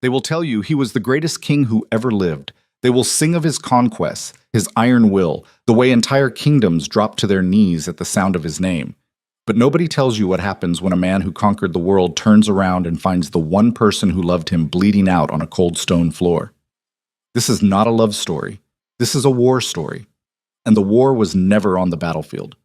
They will tell you he was the greatest king who ever lived. They will sing of his conquests, his iron will, the way entire kingdoms drop to their knees at the sound of his name. But nobody tells you what happens when a man who conquered the world turns around and finds the one person who loved him bleeding out on a cold stone floor. This is not a love story. This is a war story. And the war was never on the battlefield.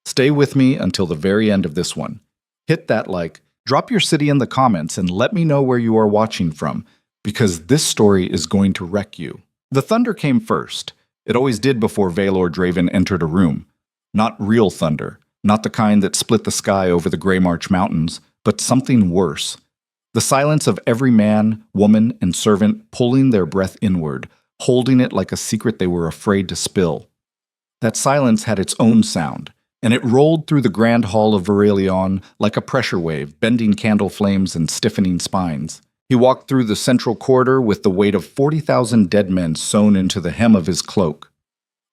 Stay with me until the very end of this one. Hit that like, drop your city in the comments, and let me know where you are watching from, because this story is going to wreck you. The thunder came first. It always did before Vaelor Draven entered a room. Not real thunder, not the kind that split the sky over the Greymarch Mountains, but something worse. The silence of every man, woman, and servant pulling their breath inward, holding it like a secret they were afraid to spill. That silence had its own sound, and it rolled through the grand hall of Verelion like a pressure wave, bending candle flames and stiffening spines. He walked through the central corridor with the weight of 40,000 dead men sewn into the hem of his cloak.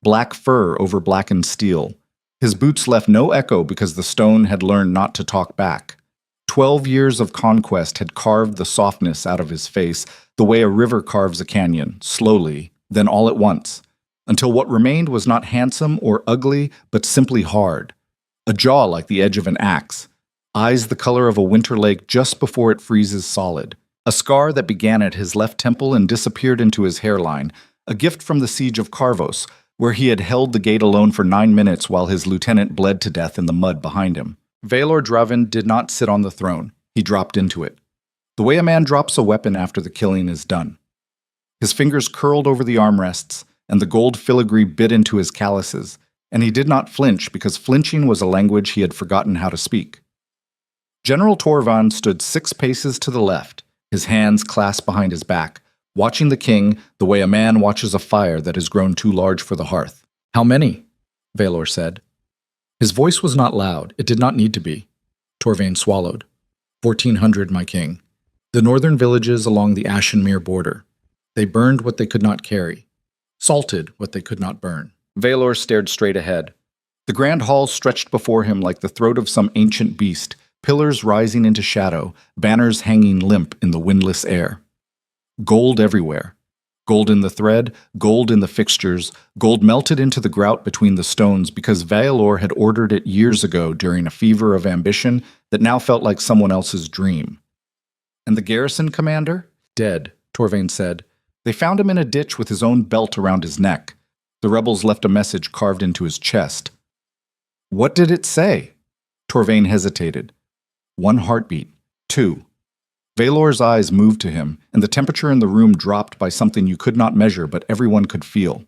Black fur over blackened steel. His boots left no echo because the stone had learned not to talk back. 12 years of conquest had carved the softness out of his face, the way a river carves a canyon, slowly, then all at once, until what remained was not handsome or ugly, but simply hard. A jaw like the edge of an axe, eyes the color of a winter lake just before it freezes solid, a scar that began at his left temple and disappeared into his hairline, a gift from the siege of Carvos, where he had held the gate alone for 9 minutes while his lieutenant bled to death in the mud behind him. Vaelor Draven did not sit on the throne. He dropped into it. The way a man drops a weapon after the killing is done. His fingers curled over the armrests, and the gold filigree bit into his calluses, and he did not flinch because flinching was a language he had forgotten how to speak. General Torvan stood 6 paces to the left, his hands clasped behind his back, watching the king the way a man watches a fire that has grown too large for the hearth. "How many?" Vaelor said. His voice was not loud. It did not need to be. Torvain swallowed. 1,400, my king. The northern villages along the Ashenmere border. They burned what they could not carry. Salted what they could not burn. Vaelor stared straight ahead. The grand hall stretched before him like the throat of some ancient beast, pillars rising into shadow, banners hanging limp in the windless air. Gold everywhere. Gold in the thread, gold in the fixtures, gold melted into the grout between the stones because Vaelor had ordered it years ago during a fever of ambition that now felt like someone else's dream. And the garrison commander? Dead, Torvain said. They found him in a ditch with his own belt around his neck. The rebels left a message carved into his chest. What did it say? Torvain hesitated. 1 heartbeat. 2. Vaelor's eyes moved to him, and the temperature in the room dropped by something you could not measure but everyone could feel.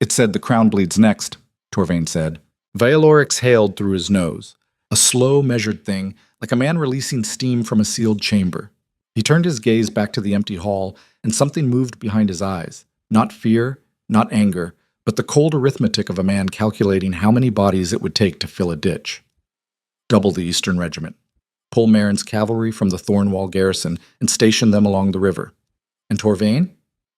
It said the crown bleeds next, Torvain said. Vaelor exhaled through his nose, a slow, measured thing, like a man releasing steam from a sealed chamber. He turned his gaze back to the empty hall, and something moved behind his eyes. Not fear, not anger, but the cold arithmetic of a man calculating how many bodies it would take to fill a ditch. Double the Eastern Regiment. Pull Marin's cavalry from the Thornwall garrison and station them along the river. And Torvain?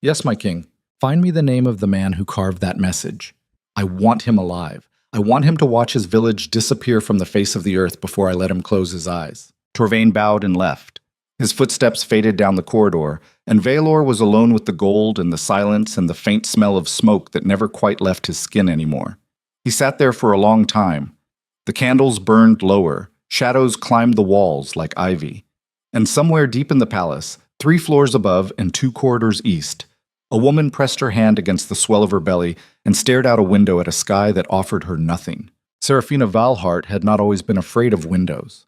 Yes, my king. Find me the name of the man who carved that message. I want him alive. I want him to watch his village disappear from the face of the earth before I let him close his eyes. Torvain bowed and left. His footsteps faded down the corridor, and Vaelor was alone with the gold and the silence and the faint smell of smoke that never quite left his skin anymore. He sat there for a long time. The candles burned lower. Shadows climbed the walls like ivy. And somewhere deep in the palace, 3 floors above and 2 corridors east, a woman pressed her hand against the swell of her belly and stared out a window at a sky that offered her nothing. Seraphina Valhart had not always been afraid of windows.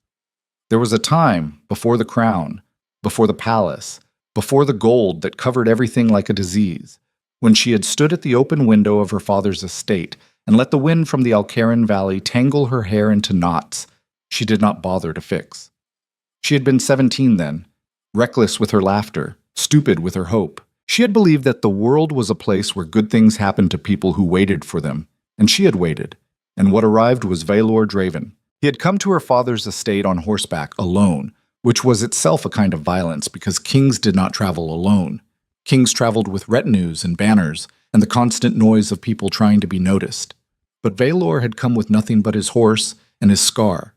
There was a time, before the crown, before the palace, before the gold that covered everything like a disease, when she had stood at the open window of her father's estate and let the wind from the Alcaran Valley tangle her hair into knots she did not bother to fix. She had been 17 then, reckless with her laughter, stupid with her hope. She had believed that the world was a place where good things happened to people who waited for them, and she had waited, and what arrived was Vaelor Draven. He had come to her father's estate on horseback, alone, which was itself a kind of violence because kings did not travel alone. Kings traveled with retinues and banners, and the constant noise of people trying to be noticed. But Vaelor had come with nothing but his horse and his scar,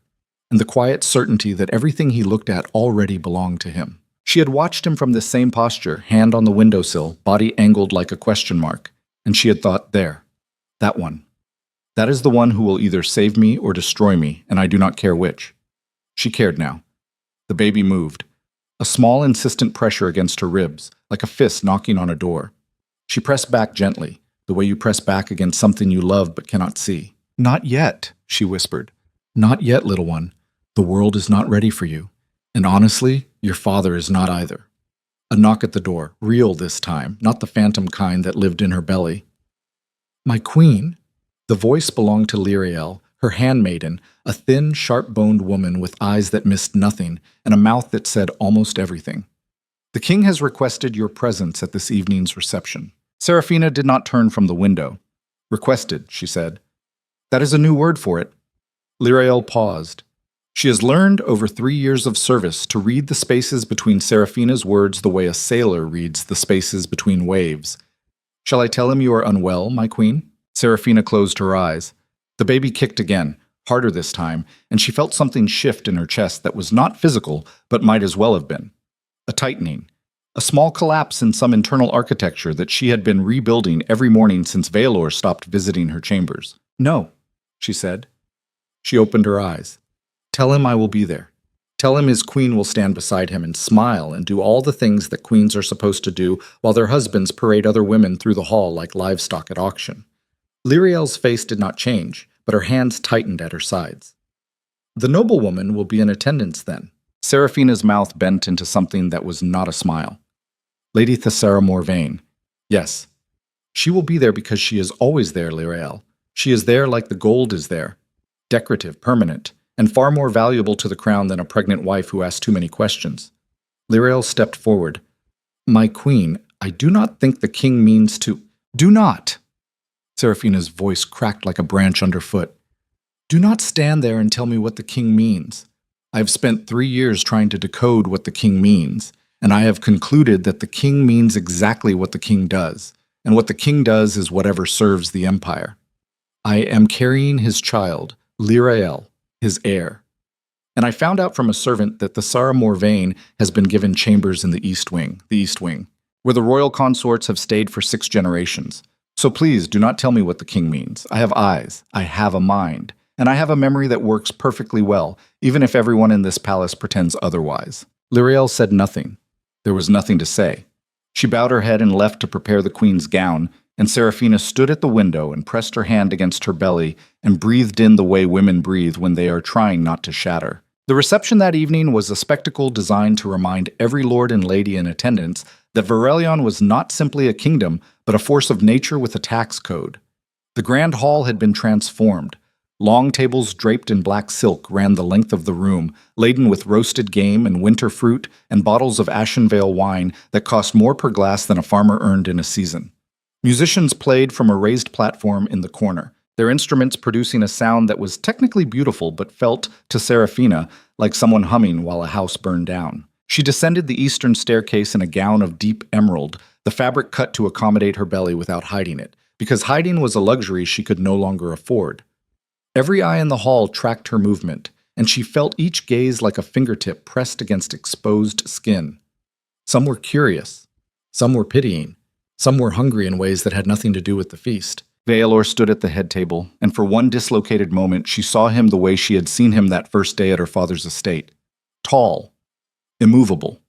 and the quiet certainty that everything he looked at already belonged to him. She had watched him from the same posture, hand on the windowsill, body angled like a question mark, and she had thought, there, that one. That is the one who will either save me or destroy me, and I do not care which. She cared now. The baby moved. A small, insistent pressure against her ribs, like a fist knocking on a door. She pressed back gently, the way you press back against something you love but cannot see. Not yet, she whispered. Not yet, little one. The world is not ready for you. And honestly, your father is not either. A knock at the door, real this time, not the phantom kind that lived in her belly. My queen. The voice belonged to Lyriel, her handmaiden, a thin, sharp-boned woman with eyes that missed nothing and a mouth that said almost everything. The king has requested your presence at this evening's reception. Seraphina did not turn from the window. Requested, she said. That is a new word for it. Lyriel paused. She has learned over 3 years of service to read the spaces between Seraphina's words the way a sailor reads the spaces between waves. Shall I tell him you are unwell, my queen? Seraphina closed her eyes. The baby kicked again, harder this time, and she felt something shift in her chest that was not physical, but might as well have been. A tightening. A small collapse in some internal architecture that she had been rebuilding every morning since Valor stopped visiting her chambers. No, she said. She opened her eyes. Tell him I will be there. Tell him his queen will stand beside him and smile and do all the things that queens are supposed to do while their husbands parade other women through the hall like livestock at auction. Lyriel's face did not change, but her hands tightened at her sides. The noblewoman will be in attendance then. Seraphina's mouth bent into something that was not a smile. Lady Thessara Morvain. Yes. She will be there because she is always there, Lyriel. She is there like the gold is there. Decorative, permanent, and far more valuable to the crown than a pregnant wife who asks too many questions. Lyriel stepped forward. My queen, I do not think the king means to— Do not! Seraphina's voice cracked like a branch underfoot. Do not stand there and tell me what the king means. I have spent 3 years trying to decode what the king means, and I have concluded that the king means exactly what the king does, and what the king does is whatever serves the empire. I am carrying his child, Lyriel, his heir. And I found out from a servant that Thessara Morvain has been given chambers in the East Wing, where the royal consorts have stayed for 6 generations. So please do not tell me what the king means. I have eyes, I have a mind, and I have a memory that works perfectly well, even if everyone in this palace pretends otherwise. Lyriel said nothing. There was nothing to say. She bowed her head and left to prepare the queen's gown, and Seraphina stood at the window and pressed her hand against her belly and breathed in the way women breathe when they are trying not to shatter. The reception that evening was a spectacle designed to remind every lord and lady in attendance that Verelion was not simply a kingdom, but a force of nature with a tax code. The grand hall had been transformed. Long tables draped in black silk ran the length of the room, laden with roasted game and winter fruit and bottles of Ashenvale wine that cost more per glass than a farmer earned in a season. Musicians played from a raised platform in the corner, their instruments producing a sound that was technically beautiful but felt, to Seraphina, like someone humming while a house burned down. She descended the eastern staircase in a gown of deep emerald, the fabric cut to accommodate her belly without hiding it, because hiding was a luxury she could no longer afford. Every eye in the hall tracked her movement, and she felt each gaze like a fingertip pressed against exposed skin. Some were curious, some were pitying, some were hungry in ways that had nothing to do with the feast. Valor stood at the head table, and for one dislocated moment she saw him the way she had seen him that first day at her father's estate. Tall, immovable,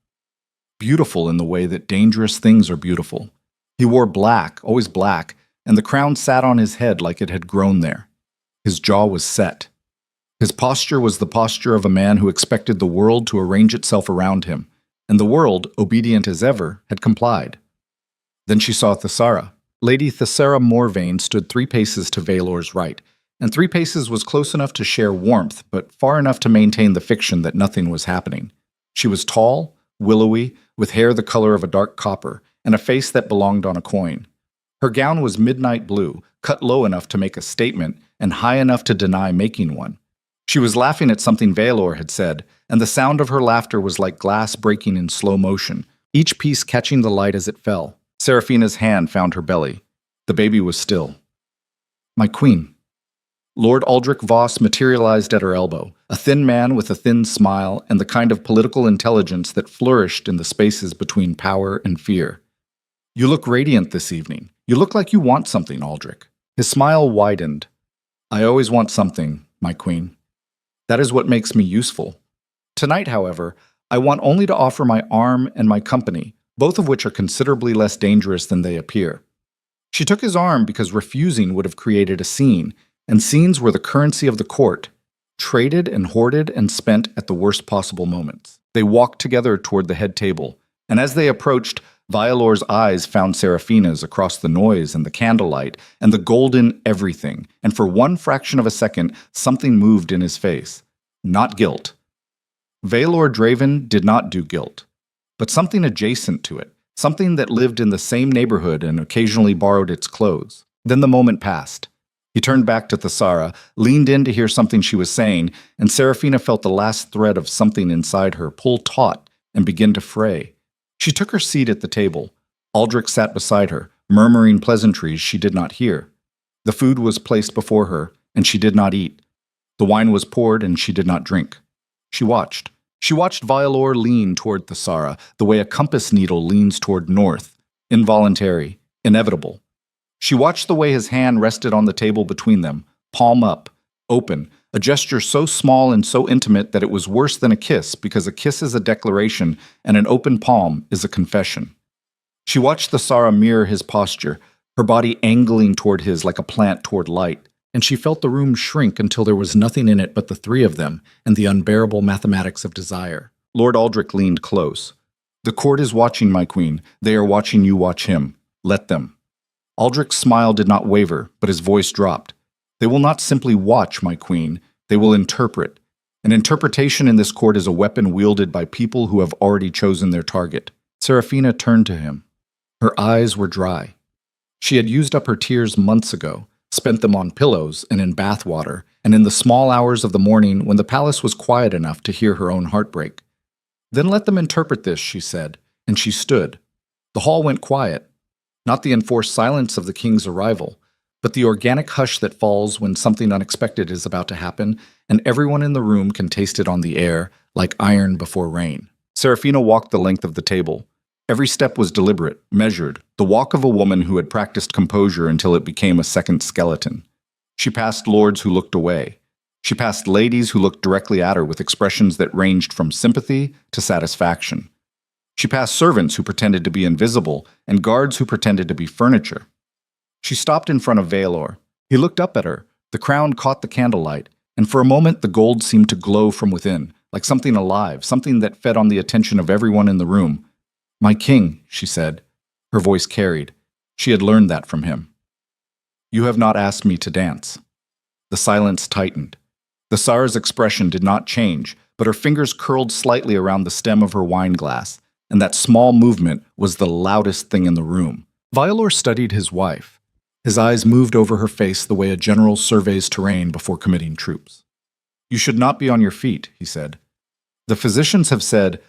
beautiful in the way that dangerous things are beautiful. He wore black, always black, and the crown sat on his head like it had grown there. His jaw was set. His posture was the posture of a man who expected the world to arrange itself around him, and the world, obedient as ever, had complied. Then she saw Thessara. Lady Thessara Morvain stood 3 paces to Valor's right, and 3 paces was close enough to share warmth, but far enough to maintain the fiction that nothing was happening. She was tall, willowy, with hair the color of a dark copper, and a face that belonged on a coin. Her gown was midnight blue, cut low enough to make a statement, and high enough to deny making one. She was laughing at something Valor had said, and the sound of her laughter was like glass breaking in slow motion, each piece catching the light as it fell. Seraphina's hand found her belly. The baby was still. My queen. Lord Aldrich Voss materialized at her elbow, a thin man with a thin smile and the kind of political intelligence that flourished in the spaces between power and fear. You look radiant this evening. You look like you want something, Aldrich. His smile widened. I always want something, my queen. That is what makes me useful. Tonight, however, I want only to offer my arm and my company, both of which are considerably less dangerous than they appear. She took his arm because refusing would have created a scene, and scenes were the currency of the court, traded and hoarded and spent at the worst possible moments. They walked together toward the head table, and as they approached, Violor's eyes found Seraphina's across the noise and the candlelight and the golden everything, and for one fraction of a second, something moved in his face. Not guilt. Valor Draven did not do guilt, but something adjacent to it, something that lived in the same neighborhood and occasionally borrowed its clothes. Then the moment passed. He turned back to Thesara, leaned in to hear something she was saying, and Seraphina felt the last thread of something inside her pull taut and begin to fray. She took her seat at the table. Aldrich sat beside her, murmuring pleasantries she did not hear. The food was placed before her, and she did not eat. The wine was poured, and she did not drink. She watched. She watched Violor lean toward Thesara, the way a compass needle leans toward north, involuntary, inevitable. She watched the way his hand rested on the table between them, palm up, open, a gesture so small and so intimate that it was worse than a kiss because a kiss is a declaration and an open palm is a confession. She watched Thesara mirror his posture, her body angling toward his like a plant toward light, and she felt the room shrink until there was nothing in it but the three of them and the unbearable mathematics of desire. Lord Aldrich leaned close. The court is watching, my queen. They are watching you watch him. Let them. Aldrich's smile did not waver, but his voice dropped. They will not simply watch, my queen. They will interpret. An interpretation in this court is a weapon wielded by people who have already chosen their target. Seraphina turned to him. Her eyes were dry. She had used up her tears months ago, spent them on pillows and in bath water, and in the small hours of the morning when the palace was quiet enough to hear her own heartbreak. Then let them interpret this, she said, and she stood. The hall went quiet. Not the enforced silence of the king's arrival, but the organic hush that falls when something unexpected is about to happen, and everyone in the room can taste it on the air, like iron before rain. Seraphina walked the length of the table. Every step was deliberate, measured, the walk of a woman who had practiced composure until it became a second skeleton. She passed lords who looked away. She passed ladies who looked directly at her with expressions that ranged from sympathy to satisfaction. She passed servants who pretended to be invisible and guards who pretended to be furniture. She stopped in front of Valor. He looked up at her. The crown caught the candlelight, and for a moment the gold seemed to glow from within, like something alive, something that fed on the attention of everyone in the room. My king, she said. Her voice carried. She had learned that from him. You have not asked me to dance. The silence tightened. The Tsar's expression did not change, but her fingers curled slightly around the stem of her wine glass, and that small movement was the loudest thing in the room. Violor studied his wife. His eyes moved over her face the way a general surveys terrain before committing troops. You should not be on your feet, he said. The physicians have said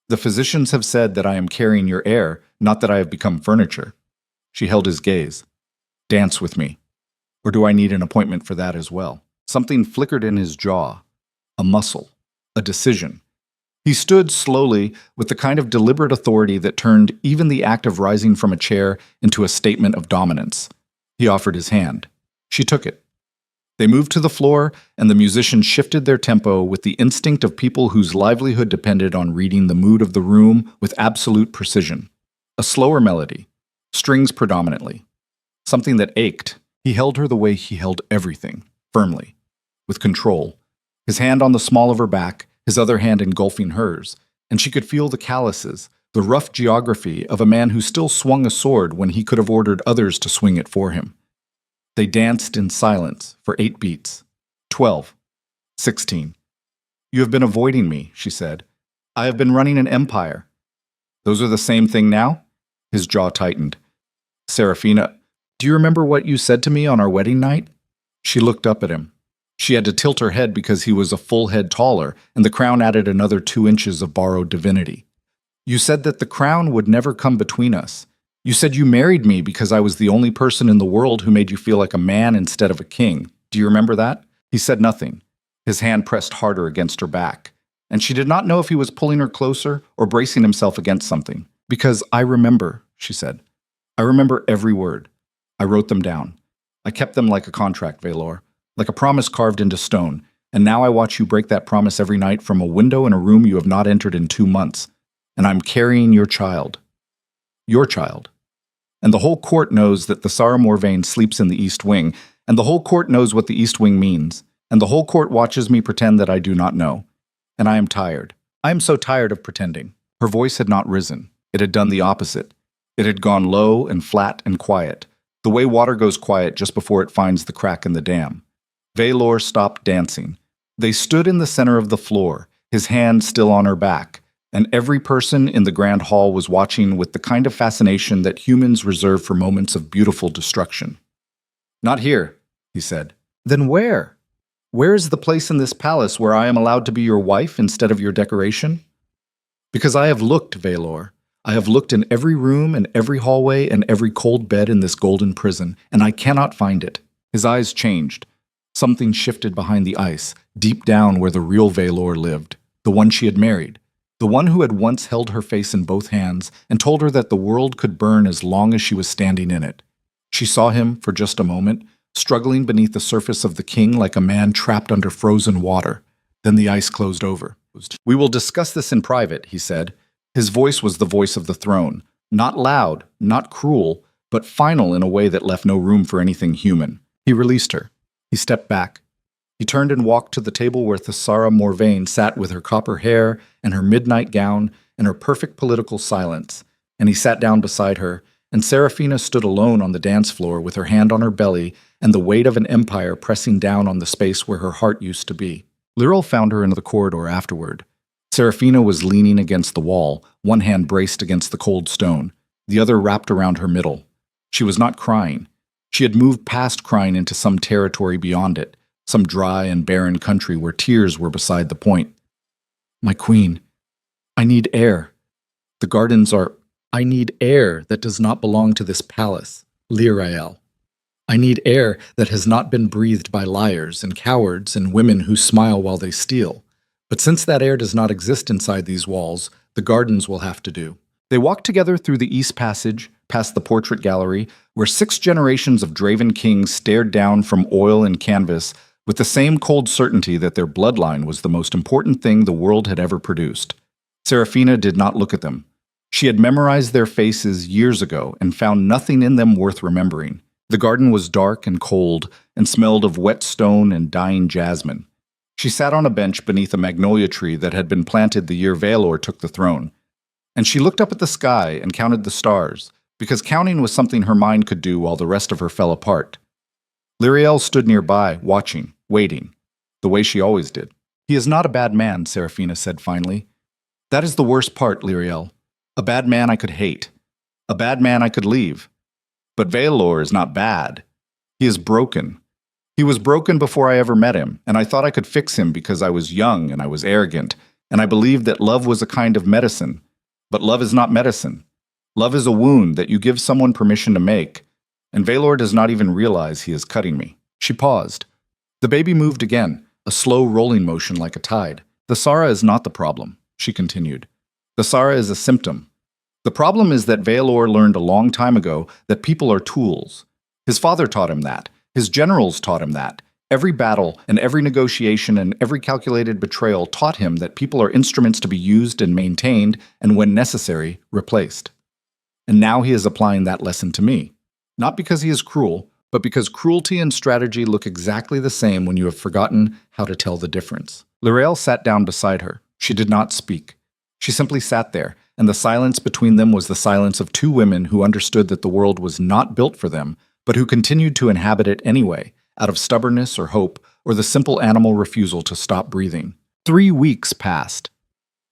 that I am carrying your air, not that I have become furniture. She held his gaze. Dance with me. Or do I need an appointment for that as well? Something flickered in his jaw. A muscle. A decision. He stood slowly with the kind of deliberate authority that turned even the act of rising from a chair into a statement of dominance. He offered his hand. She took it. They moved to the floor, and the musicians shifted their tempo with the instinct of people whose livelihood depended on reading the mood of the room with absolute precision. A slower melody, strings predominantly. Something that ached. He held her the way he held everything, firmly, with control, his hand on the small of her back, his other hand engulfing hers, and she could feel the calluses, the rough geography of a man who still swung a sword when he could have ordered others to swing it for him. They danced in silence for 8 beats, 12, 16. You have been avoiding me, she said. I have been running an empire. Those are the same thing now? His jaw tightened. Seraphina, do you remember what you said to me on our wedding night? She looked up at him. She had to tilt her head because he was a full head taller, and the crown added another 2 inches of borrowed divinity. You said that the crown would never come between us. You said you married me because I was the only person in the world who made you feel like a man instead of a king. Do you remember that? He said nothing. His hand pressed harder against her back, and she did not know if he was pulling her closer or bracing himself against something. Because I remember, she said. I remember every word. I wrote them down. I kept them like a contract, Valor, like a promise carved into stone, and now I watch you break that promise every night from a window in a room you have not entered in 2 months, and I'm carrying your child. Your child. And the whole court knows that the Sarah Morvain sleeps in the East Wing, and the whole court knows what the East Wing means, and the whole court watches me pretend that I do not know. And I am tired. I am so tired of pretending. Her voice had not risen. It had done the opposite. It had gone low and flat and quiet, the way water goes quiet just before it finds the crack in the dam. Valor stopped dancing. They stood in the center of the floor, his hand still on her back, and every person in the grand hall was watching with the kind of fascination that humans reserve for moments of beautiful destruction. Not here, he said. Then where? Where is the place in this palace where I am allowed to be your wife instead of your decoration? Because I have looked, Valor. I have looked in every room and every hallway and every cold bed in this golden prison, and I cannot find it. His eyes changed. Something shifted behind the ice, deep down where the real Valor lived, the one she had married, the one who had once held her face in both hands and told her that the world could burn as long as she was standing in it. She saw him, for just a moment, struggling beneath the surface of the king like a man trapped under frozen water. Then the ice closed over. We will discuss this in private, he said. His voice was the voice of the throne, not loud, not cruel, but final in a way that left no room for anything human. He released her. He stepped back. He turned and walked to the table where Sarah Morvain sat with her copper hair and her midnight gown and her perfect political silence, and he sat down beside her, and Serafina stood alone on the dance floor with her hand on her belly and the weight of an empire pressing down on the space where her heart used to be. Lyril found her in the corridor afterward. Serafina was leaning against the wall, one hand braced against the cold stone, the other wrapped around her middle. She was not crying. She had moved past crying into some territory beyond it, some dry and barren country where tears were beside the point. My queen, I need air. The gardens are... I need air that does not belong to this palace, Lirael. I need air that has not been breathed by liars and cowards and women who smile while they steal. But since that air does not exist inside these walls, the gardens will have to do. They walked together through the East Passage, past the portrait gallery, where 6 generations of Draven kings stared down from oil and canvas with the same cold certainty that their bloodline was the most important thing the world had ever produced. Serafina did not look at them. She had memorized their faces years ago and found nothing in them worth remembering. The garden was dark and cold and smelled of wet stone and dying jasmine. She sat on a bench beneath a magnolia tree that had been planted the year Valor took the throne. And she looked up at the sky and counted the stars, because counting was something her mind could do while the rest of her fell apart. Lirael stood nearby, watching, waiting, the way she always did. He is not a bad man, Serafina said finally. That is the worst part, Lirael. A bad man I could hate. A bad man I could leave. But Valor is not bad. He is broken. He was broken before I ever met him, and I thought I could fix him because I was young and I was arrogant, and I believed that love was a kind of medicine. But love is not medicine. Love is a wound that you give someone permission to make, and Valor does not even realize he is cutting me. She paused. The baby moved again, a slow rolling motion like a tide. The Sarah is not the problem, she continued. The Sarah is a symptom. The problem is that Valor learned a long time ago that people are tools. His father taught him that. His generals taught him that. Every battle and every negotiation and every calculated betrayal taught him that people are instruments to be used and maintained and, when necessary, replaced. And now he is applying that lesson to me. Not because he is cruel, but because cruelty and strategy look exactly the same when you have forgotten how to tell the difference. Lirael sat down beside her. She did not speak. She simply sat there, and the silence between them was the silence of 2 women who understood that the world was not built for them, but who continued to inhabit it anyway, out of stubbornness or hope, or the simple animal refusal to stop breathing. 3 weeks passed.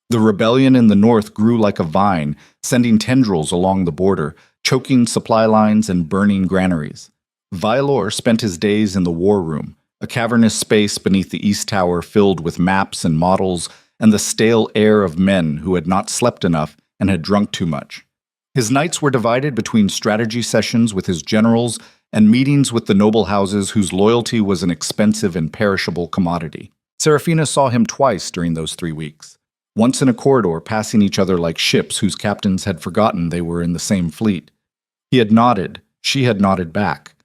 The rebellion in the north grew like a vine, sending tendrils along the border, choking supply lines and burning granaries. Valor spent his days in the war room, a cavernous space beneath the East Tower filled with maps and models and the stale air of men who had not slept enough and had drunk too much. His nights were divided between strategy sessions with his generals and meetings with the noble houses whose loyalty was an expensive and perishable commodity. Serafina saw him twice during those 3 weeks. Once in a corridor, passing each other like ships whose captains had forgotten they were in the same fleet. He had nodded, she had nodded back.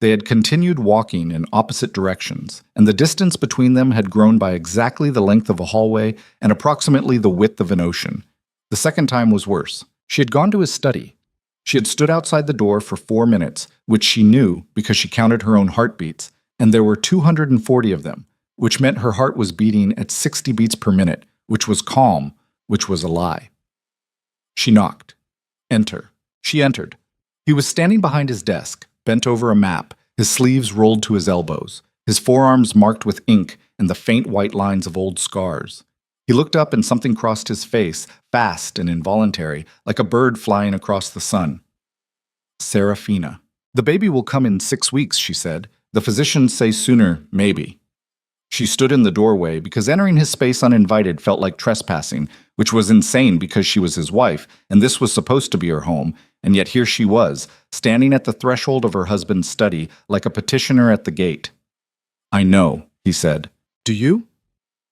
They had continued walking in opposite directions, and the distance between them had grown by exactly the length of a hallway and approximately the width of an ocean. The second time was worse. She had gone to his study. She had stood outside the door for 4 minutes, which she knew because she counted her own heartbeats, and there were 240 of them, which meant her heart was beating at 60 beats per minute, which was calm, which was a lie. She knocked. Enter. She entered. He was standing behind his desk, bent over a map, his sleeves rolled to his elbows, his forearms marked with ink and the faint white lines of old scars. He looked up and something crossed his face, fast and involuntary, like a bird flying across the sun. Serafina. The baby will come in 6 weeks, she said. The physicians say sooner, maybe. She stood in the doorway because entering his space uninvited felt like trespassing, which was insane because she was his wife, and this was supposed to be her home, and yet here she was, standing at the threshold of her husband's study like a petitioner at the gate. I know, he said. Do you?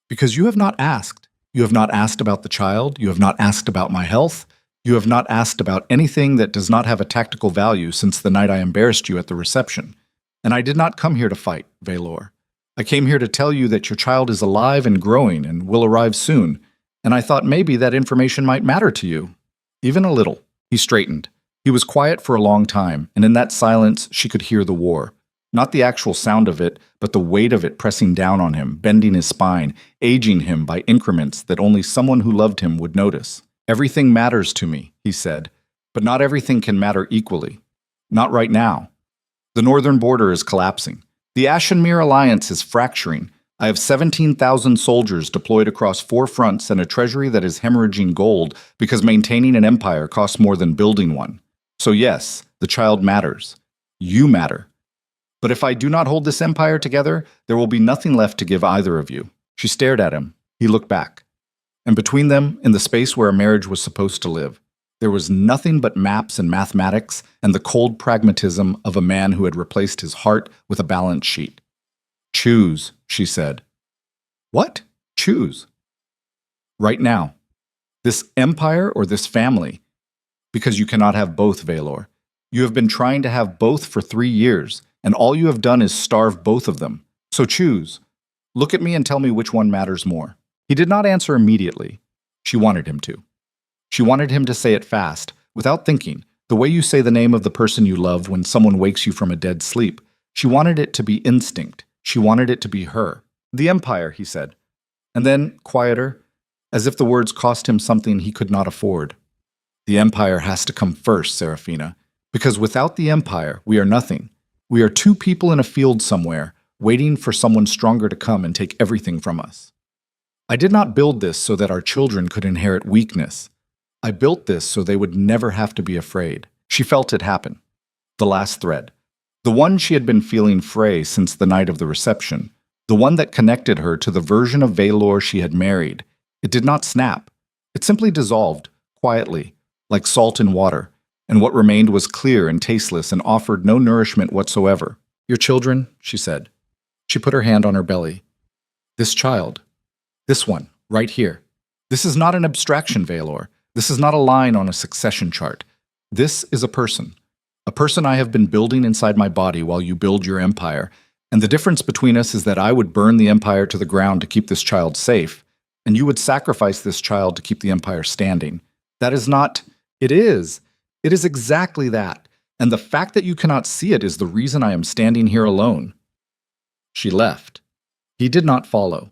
Because you have not asked. You have not asked about the child. You have not asked about my health. You have not asked about anything that does not have a tactical value since the night I embarrassed you at the reception. And I did not come here to fight, Valor. I came here to tell you that your child is alive and growing and will arrive soon, and I thought maybe that information might matter to you. Even a little. He straightened. He was quiet for a long time, and in that silence she could hear the war. Not the actual sound of it, but the weight of it pressing down on him, bending his spine, aging him by increments that only someone who loved him would notice. Everything matters to me, he said, but not everything can matter equally. Not right now. The northern border is collapsing. The Ashenmere Alliance is fracturing. I have 17,000 soldiers deployed across 4 fronts and a treasury that is hemorrhaging gold because maintaining an empire costs more than building one. So yes, the child matters. You matter. But if I do not hold this empire together, there will be nothing left to give either of you. She stared at him. He looked back. And between them, in the space where a marriage was supposed to live, there was nothing but maps and mathematics and the cold pragmatism of a man who had replaced his heart with a balance sheet. Choose, she said. What? Choose. Right now. This empire or this family? Because you cannot have both, Valor. You have been trying to have both for 3 years, and all you have done is starve both of them. So choose. Look at me and tell me which one matters more. He did not answer immediately. She wanted him to. She wanted him to say it fast, without thinking, the way you say the name of the person you love when someone wakes you from a dead sleep. She wanted it to be instinct. She wanted it to be her. The Empire, he said. And then, quieter, as if the words cost him something he could not afford. The Empire has to come first, Serafina, because without the Empire, we are nothing. We are 2 people in a field somewhere, waiting for someone stronger to come and take everything from us. I did not build this so that our children could inherit weakness. I built this so they would never have to be afraid. She felt it happen. The last thread. The one she had been feeling fray since the night of the reception. The one that connected her to the version of Valor she had married. It did not snap. It simply dissolved, quietly, like salt in water, and what remained was clear and tasteless and offered no nourishment whatsoever. Your children, she said. She put her hand on her belly. This child. This one, right here. This is not an abstraction, Valor. This is not a line on a succession chart. This is a person I have been building inside my body while you build your empire, and the difference between us is that I would burn the empire to the ground to keep this child safe, and you would sacrifice this child to keep the empire standing. That is not... It is. It is exactly that, and the fact that you cannot see it is the reason I am standing here alone. She left. He did not follow.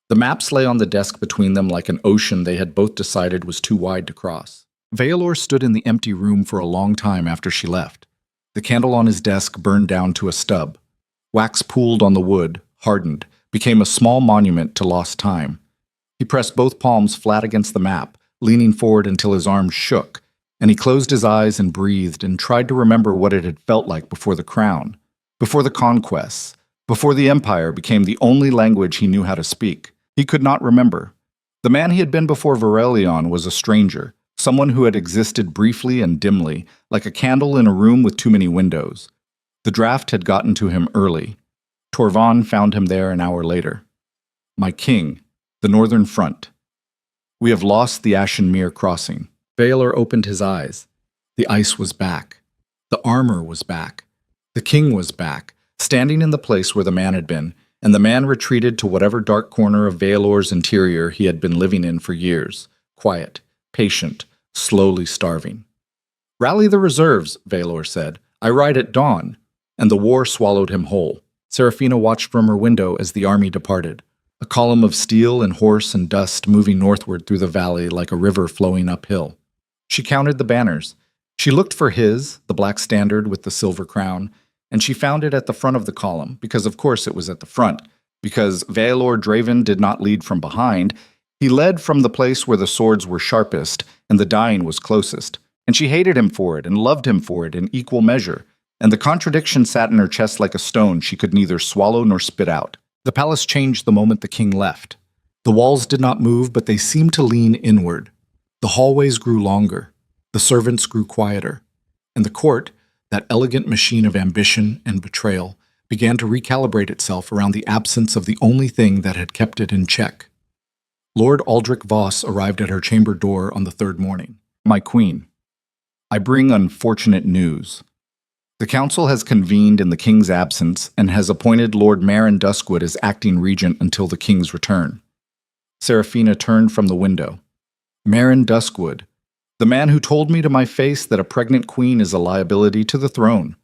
The maps lay on the desk between them like an ocean they had both decided was too wide to cross. Valor stood in the empty room for a long time after she left. The candle on his desk burned down to a stub. Wax pooled on the wood, hardened, became a small monument to lost time. He pressed both palms flat against the map, leaning forward until his arms shook, and he closed his eyes and breathed and tried to remember what it had felt like before the crown, before the conquests, before the empire became the only language he knew how to speak. He could not remember. The man he had been before Varelion was a stranger, someone who had existed briefly and dimly, like a candle in a room with too many windows. The draft had gotten to him early. Torvon found him there an hour later. My king, the northern front. We have lost the Ashenmere crossing. Valor opened his eyes. The ice was back. The armor was back. The king was back, standing in the place where the man had been, and the man retreated to whatever dark corner of Valor's interior he had been living in for years, quiet, patient, slowly starving. Rally the reserves, Valor said. I ride at dawn. And the war swallowed him whole. Serafina watched from her window as the army departed, a column of steel and horse and dust moving northward through the valley like a river flowing uphill. She counted the banners. She looked for his, the black standard with the silver crown, and she found it at the front of the column, because of course it was at the front, because Valor Draven did not lead from behind. He led from the place where the swords were sharpest and the dying was closest, and she hated him for it and loved him for it in equal measure, and the contradiction sat in her chest like a stone she could neither swallow nor spit out. The palace changed the moment the king left. The walls did not move, but they seemed to lean inward. The hallways grew longer. The servants grew quieter. And the court, that elegant machine of ambition and betrayal, began to recalibrate itself around the absence of the only thing that had kept it in check. Lord Aldrich Voss arrived at her chamber door on the third morning. My queen, I bring unfortunate news. The council has convened in the king's absence and has appointed Lord Marin Duskwood as acting regent until the king's return. Serafina turned from the window. Marin Duskwood, the man who told me to my face that a pregnant queen is a liability to the throne.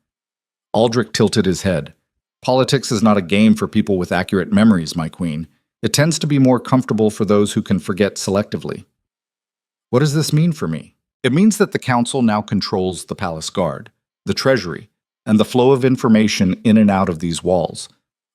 Aldrich tilted his head. Politics is not a game for people with accurate memories, my queen. It tends to be more comfortable for those who can forget selectively. What does this mean for me? It means that the council now controls the palace guard, the treasury, and the flow of information in and out of these walls.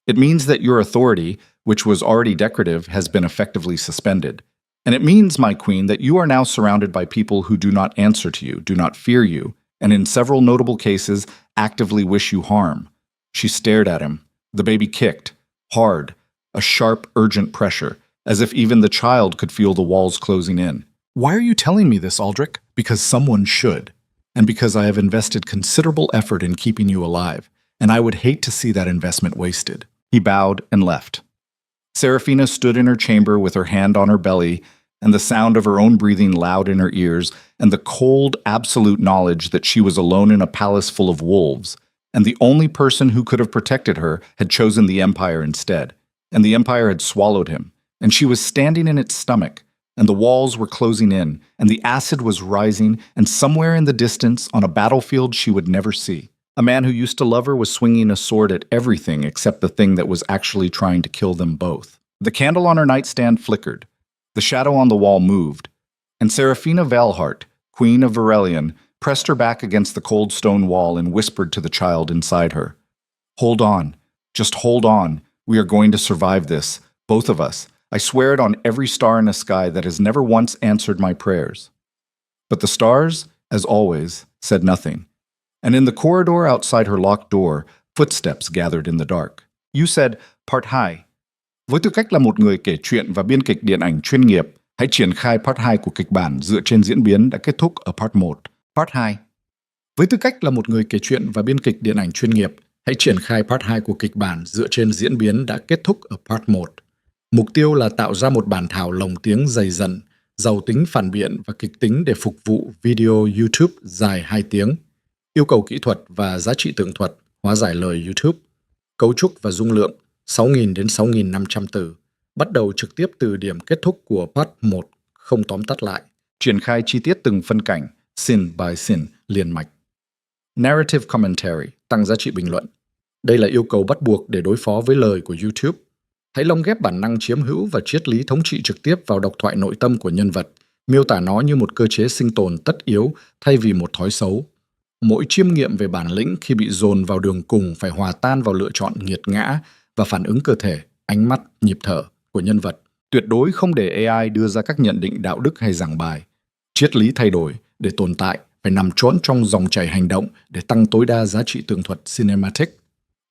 It means that your authority, which was already decorative, has been effectively suspended. And it means, my queen, that you are now surrounded by people who do not answer to you, do not fear you, and in several notable cases, actively wish you harm. She stared at him. The baby kicked, hard, a sharp, urgent pressure, as if even the child could feel the walls closing in. Why are you telling me this, Aldrich? Because someone should. And because I have invested considerable effort in keeping you alive, and I would hate to see that investment wasted. He bowed and left. Serafina stood in her chamber with her hand on her belly, and the sound of her own breathing loud in her ears, and the cold, absolute knowledge that she was alone in a palace full of wolves, and the only person who could have protected her had chosen the Empire instead, and the Empire had swallowed him, and she was standing in its stomach, and the walls were closing in, and the acid was rising, and somewhere in the distance, on a battlefield she would never see, a man who used to love her was swinging a sword at everything except the thing that was actually trying to kill them both. The candle on her nightstand flickered. The shadow on the wall moved, and Serafina Valhart, Queen of Varelion, pressed her back against the cold stone wall and whispered to the child inside her. Hold on. Just hold on. We are going to survive this. Both of us. I swear it on every star in the sky that has never once answered my prayers. But the stars, as always, said nothing. And in the corridor outside her locked door, footsteps gathered in the dark. You said, Part 2. Với tư cách là một người kể chuyện và biên kịch điện ảnh chuyên nghiệp, hãy triển khai Part 2 của kịch bản dựa trên diễn biến đã kết thúc ở Part 1. Part 2. Với tư cách là một người kể chuyện và biên kịch điện ảnh chuyên nghiệp, hãy triển khai Part 2 của kịch bản dựa trên diễn biến đã kết thúc ở Part 1. Mục tiêu là tạo ra một bản thảo lồng tiếng dày dặn, giàu tính phản biện và kịch tính để phục vụ video YouTube dài 2 tiếng. Yêu cầu kỹ thuật và giá trị tường thuật, hóa giải lời YouTube. Cấu trúc và dung lượng 6.000 đến 6.500 từ. Bắt đầu trực tiếp từ điểm kết thúc của Part 1, không tóm tắt lại. Triển khai chi tiết từng phân cảnh, scene by scene, liền mạch. Narrative commentary, tăng giá trị bình luận. Đây là yêu cầu bắt buộc để đối phó với lời của YouTube. Hãy lồng ghép bản năng chiếm hữu và triết lý thống trị trực tiếp vào độc thoại nội tâm của nhân vật, miêu tả nó như một cơ chế sinh tồn tất yếu thay vì một thói xấu. Mỗi chiêm nghiệm về bản lĩnh khi bị dồn vào đường cùng phải hòa tan vào lựa chọn nghiệt ngã và phản ứng cơ thể, ánh mắt, nhịp thở của nhân vật. Tuyệt đối không để AI đưa ra các nhận định đạo đức hay giảng bài. Triết lý thay đổi để tồn tại phải nằm trốn trong dòng chảy hành động để tăng tối đa giá trị tường thuật cinematic.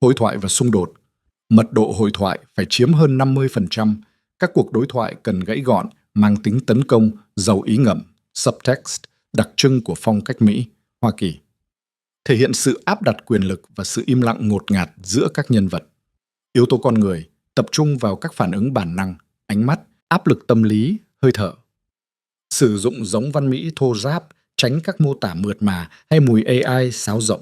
Hội thoại và xung đột. Mật độ hội thoại phải chiếm hơn 50%. Các cuộc đối thoại cần gãy gọn, mang tính tấn công, giàu ý ngầm, subtext, đặc trưng của phong cách Mỹ, Hoa Kỳ. thể hiện sự áp đặt quyền lực và sự im lặng ngột ngạt giữa các nhân vật. Yếu tố con người tập trung vào các phản ứng bản năng, ánh mắt, áp lực tâm lý, hơi thở. Sử dụng giống văn mỹ thô ráp, tránh các mô tả mượt mà hay mùi AI sáo rộng.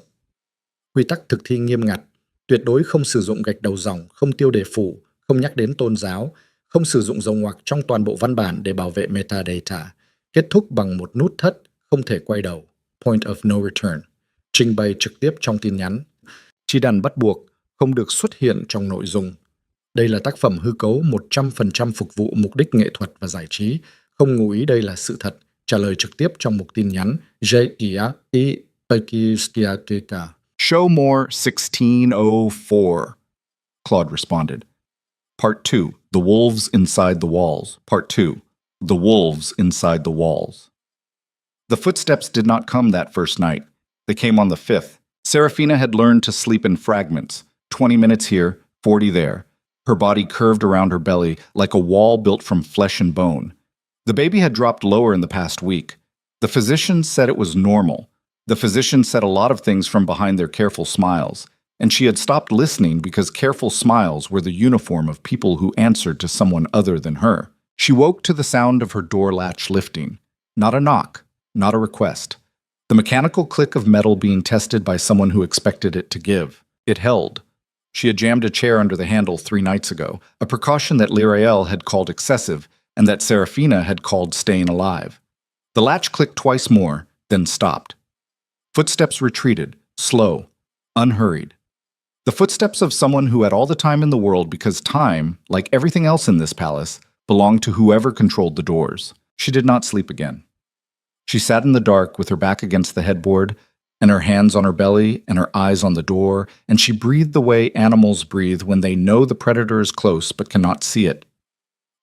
Quy tắc thực thi nghiêm ngặt, tuyệt đối không sử dụng gạch đầu dòng, không tiêu đề phủ, không nhắc đến tôn giáo, không sử dụng dấu ngoặc trong toàn bộ văn bản để bảo vệ metadata. Kết thúc bằng một nút thất, không thể quay đầu, point of no return. Trình bày trực tiếp trong tin nhắn. Chỉ đàn bắt buộc, không được xuất hiện trong nội dung. Đây là tác phẩm hư cấu 100% phục vụ mục đích nghệ thuật và giải trí, không ngụ ý đây là sự thật. Trả lời trực tiếp trong mục tin nhắn. Show more 1604, Claude responded. Part 2, The Wolves Inside the Walls. Part 2, The Wolves Inside the Walls. The footsteps did not come that first night. They came on the 5th. Serafina had learned to sleep in fragments, 20 minutes here, 40 there. Her body curved around her belly like a wall built from flesh and bone. The baby had dropped lower in the past week. The physicians said it was normal. The physicians said a lot of things from behind their careful smiles, and she had stopped listening because careful smiles were the uniform of people who answered to someone other than her. She woke to the sound of her door latch lifting. Not a knock, not a request. The mechanical click of metal being tested by someone who expected it to give. It held. She had jammed a chair under the handle 3 nights ago, a precaution that Lirael had called excessive and that Serafina had called staying alive. The latch clicked twice more, then stopped. Footsteps retreated, slow, unhurried. The footsteps of someone who had all the time in the world because time, like everything else in this palace, belonged to whoever controlled the doors. She did not sleep again. She sat in the dark with her back against the headboard, and her hands on her belly and her eyes on the door, and she breathed the way animals breathe when they know the predator is close but cannot see it.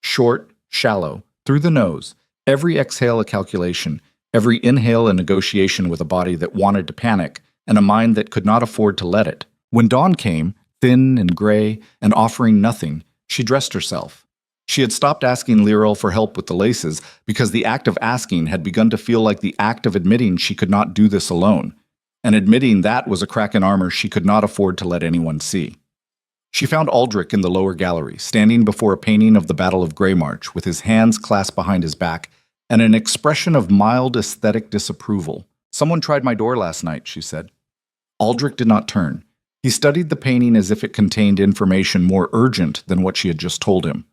Short, shallow, through the nose, every exhale a calculation, every inhale a negotiation with a body that wanted to panic and a mind that could not afford to let it. When dawn came, thin and gray, and offering nothing, she dressed herself. She had stopped asking Lirael for help with the laces because the act of asking had begun to feel like the act of admitting she could not do this alone, and admitting that was a crack in armor she could not afford to let anyone see. She found Aldrich in the lower gallery, standing before a painting of the Battle of Greymarch with his hands clasped behind his back and an expression of mild aesthetic disapproval. "Someone tried my door last night," she said. Aldrich did not turn. He studied the painting as if it contained information more urgent than what she had just told him.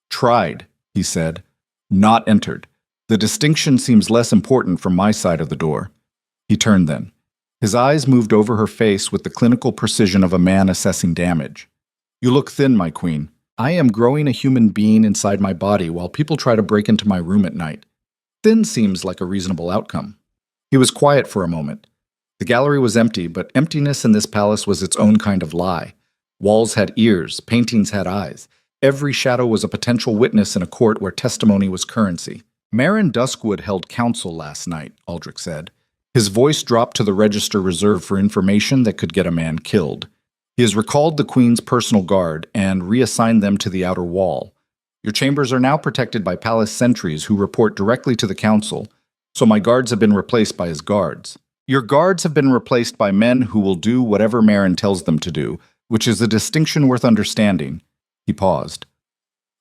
"Tried," he said, "not entered. The distinction seems less important from my side of the door." He turned then. His eyes moved over her face with the clinical precision of a man assessing damage. "You look thin, my queen. I am growing a human being inside my body while people try to break into my room at night. Thin seems like a reasonable outcome." He was quiet for a moment. The gallery was empty, but emptiness in this palace was its own kind of lie. Walls had ears, paintings had eyes. Every shadow was a potential witness in a court where testimony was currency. "Marin Duskwood held council last night," Aldrich said. His voice dropped to the register reserved for information that could get a man killed. "He has recalled the Queen's personal guard and reassigned them to the outer wall. Your chambers are now protected by palace sentries who report directly to the council, so my guards have been replaced by his guards. Your guards have been replaced by men who will do whatever Marin tells them to do, which is a distinction worth understanding." He paused.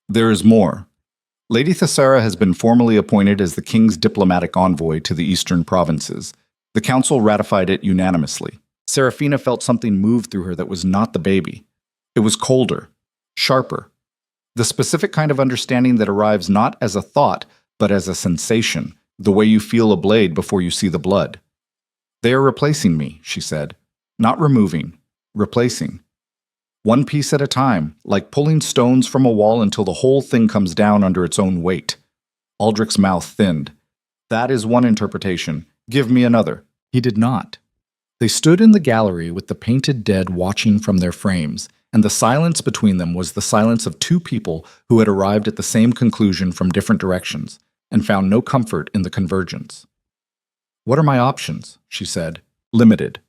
"There is more. Lady Thessara has been formally appointed as the king's diplomatic envoy to the eastern provinces. The council ratified it unanimously. Serafina felt something move through her that was not the baby. It was colder, sharper. The specific kind of understanding that arrives not as a thought, but as a sensation, the way you feel a blade before you see the blood. "They are replacing me," she said. "Not removing, replacing. One piece at a time, like pulling stones from a wall until the whole thing comes down under its own weight." Aldrich's mouth thinned. "That is one interpretation. Give me another." He did not. They stood in the gallery with the painted dead watching from their frames, and the silence between them was the silence of two people who had arrived at the same conclusion from different directions, and found no comfort in the convergence. "What are my options?" she said. "Limited.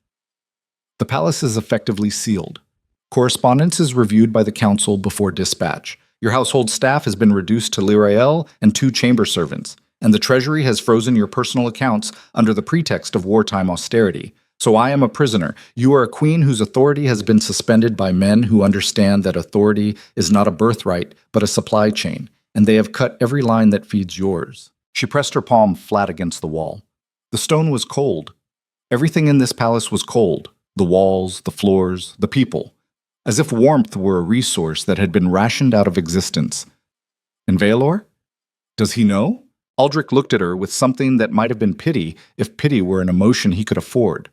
The palace is effectively sealed. Correspondence is reviewed by the council before dispatch. Your household staff has been reduced to Lirael and 2 chamber servants, and the treasury has frozen your personal accounts under the pretext of wartime austerity, So I am a prisoner. You are a queen whose authority has been suspended by men who understand that authority is not a birthright, but a supply chain, and they have cut every line that feeds yours." She pressed her palm flat against the wall. The stone was cold. Everything in this palace was cold. The walls, the floors, the people. As if warmth were a resource that had been rationed out of existence. And Veilor? Does he know? Aldrich looked at her with something that might have been pity if pity were an emotion he could afford.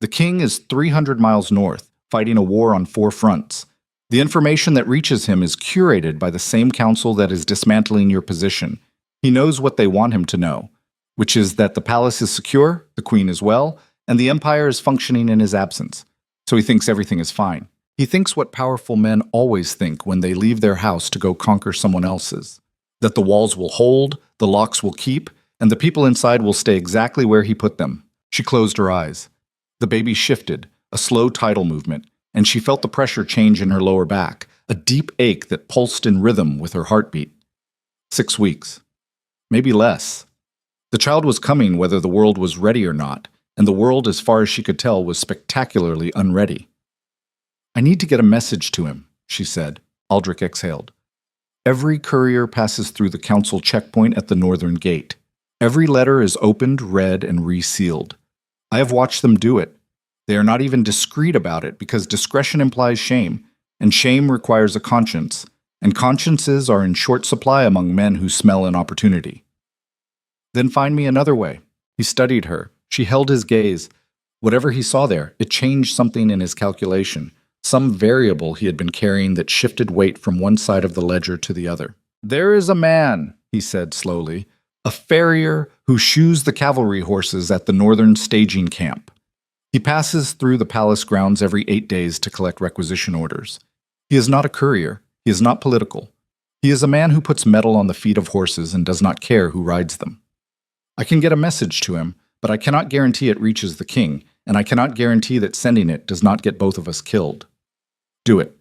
The king is 300 miles north, fighting a war on 4 fronts. The information that reaches him is curated by the same council that is dismantling your position. He knows what they want him to know, which is that the palace is secure, the queen is well, and the empire is functioning in his absence. So he thinks everything is fine. He thinks what powerful men always think when they leave their house to go conquer someone else's. That the walls will hold, the locks will keep, and the people inside will stay exactly where he put them. She closed her eyes. The baby shifted, a slow tidal movement, and she felt the pressure change in her lower back, a deep ache that pulsed in rhythm with her heartbeat. 6 weeks. Maybe less. The child was coming whether the world was ready or not, and the world, as far as she could tell, was spectacularly unready. "I need to get a message to him," she said. Aldrich exhaled. "Every courier passes through the council checkpoint at the northern gate. Every letter is opened, read, and resealed. I have watched them do it. They are not even discreet about it because discretion implies shame, and shame requires a conscience, and consciences are in short supply among men who smell an opportunity." "Then find me another way." He studied her. She held his gaze. Whatever he saw there, it changed something in his calculation, some variable he had been carrying that shifted weight from one side of the ledger to the other. "There is a man," he said slowly, "a farrier who shoes the cavalry horses at the northern staging camp. He passes through the palace grounds every 8 days to collect requisition orders. He is not a courier. He is not political. He is a man who puts metal on the feet of horses and does not care who rides them. I can get a message to him, but I cannot guarantee it reaches the king, and I cannot guarantee that sending it does not get both of us killed. Do it."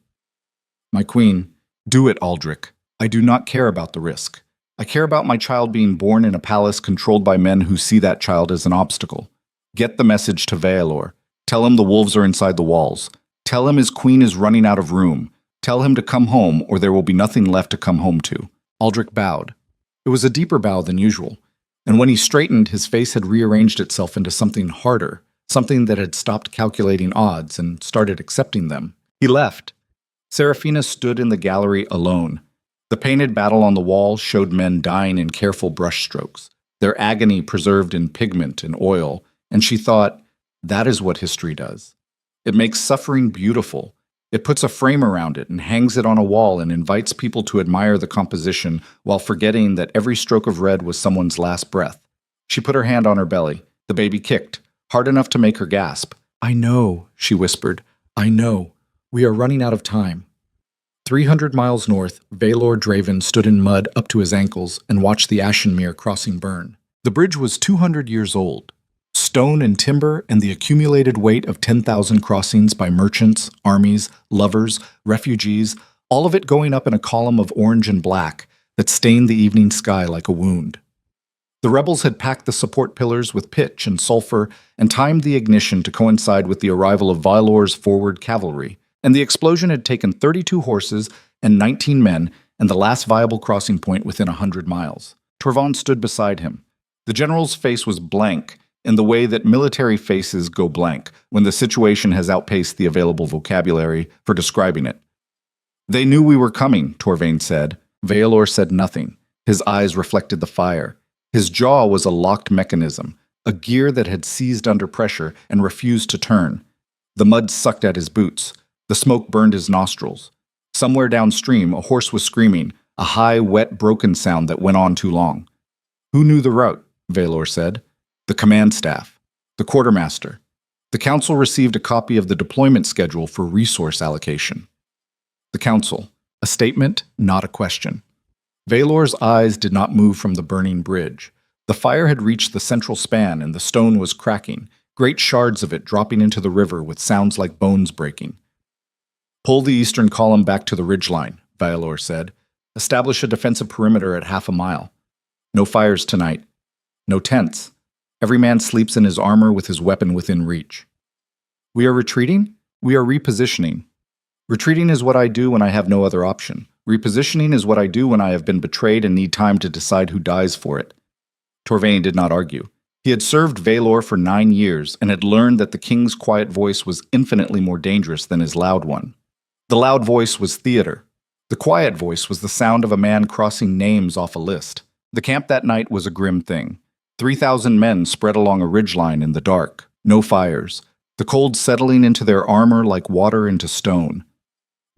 "My queen, do it, Aldrich. I do not care about the risk. I care about my child being born in a palace controlled by men who see that child as an obstacle. Get the message to Veilor. Tell him the wolves are inside the walls. Tell him his queen is running out of room. Tell him to come home, or there will be nothing left to come home to." Aldrich bowed. It was a deeper bow than usual, and when he straightened, his face had rearranged itself into something harder, something that had stopped calculating odds and started accepting them. He left. Serafina stood in the gallery alone. The painted battle on the wall showed men dying in careful brushstrokes, their agony preserved in pigment and oil, and she thought, that is what history does. It makes suffering beautiful. It puts a frame around it and hangs it on a wall and invites people to admire the composition while forgetting that every stroke of red was someone's last breath. She put her hand on her belly. The baby kicked, hard enough to make her gasp. "I know," she whispered. "I know. We are running out of time." 300 miles north, Veilor Draven stood in mud up to his ankles and watched the Ashenmere crossing burn. The bridge was 200 years old. Stone and timber and the accumulated weight of 10,000 crossings by merchants, armies, lovers, refugees, all of it going up in a column of orange and black that stained the evening sky like a wound. The rebels had packed the support pillars with pitch and sulfur and timed the ignition to coincide with the arrival of Veilor's forward cavalry, and the explosion had taken 32 horses and 19 men and the last viable crossing point within 100 miles. Torvald stood beside him. The general's face was blank, in the way that military faces go blank when the situation has outpaced the available vocabulary for describing it. "They knew we were coming," Torvald said. Veilor said nothing. His eyes reflected the fire. His jaw was a locked mechanism, a gear that had seized under pressure and refused to turn. The mud sucked at his boots. The smoke burned his nostrils. Somewhere downstream, a horse was screaming, a high, wet, broken sound that went on too long. "Who knew the route?" Veilor said. "The command staff. The quartermaster. The council received a copy of the deployment schedule for resource allocation." The council. A statement, not a question. Veilor's eyes did not move from the burning bridge. The fire had reached the central span and the stone was cracking, great shards of it dropping into the river with sounds like bones breaking. "Pull the eastern column back to the ridgeline," Veilor said. "Establish a defensive perimeter at half a mile. No fires tonight. No tents. Every man sleeps in his armor with his weapon within reach." We are retreating? We are repositioning. Retreating is what I do when I have no other option. Repositioning is what I do when I have been betrayed and need time to decide who dies for it. Torvain did not argue. He had served Valor for 9 years and had learned that the king's quiet voice was infinitely more dangerous than his loud one. The loud voice was theater. The quiet voice was the sound of a man crossing names off a list. The camp that night was a grim thing. 3,000 men spread along a ridgeline in the dark. No fires. The cold settling into their armor like water into stone.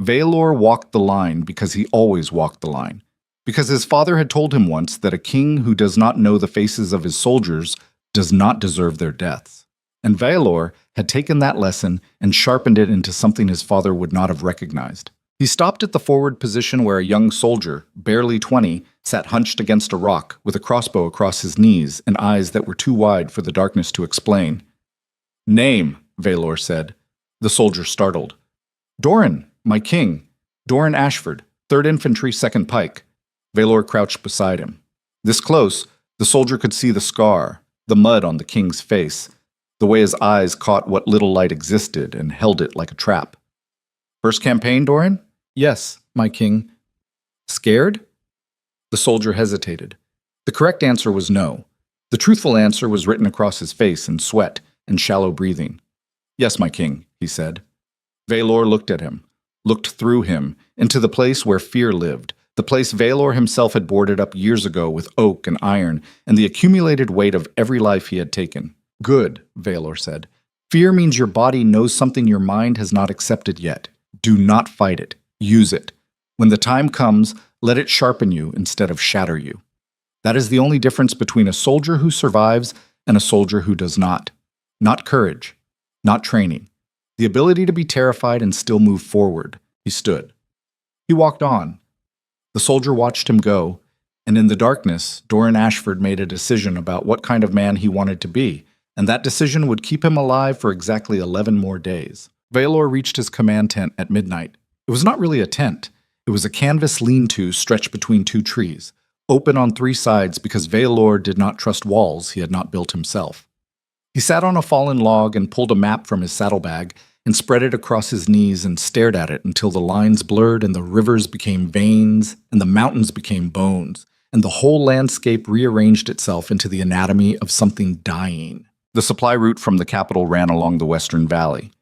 Valor walked the line because he always walked the line. Because his father had told him once that a king who does not know the faces of his soldiers does not deserve their deaths. And Valor had taken that lesson and sharpened it into something his father would not have recognized. He stopped at the forward position where a young soldier, barely 20, sat hunched against a rock with a crossbow across his knees and eyes that were too wide for the darkness to explain. "Name," Valor said. The soldier startled. "Doran, my king. Doran Ashford, 3rd Infantry, 2nd Pike." Valor crouched beside him. This close, the soldier could see the scar, the mud on the king's face, the way his eyes caught what little light existed and held it like a trap. "First campaign, Doran?" "Yes, my king." "Scared?" The soldier hesitated. The correct answer was no. The truthful answer was written across his face in sweat and shallow breathing. "Yes, my king," he said. Valor looked at him, looked through him, into the place where fear lived, the place Valor himself had boarded up years ago with oak and iron and the accumulated weight of every life he had taken. "Good," Valor said. "Fear means your body knows something your mind has not accepted yet. Do not fight it. Use it. When the time comes, let it sharpen you instead of shatter you. That is the only difference between a soldier who survives and a soldier who does not. Not courage, not training. The ability to be terrified and still move forward." He stood. He walked on. The soldier watched him go, and in the darkness, Doran Ashford made a decision about what kind of man he wanted to be, and that decision would keep him alive for exactly 11 more days. Valor reached his command tent at midnight. It was not really a tent. It was a canvas lean-to stretched between 2 trees, open on 3 sides because Valor did not trust walls he had not built himself. He sat on a fallen log and pulled a map from his saddlebag and spread it across his knees and stared at it until the lines blurred and the rivers became veins and the mountains became bones, and the whole landscape rearranged itself into the anatomy of something dying. The supply route from the capital ran along the western valley.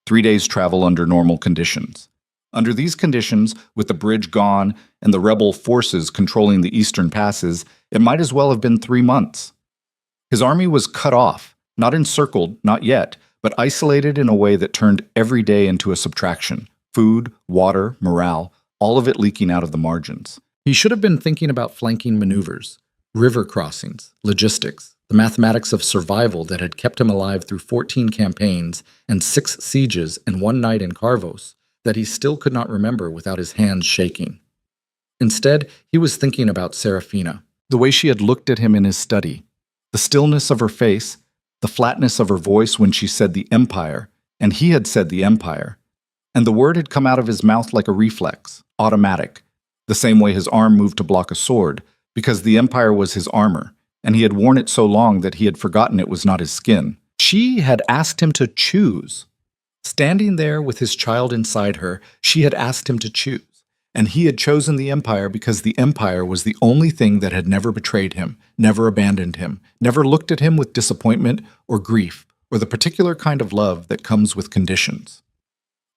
3 days' travel under normal conditions. Under these conditions, with the bridge gone and the rebel forces controlling the eastern passes, it might as well have been 3 months. His army was cut off, not encircled, not yet, but isolated in a way that turned every day into a subtraction. Food, water, morale, all of it leaking out of the margins. He should have been thinking about flanking maneuvers, river crossings, logistics, the mathematics of survival that had kept him alive through 14 campaigns and 6 sieges and 1 night in Carvos that he still could not remember without his hands shaking. Instead, he was thinking about Serafina, the way she had looked at him in his study, the stillness of her face, the flatness of her voice when she said the Empire, and he had said the Empire. And the word had come out of his mouth like a reflex, automatic, the same way his arm moved to block a sword, because the Empire was his armor, and he had worn it so long that he had forgotten it was not his skin. She had asked him to choose. Standing there with his child inside her, she had asked him to choose. And he had chosen the Empire because the Empire was the only thing that had never betrayed him, never abandoned him, never looked at him with disappointment or grief, or the particular kind of love that comes with conditions.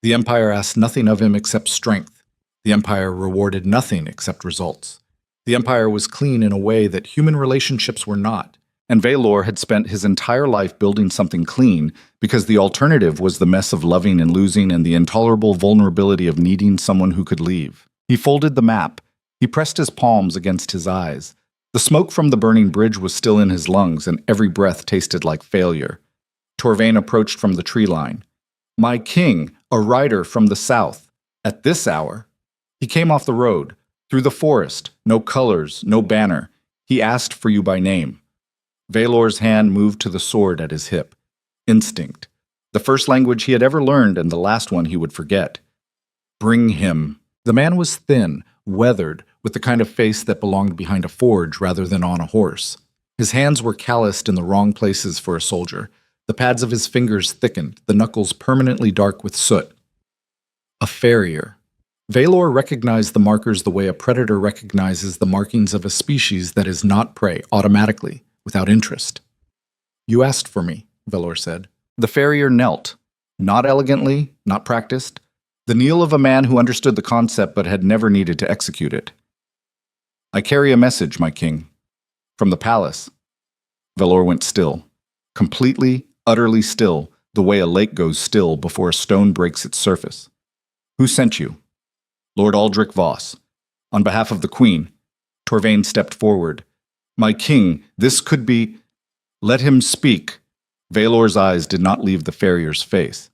The Empire asked nothing of him except strength. The Empire rewarded nothing except results. The Empire was clean in a way that human relationships were not, and Valor had spent his entire life building something clean because the alternative was the mess of loving and losing and the intolerable vulnerability of needing someone who could leave. He folded the map. He pressed his palms against his eyes. The smoke from the burning bridge was still in his lungs, and every breath tasted like failure. Torvain approached from the tree line. "My king, a rider from the south, at this hour." He came off the road, through the forest, no colors, no banner. He asked for you by name. Valor's hand moved to the sword at his hip. Instinct. The first language he had ever learned and the last one he would forget. "Bring him." The man was thin, weathered, with the kind of face that belonged behind a forge rather than on a horse. His hands were calloused in the wrong places for a soldier. The pads of his fingers thickened, the knuckles permanently dark with soot. A farrier. Valor recognized the markers the way a predator recognizes the markings of a species that is not prey automatically, without interest. You asked for me, Valor said. The farrier knelt, not elegantly, not practiced, the kneel of a man who understood the concept but had never needed to execute it. I carry a message, my king. From the palace. Valor went still, completely, utterly still, the way a lake goes still before a stone breaks its surface. Who sent you? Lord Aldrich Voss. On behalf of the Queen. Torvain stepped forward. My king, this could be... Let him speak. Valor's eyes did not leave the farrier's face.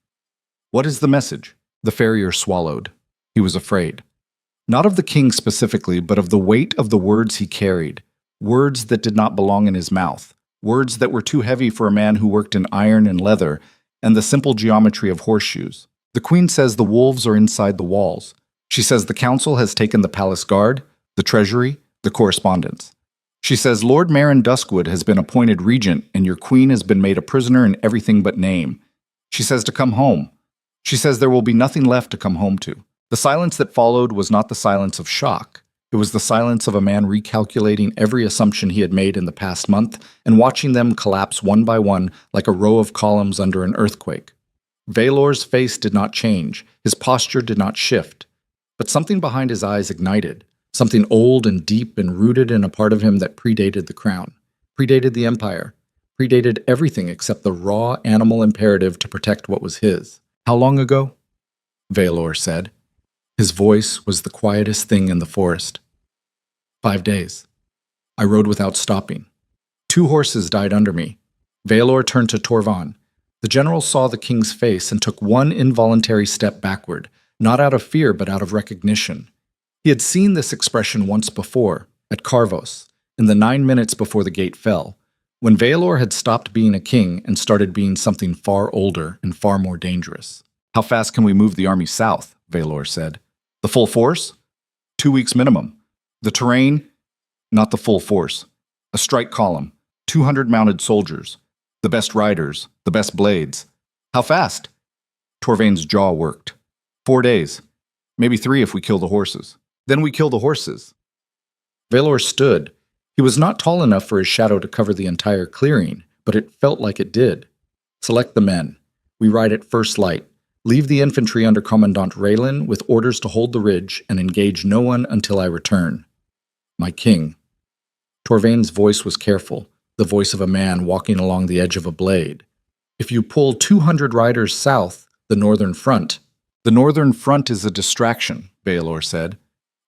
What is the message? The farrier swallowed. He was afraid. Not of the king specifically, but of the weight of the words he carried. Words that did not belong in his mouth. Words that were too heavy for a man who worked in iron and leather, and the simple geometry of horseshoes. The queen says the wolves are inside the walls. She says the council has taken the palace guard, the treasury, the correspondence. She says Lord Marin Duskwood has been appointed regent and your queen has been made a prisoner in everything but name. She says to come home. She says there will be nothing left to come home to. The silence that followed was not the silence of shock. It was the silence of a man recalculating every assumption he had made in the past month and watching them collapse one by one like a row of columns under an earthquake. Valor's face did not change. His posture did not shift. But something behind his eyes ignited. Something old and deep and rooted in a part of him that predated the crown, predated the empire, predated everything except the raw animal imperative to protect what was his. How long ago? Valor said. His voice was the quietest thing in the forest. 5 days. I rode without stopping. 2 horses died under me. Valor turned to Torvain. The general saw the king's face and took one involuntary step backward, not out of fear but out of recognition. He had seen this expression once before, at Carvos, in the 9 minutes before the gate fell, when Valor had stopped being a king and started being something far older and far more dangerous. How fast can we move the army south? Valor said. The full force? 2 weeks minimum. The terrain? Not the full force. A strike column, 200 mounted soldiers, the best riders, the best blades. How fast? Torvain's jaw worked. 4 days. Maybe 3 if we kill the horses. Then we kill the horses. Valor stood. He was not tall enough for his shadow to cover the entire clearing, but it felt like it did. Select the men. We ride at first light. Leave the infantry under Commandant Raylin with orders to hold the ridge and engage no one until I return. My king. Torvain's voice was careful, the voice of a man walking along the edge of a blade. If you pull 200 riders south, the northern front. The northern front is a distraction, Valor said.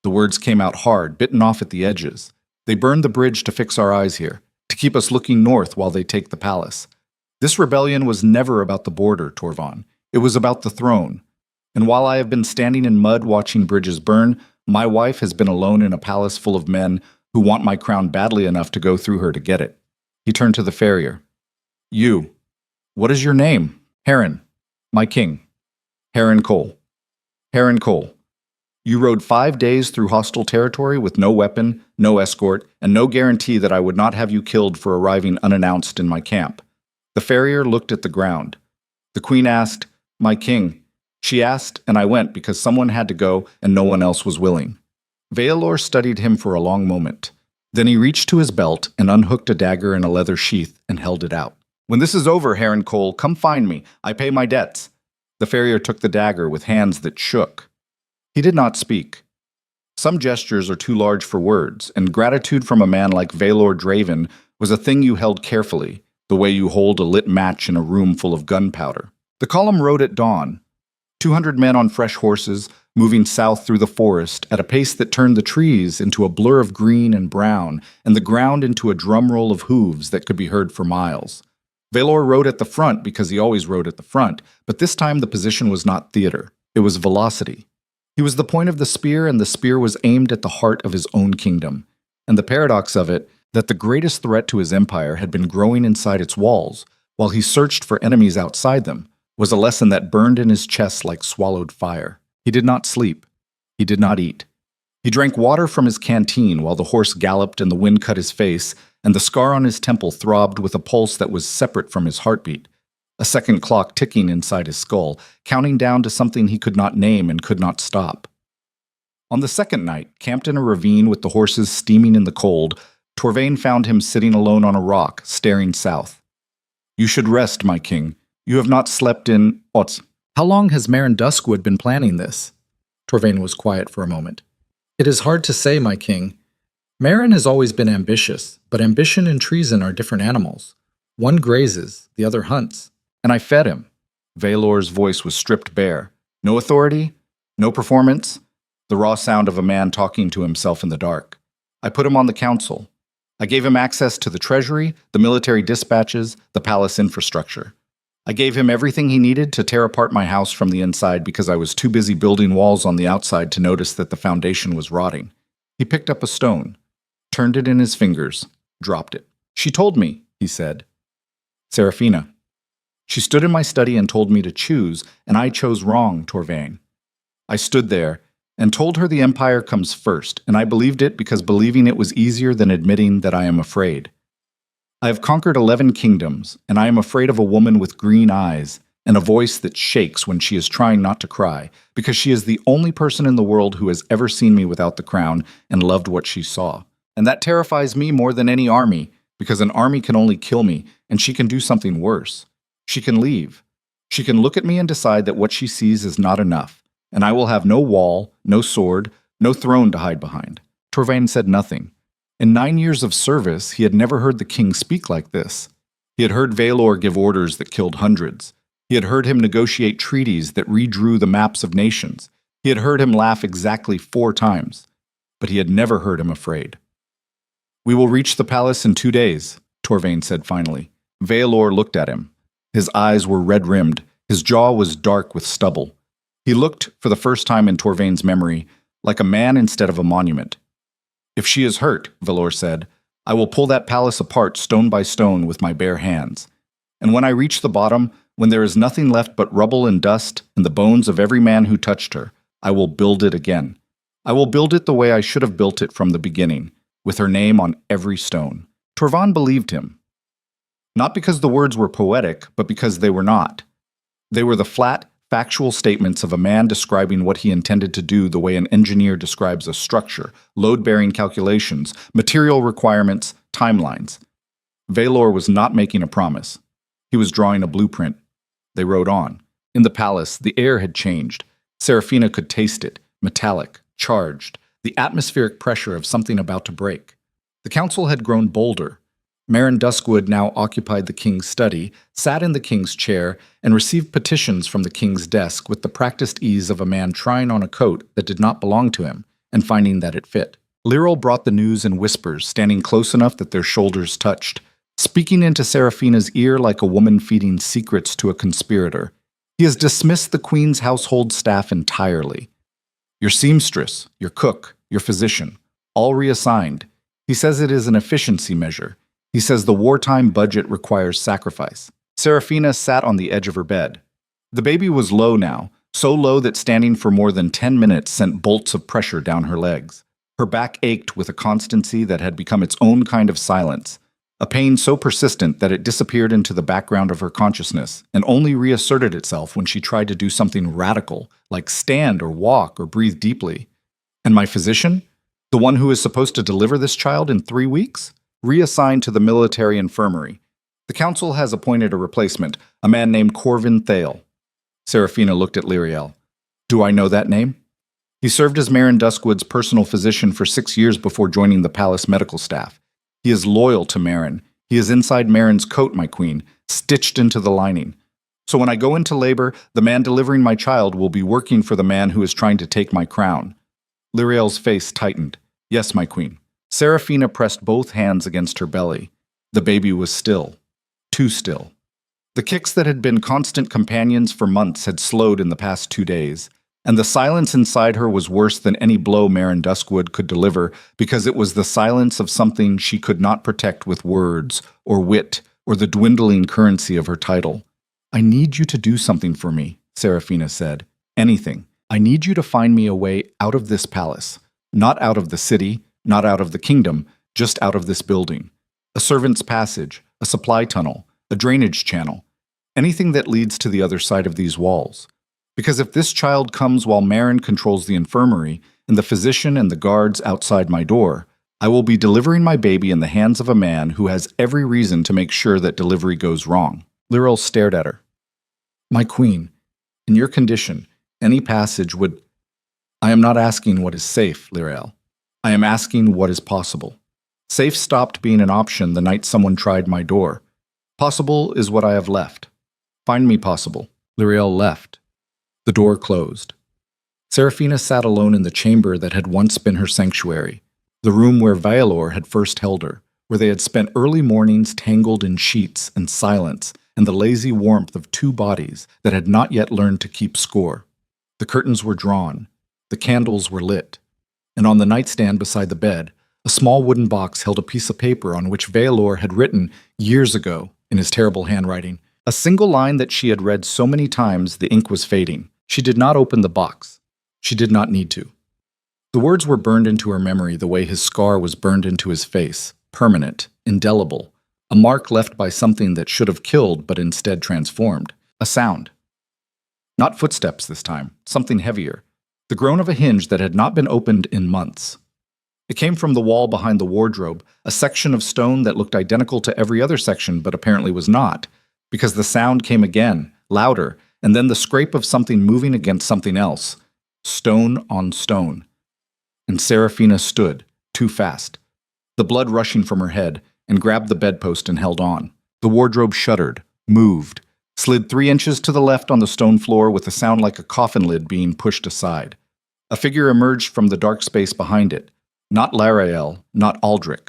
The words came out hard, bitten off at the edges. They burned the bridge to fix our eyes here, to keep us looking north while they take the palace. This rebellion was never about the border, Torvain. It was about the throne. And while I have been standing in mud watching bridges burn, my wife has been alone in a palace full of men who want my crown badly enough to go through her to get it. He turned to the farrier. You. What is your name? Heron. My king. Heron Cole. Heron Cole. You rode 5 days through hostile territory with no weapon, no escort, and no guarantee that I would not have you killed for arriving unannounced in my camp. The farrier looked at the ground. The queen asked, My king. She asked, and I went because someone had to go and no one else was willing. Valor studied him for a long moment. Then he reached to his belt and unhooked a dagger in a leather sheath and held it out. When this is over, Heron Cole, come find me. I pay my debts. The farrier took the dagger with hands that shook. He did not speak. Some gestures are too large for words, and gratitude from a man like Valor Draven was a thing you held carefully, the way you hold a lit match in a room full of gunpowder. The column rode at dawn. 200 men on fresh horses, moving south through the forest at a pace that turned the trees into a blur of green and brown, and the ground into a drumroll of hooves that could be heard for miles. Valor rode at the front because he always rode at the front, but this time the position was not theater. It was velocity. He was the point of the spear, and the spear was aimed at the heart of his own kingdom. And the paradox of it, that the greatest threat to his empire had been growing inside its walls, while he searched for enemies outside them, was a lesson that burned in his chest like swallowed fire. He did not sleep. He did not eat. He drank water from his canteen while the horse galloped and the wind cut his face, and the scar on his temple throbbed with a pulse that was separate from his heartbeat. a second clock ticking inside his skull, counting down to something he could not name and could not stop. On the second night, camped in a ravine with the horses steaming in the cold, Torvain found him sitting alone on a rock, staring south. "You should rest, my king. You have not slept in... Ots. How long has Marin Duskwood been planning this?" Torvain was quiet for a moment. "It is hard to say, my king. Marin has always been ambitious, but ambition and treason are different animals. One grazes, the other hunts. And I fed him." Valor's voice was stripped bare. No authority, no performance, the raw sound of a man talking to himself in the dark. "I put him on the council. I gave him access to the treasury, the military dispatches, the palace infrastructure. I gave him everything he needed to tear apart my house from the inside because I was too busy building walls on the outside to notice that the foundation was rotting." He picked up a stone, turned it in his fingers, dropped it. "She told me," he said. "Seraphina. She stood in my study and told me to choose, and I chose wrong, Torvain. I stood there and told her the Empire comes first, and I believed it because believing it was easier than admitting that I am afraid. I have conquered 11 kingdoms, and I am afraid of a woman with green eyes and a voice that shakes when she is trying not to cry, because she is the only person in the world who has ever seen me without the crown and loved what she saw. And that terrifies me more than any army, because an army can only kill me, and she can do something worse. She can leave. She can look at me and decide that what she sees is not enough, and I will have no wall, no sword, no throne to hide behind." Torvain said nothing. In 9 years of service, he had never heard the king speak like this. He had heard Valor give orders that killed hundreds. He had heard him negotiate treaties that redrew the maps of nations. He had heard him laugh exactly 4 times. But he had never heard him afraid. "We will reach the palace in 2 days, Torvain said finally. Valor looked at him. His eyes were red-rimmed. His jaw was dark with stubble. He looked, for the first time in Torvain's memory, like a man instead of a monument. "If she is hurt," Valor said, "I will pull that palace apart stone by stone with my bare hands. And when I reach the bottom, when there is nothing left but rubble and dust and the bones of every man who touched her, I will build it again. I will build it the way I should have built it from the beginning, with her name on every stone." Torvain believed him. Not because the words were poetic, but because they were not. They were the flat, factual statements of a man describing what he intended to do the way an engineer describes a structure, load-bearing calculations, material requirements, timelines. Valor was not making a promise. He was drawing a blueprint. They rode on. In the palace, the air had changed. Seraphina could taste it, metallic, charged, the atmospheric pressure of something about to break. The council had grown bolder. Marin Duskwood now occupied the king's study, sat in the king's chair, and received petitions from the king's desk with the practiced ease of a man trying on a coat that did not belong to him and finding that it fit. Lyril brought the news in whispers, standing close enough that their shoulders touched, speaking into Seraphina's ear like a woman feeding secrets to a conspirator. "He has dismissed the queen's household staff entirely. Your seamstress, your cook, your physician, all reassigned. He says it is an efficiency measure. He says the wartime budget requires sacrifice." Seraphina sat on the edge of her bed. The baby was low now, so low that standing for more than 10 minutes sent bolts of pressure down her legs. Her back ached with a constancy that had become its own kind of silence, a pain so persistent that it disappeared into the background of her consciousness and only reasserted itself when she tried to do something radical, like stand or walk or breathe deeply. "And my physician? The one who is supposed to deliver this child in 3 weeks? Reassigned to the military infirmary. The council has appointed a replacement, a man named Corvin Thale." Seraphina looked at Lyriel. "Do I know that name?" "He served as Marin Duskwood's personal physician for 6 years before joining the palace medical staff. He is loyal to Marin. He is inside Marin's coat, my queen, stitched into the lining. So when I go into labor, the man delivering my child will be working for the man who is trying to take my crown." Lyriel's face tightened. "Yes, my queen." Seraphina pressed both hands against her belly. The baby was still. Too still. The kicks that had been constant companions for months had slowed in the past 2 days, and the silence inside her was worse than any blow Marin Duskwood could deliver because it was the silence of something she could not protect with words or wit or the dwindling currency of her title. "I need you to do something for me," Seraphina said. "Anything. I need you to find me a way out of this palace. Not out of the city, not out of the kingdom, just out of this building. A servant's passage, a supply tunnel, a drainage channel. Anything that leads to the other side of these walls. Because if this child comes while Marin controls the infirmary and the physician and the guards outside my door, I will be delivering my baby in the hands of a man who has every reason to make sure that delivery goes wrong. Lyrel stared at her. My queen, in your condition, any passage would... I am not asking what is safe, Lyrel. I am asking what is possible. Safe stopped being an option the night someone tried my door. Possible is what I have left. Find me possible. Lyrel left. The door closed. Seraphina sat alone in the chamber that had once been her sanctuary, the room where Vaelor had first held her, where they had spent early mornings tangled in sheets and silence and the lazy warmth of two bodies that had not yet learned to keep score. The curtains were drawn. The candles were lit. And on the nightstand beside the bed, a small wooden box held a piece of paper on which Vaelor had written years ago, in his terrible handwriting, a single line that she had read so many times the ink was fading. She did not open the box. She did not need to. The words were burned into her memory the way his scar was burned into his face, permanent, indelible, a mark left by something that should have killed but instead transformed. A sound. Not footsteps this time, something heavier. The groan of a hinge that had not been opened in months. It came from the wall behind the wardrobe, a section of stone that looked identical to every other section but apparently was not, because the sound came again, louder, and then the scrape of something moving against something else, stone on stone. And Seraphina stood, too fast, the blood rushing from her head, and grabbed the bedpost and held on. The wardrobe shuddered, moved, slid 3 inches to the left on the stone floor with a sound like a coffin lid being pushed aside. A figure emerged from the dark space behind it. Not Larael, not Aldrich.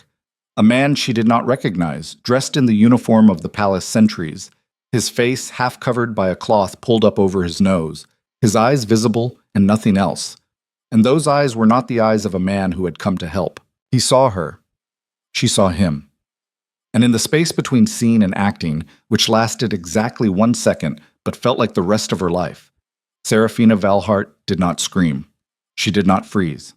A man she did not recognize, dressed in the uniform of the palace sentries, his face half covered by a cloth pulled up over his nose, his eyes visible and nothing else. And those eyes were not the eyes of a man who had come to help. He saw her. She saw him. And in the space between scene and acting, which lasted exactly 1 second but felt like the rest of her life, Seraphina Valhart did not scream. She did not freeze.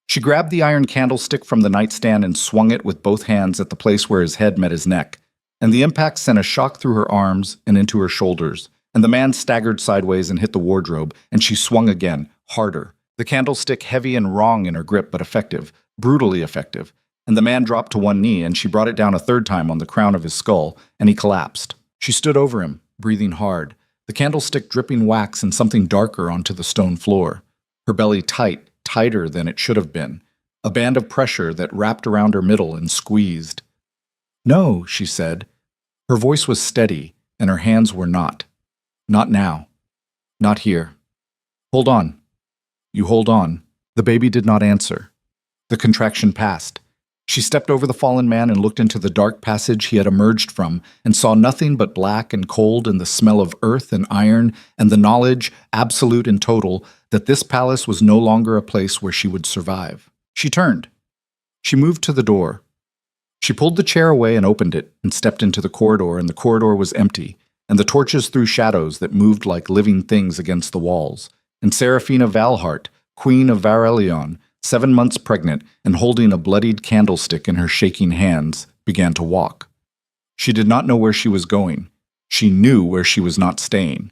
She grabbed the iron candlestick from the nightstand and swung it with both hands at the place where his head met his neck, and the impact sent a shock through her arms and into her shoulders, and the man staggered sideways and hit the wardrobe, and she swung again, harder, the candlestick heavy and wrong in her grip but effective, brutally effective, and the man dropped to one knee, and she brought it down a third time on the crown of his skull, and he collapsed. She stood over him, breathing hard, the candlestick dripping wax and something darker onto the stone floor, her belly tight, tighter than it should have been, a band of pressure that wrapped around her middle and squeezed. No, she said. Her voice was steady, and her hands were not. Not now. Not here. Hold on. You hold on. The baby did not answer. The contraction passed. She stepped over the fallen man and looked into the dark passage he had emerged from and saw nothing but black and cold and the smell of earth and iron and the knowledge, absolute and total, that this palace was no longer a place where she would survive. She turned. She moved to the door. She pulled the chair away and opened it and stepped into the corridor, and the corridor was empty, and the torches threw shadows that moved like living things against the walls. And Seraphina Valhart, Queen of Varelion, 7 months pregnant and holding a bloodied candlestick in her shaking hands, began to walk. She did not know where she was going. She knew where she was not staying.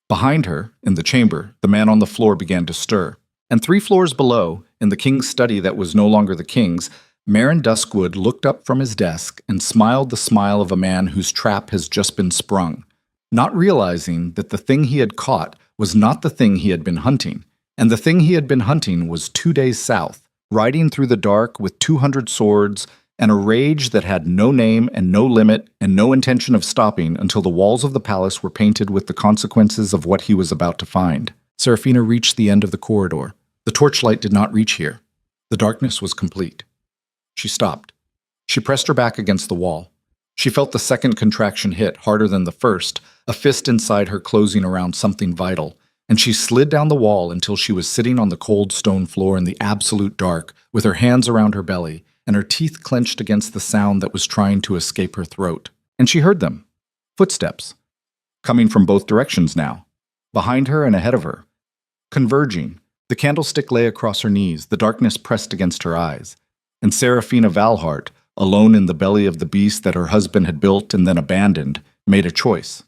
Behind her, in the chamber, the man on the floor began to stir. And 3 floors below, in the king's study that was no longer the king's, Marin Duskwood looked up from his desk and smiled the smile of a man whose trap has just been sprung, not realizing that the thing he had caught was not the thing he had been hunting. And the thing he had been hunting was 2 days south, riding through the dark with 200 swords and a rage that had no name and no limit and no intention of stopping until the walls of the palace were painted with the consequences of what he was about to find. Seraphina reached the end of the corridor. The torchlight did not reach here. The darkness was complete. She stopped. She pressed her back against the wall. She felt the second contraction hit harder than the first, a fist inside her closing around something vital. And she slid down the wall until she was sitting on the cold stone floor in the absolute dark, with her hands around her belly, and her teeth clenched against the sound that was trying to escape her throat. And she heard them. Footsteps. Coming from both directions now. Behind her and ahead of her. Converging. The candlestick lay across her knees, the darkness pressed against her eyes. And Seraphina Valhart, alone in the belly of the beast that her husband had built and then abandoned, made a choice.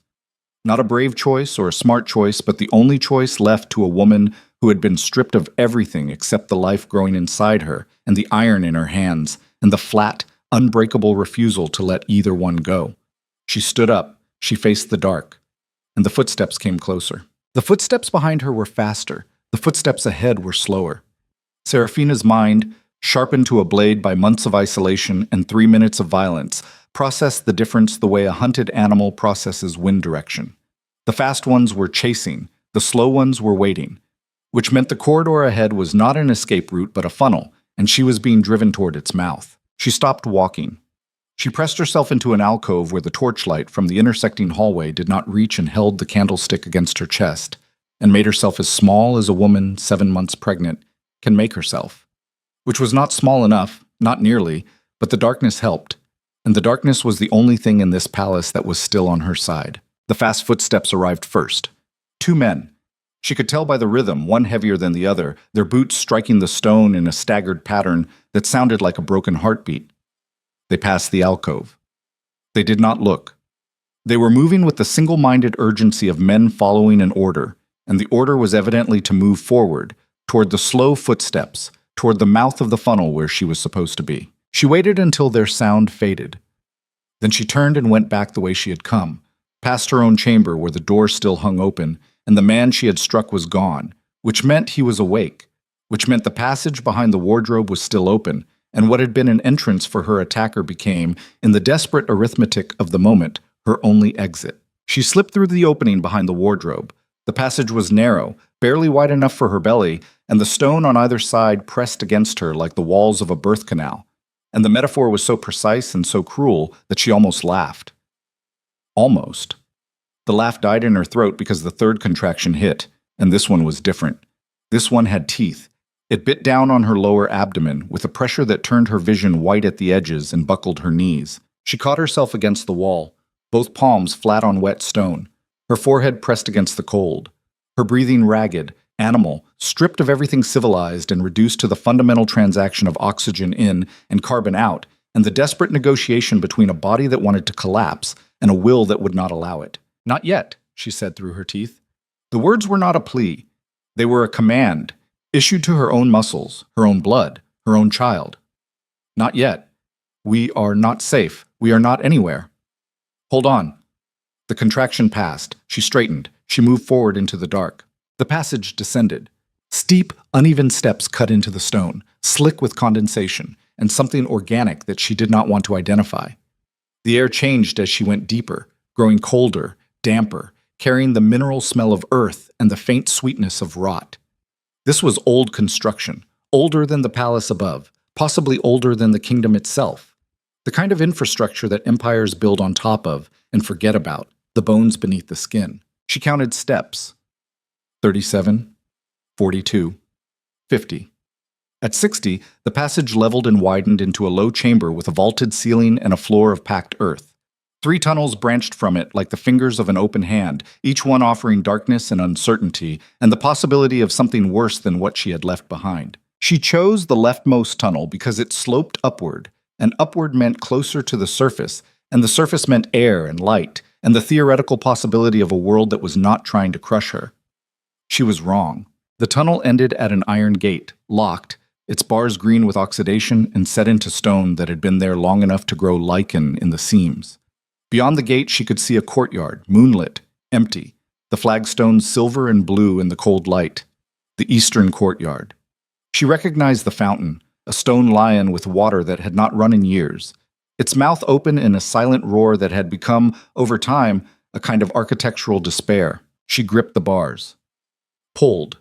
Not a brave choice or a smart choice, but the only choice left to a woman who had been stripped of everything except the life growing inside her and the iron in her hands and the flat, unbreakable refusal to let either one go. She stood up, she faced the dark, and the footsteps came closer. The footsteps behind her were faster, the footsteps ahead were slower. Serafina's mind, sharpened to a blade by months of isolation and 3 minutes of violence, processed the difference the way a hunted animal processes wind direction. The fast ones were chasing, the slow ones were waiting, which meant the corridor ahead was not an escape route but a funnel, and she was being driven toward its mouth. She stopped walking. She pressed herself into an alcove where the torchlight from the intersecting hallway did not reach and held the candlestick against her chest, and made herself as small as a woman 7 months pregnant can make herself. Which was not small enough, not nearly, but the darkness helped, and the darkness was the only thing in this palace that was still on her side. The fast footsteps arrived first. 2 men. She could tell by the rhythm, one heavier than the other, their boots striking the stone in a staggered pattern that sounded like a broken heartbeat. They passed the alcove. They did not look. They were moving with the single-minded urgency of men following an order, and the order was evidently to move forward, toward the slow footsteps, toward the mouth of the funnel where she was supposed to be. She waited until their sound faded. Then she turned and went back the way she had come, past her own chamber where the door still hung open, and the man she had struck was gone, which meant he was awake, which meant the passage behind the wardrobe was still open, and what had been an entrance for her attacker became, in the desperate arithmetic of the moment, her only exit. She slipped through the opening behind the wardrobe. The passage was narrow, barely wide enough for her belly, and the stone on either side pressed against her like the walls of a birth canal. And the metaphor was so precise and so cruel that she almost laughed. Almost. The laugh died in her throat because the third contraction hit, and this one was different. This one had teeth. It bit down on her lower abdomen with a pressure that turned her vision white at the edges and buckled her knees. She caught herself against the wall, both palms flat on wet stone, her forehead pressed against the cold, her breathing ragged, animal, stripped of everything civilized and reduced to the fundamental transaction of oxygen in and carbon out, and the desperate negotiation between a body that wanted to collapse and a will that would not allow it. "Not yet," she said through her teeth. The words were not a plea. They were a command, issued to her own muscles, her own blood, her own child. "Not yet. We are not safe. We are not anywhere. Hold on." The contraction passed. She straightened. She moved forward into the dark. The passage descended. Steep, uneven steps cut into the stone, slick with condensation, and something organic that she did not want to identify. The air changed as she went deeper, growing colder, damper, carrying the mineral smell of earth and the faint sweetness of rot. This was old construction, older than the palace above, possibly older than the kingdom itself. The kind of infrastructure that empires build on top of and forget about, the bones beneath the skin. She counted steps. 37, 42, 50. At 60, the passage leveled and widened into a low chamber with a vaulted ceiling and a floor of packed earth. 3 tunnels branched from it like the fingers of an open hand, each one offering darkness and uncertainty, and the possibility of something worse than what she had left behind. She chose the leftmost tunnel because it sloped upward, and upward meant closer to the surface, and the surface meant air and light, and the theoretical possibility of a world that was not trying to crush her. She was wrong. The tunnel ended at an iron gate, locked, its bars green with oxidation and set into stone that had been there long enough to grow lichen in the seams. Beyond the gate she could see a courtyard, moonlit, empty, the flagstones silver and blue in the cold light. The eastern courtyard. She recognized the fountain, a stone lion with water that had not run in years, its mouth open in a silent roar that had become, over time, a kind of architectural despair. She gripped the bars. Pulled.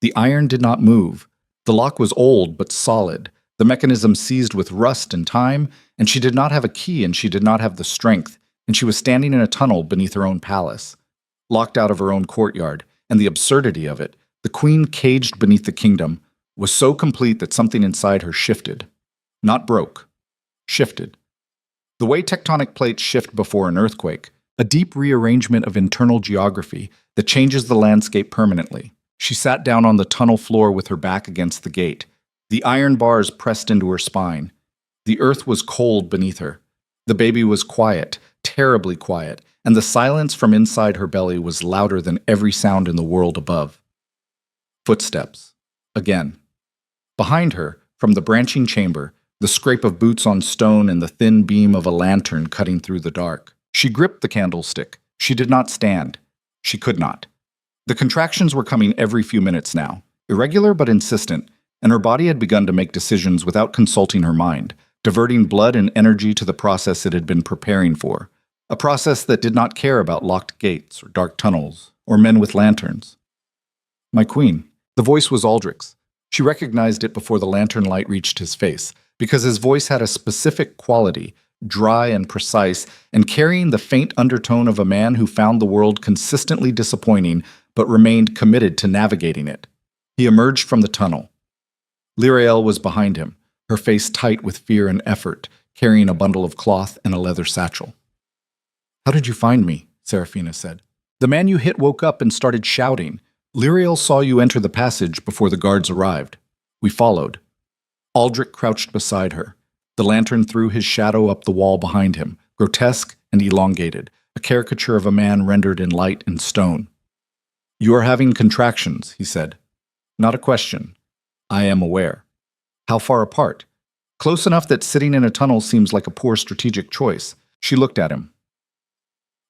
The iron did not move. The lock was old but solid, the mechanism seized with rust and time, and she did not have a key and she did not have the strength, and she was standing in a tunnel beneath her own palace, locked out of her own courtyard, and the absurdity of it, the queen caged beneath the kingdom, was so complete that something inside her shifted. Not broke. Shifted. The way tectonic plates shift before an earthquake, a deep rearrangement of internal geography that changes the landscape permanently. She sat down on the tunnel floor with her back against the gate, the iron bars pressed into her spine. The earth was cold beneath her. The baby was quiet, terribly quiet, and the silence from inside her belly was louder than every sound in the world above. Footsteps. Again. Behind her, from the branching chamber, the scrape of boots on stone and the thin beam of a lantern cutting through the dark. She gripped the candlestick. She did not stand. She could not. The contractions were coming every few minutes now, irregular but insistent, and her body had begun to make decisions without consulting her mind, diverting blood and energy to the process it had been preparing for, a process that did not care about locked gates or dark tunnels or men with lanterns. My queen. The voice was Aldrich's. She recognized it before the lantern light reached his face, because his voice had a specific quality, dry and precise, and carrying the faint undertone of a man who found the world consistently disappointing but remained committed to navigating it. He emerged from the tunnel. Lyrael was behind him, her face tight with fear and effort, carrying a bundle of cloth and a leather satchel. "How did you find me?" Seraphina said. "The man you hit woke up and started shouting. Lyrael saw you enter the passage before the guards arrived. We followed." Aldrich crouched beside her. The lantern threw his shadow up the wall behind him, grotesque and elongated, a caricature of a man rendered in light and stone. "You are having contractions," he said. "Not a question. I am aware." "How far apart?" "Close enough that sitting in a tunnel seems like a poor strategic choice." She looked at him.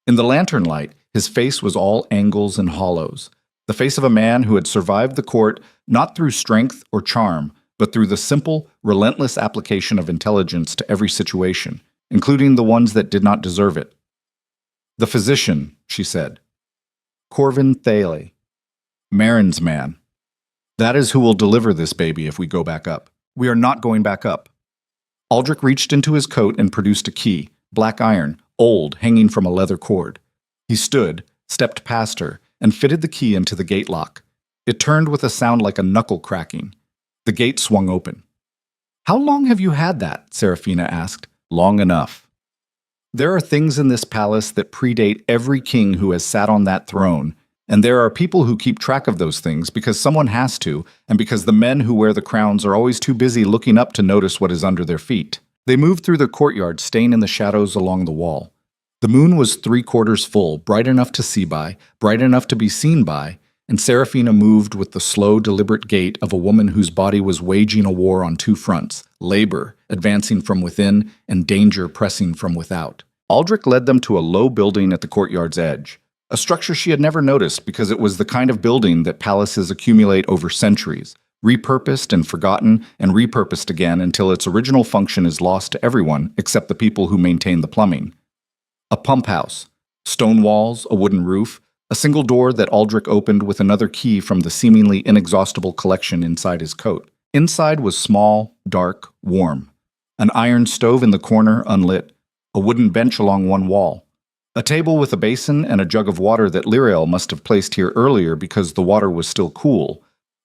In the lantern light, his face was all angles and hollows, the face of a man who had survived the court not through strength or charm, but through the simple, relentless application of intelligence to every situation, including the ones that did not deserve it. "The physician," she said. "Corvin Thale. Marin's man. That is who will deliver this baby if we go back up." "We are not going back up." Aldrich reached into his coat and produced a key, black iron, old, hanging from a leather cord. He stood, stepped past her, and fitted the key into the gate lock. It turned with a sound like a knuckle cracking. The gate swung open. "How long have you had that?" Seraphina asked. "Long enough. There are things in this palace that predate every king who has sat on that throne, and there are people who keep track of those things because someone has to, and because the men who wear the crowns are always too busy looking up to notice what is under their feet." They moved through the courtyard, staying in the shadows along the wall. The moon was 3/4 full, bright enough to see by, bright enough to be seen by, and Seraphina moved with the slow, deliberate gait of a woman whose body was waging a war on two fronts, labor, advancing from within, and danger pressing from without. Aldrich led them to a low building at the courtyard's edge, a structure she had never noticed because it was the kind of building that palaces accumulate over centuries, repurposed and forgotten and repurposed again until its original function is lost to everyone except the people who maintain the plumbing. A pump house, stone walls, a wooden roof, a single door that Aldrich opened with another key from the seemingly inexhaustible collection inside his coat. Inside was small, dark, warm. An iron stove in the corner unlit, a wooden bench along one wall, a table with a basin and a jug of water that Lyrael must have placed here earlier because the water was still cool,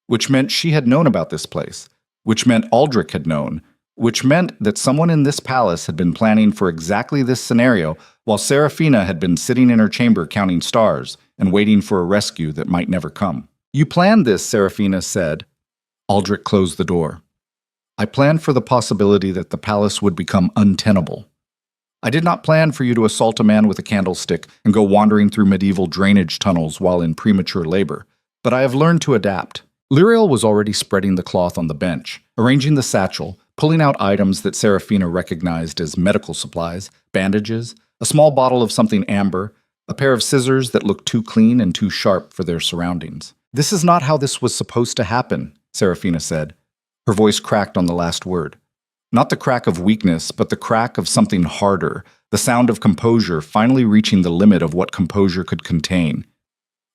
which meant she had known about this place, which meant Aldrich had known, which meant that someone in this palace had been planning for exactly this scenario while Seraphina had been sitting in her chamber counting stars and waiting for a rescue that might never come. "You planned this," Seraphina said. Aldrich closed the door. "I planned for the possibility that the palace would become untenable. I did not plan for you to assault a man with a candlestick and go wandering through medieval drainage tunnels while in premature labor, but I have learned to adapt." Lyrael was already spreading the cloth on the bench, arranging the satchel, pulling out items that Seraphina recognized as medical supplies, bandages, a small bottle of something amber, a pair of scissors that looked too clean and too sharp for their surroundings. "This is not how this was supposed to happen," Seraphina said. Her voice cracked on the last word. Not the crack of weakness, but the crack of something harder, the sound of composure finally reaching the limit of what composure could contain.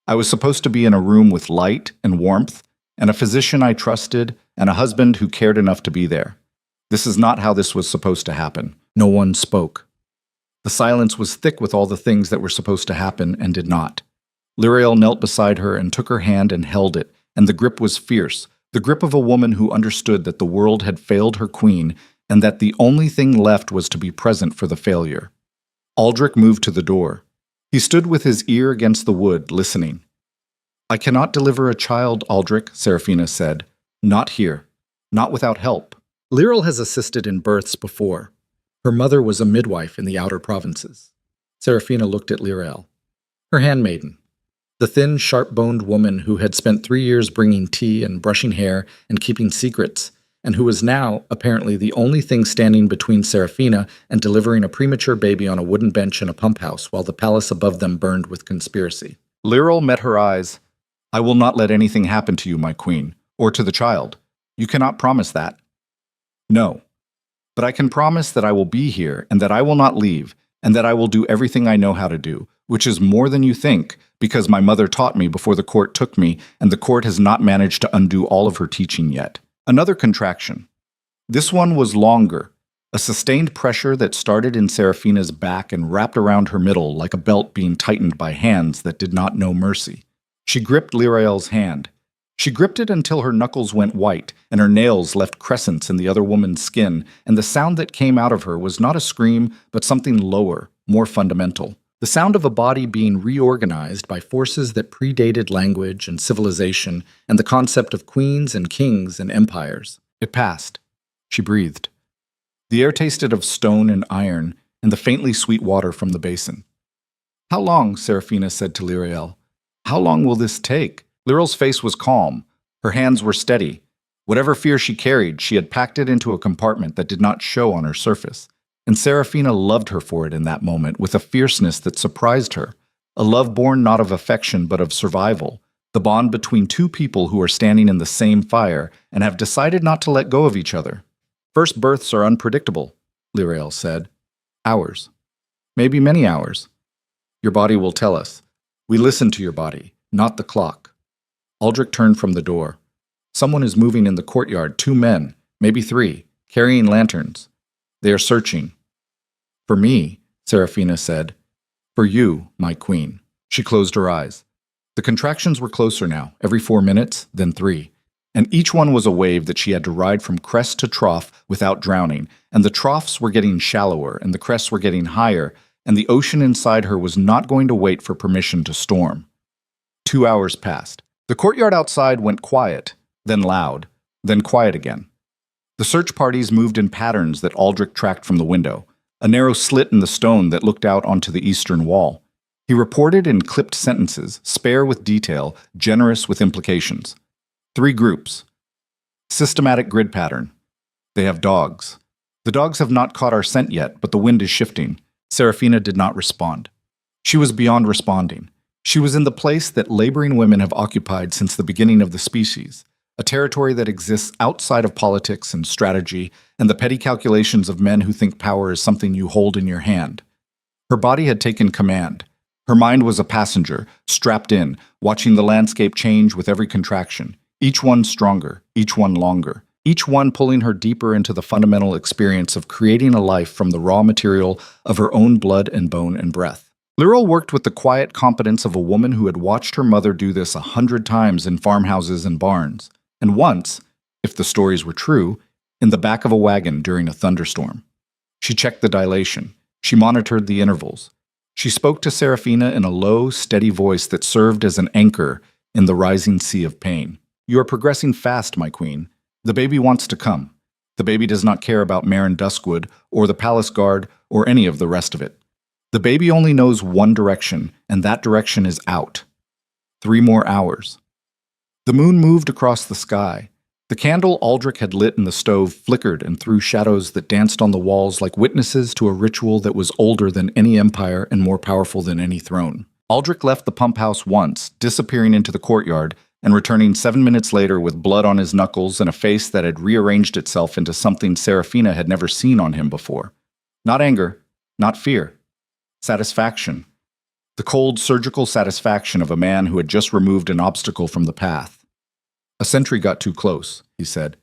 "I was supposed to be in a room with light and warmth, and a physician I trusted, and a husband who cared enough to be there. This is not how this was supposed to happen." No one spoke. The silence was thick with all the things that were supposed to happen and did not. Lyrael knelt beside her and took her hand and held it, and the grip was fierce, the grip of a woman who understood that the world had failed her queen and that the only thing left was to be present for the failure. Aldrich moved to the door. He stood with his ear against the wood, listening. "I cannot deliver a child, Aldrich," Seraphina said. "Not here. Not without help. Lyrael has assisted in births before. Her mother was a midwife in the outer provinces." Serafina looked at Lirael. Her handmaiden. The thin, sharp-boned woman who had spent 3 years bringing tea and brushing hair and keeping secrets, and who was now, apparently, the only thing standing between Serafina and delivering a premature baby on a wooden bench in a pump house while the palace above them burned with conspiracy. Lirael met her eyes. I will not let anything happen to you, my queen, or to the child. You cannot promise that. No. But I can promise that I will be here and that I will not leave, and that I will do everything I know how to do, which is more than you think, because my mother taught me before the court took me, and the court has not managed to undo all of her teaching yet. Another contraction. This one was longer, a sustained pressure that started in Serafina's back and wrapped around her middle like a belt being tightened by hands that did not know mercy. She gripped Lirael's hand. She gripped it until her knuckles went white and her nails left crescents in the other woman's skin, and the sound that came out of her was not a scream, but something lower, more fundamental. The sound of a body being reorganized by forces that predated language and civilization and the concept of queens and kings and empires. It passed. She breathed. The air tasted of stone and iron and the faintly sweet water from the basin. How long, Serafina said to Lirael. How long will this take? Lirael's face was calm. Her hands were steady. Whatever fear she carried, she had packed it into a compartment that did not show on her surface. And Serafina loved her for it in that moment with a fierceness that surprised her, a love born not of affection but of survival, the bond between two people who are standing in the same fire and have decided not to let go of each other. First births are unpredictable, Lirael said. Hours. Maybe many hours. Your body will tell us. We listen to your body, not the clock. Aldrich turned from the door. Someone is moving in the courtyard, 2 men, maybe 3, carrying lanterns. They are searching. For me, Serafina said. For you, my queen. She closed her eyes. The contractions were closer now, every 4 minutes, then 3. And each one was a wave that she had to ride from crest to trough without drowning, and the troughs were getting shallower, and the crests were getting higher, and the ocean inside her was not going to wait for permission to storm. 2 hours passed. The courtyard outside went quiet, then loud, then quiet again. The search parties moved in patterns that Aldrich tracked from the window, a narrow slit in the stone that looked out onto the eastern wall. He reported in clipped sentences, spare with detail, generous with implications. 3 groups. Systematic grid pattern. They have dogs. The dogs have not caught our scent yet, but the wind is shifting. Serafina did not respond. She was beyond responding. She was in the place that laboring women have occupied since the beginning of the species, a territory that exists outside of politics and strategy and the petty calculations of men who think power is something you hold in your hand. Her body had taken command. Her mind was a passenger, strapped in, watching the landscape change with every contraction, each one stronger, each one longer, each one pulling her deeper into the fundamental experience of creating a life from the raw material of her own blood and bone and breath. Lirael worked with the quiet competence of a woman who had watched her mother do this 100 times in farmhouses and barns, and once, if the stories were true, in the back of a wagon during a thunderstorm. She checked the dilation. She monitored the intervals. She spoke to Serafina in a low, steady voice that served as an anchor in the rising sea of pain. You are progressing fast, my queen. The baby wants to come. The baby does not care about Marin Duskwood or the palace guard or any of the rest of it. The baby only knows one direction, and that direction is out. 3 more hours. The moon moved across the sky. The candle Aldrich had lit in the stove flickered and threw shadows that danced on the walls like witnesses to a ritual that was older than any empire and more powerful than any throne. Aldrich left the pump house once, disappearing into the courtyard, and returning 7 minutes later with blood on his knuckles and a face that had rearranged itself into something Serafina had never seen on him before. Not anger, not fear. Satisfaction. The cold, surgical satisfaction of a man who had just removed an obstacle from the path. A sentry got too close, he said.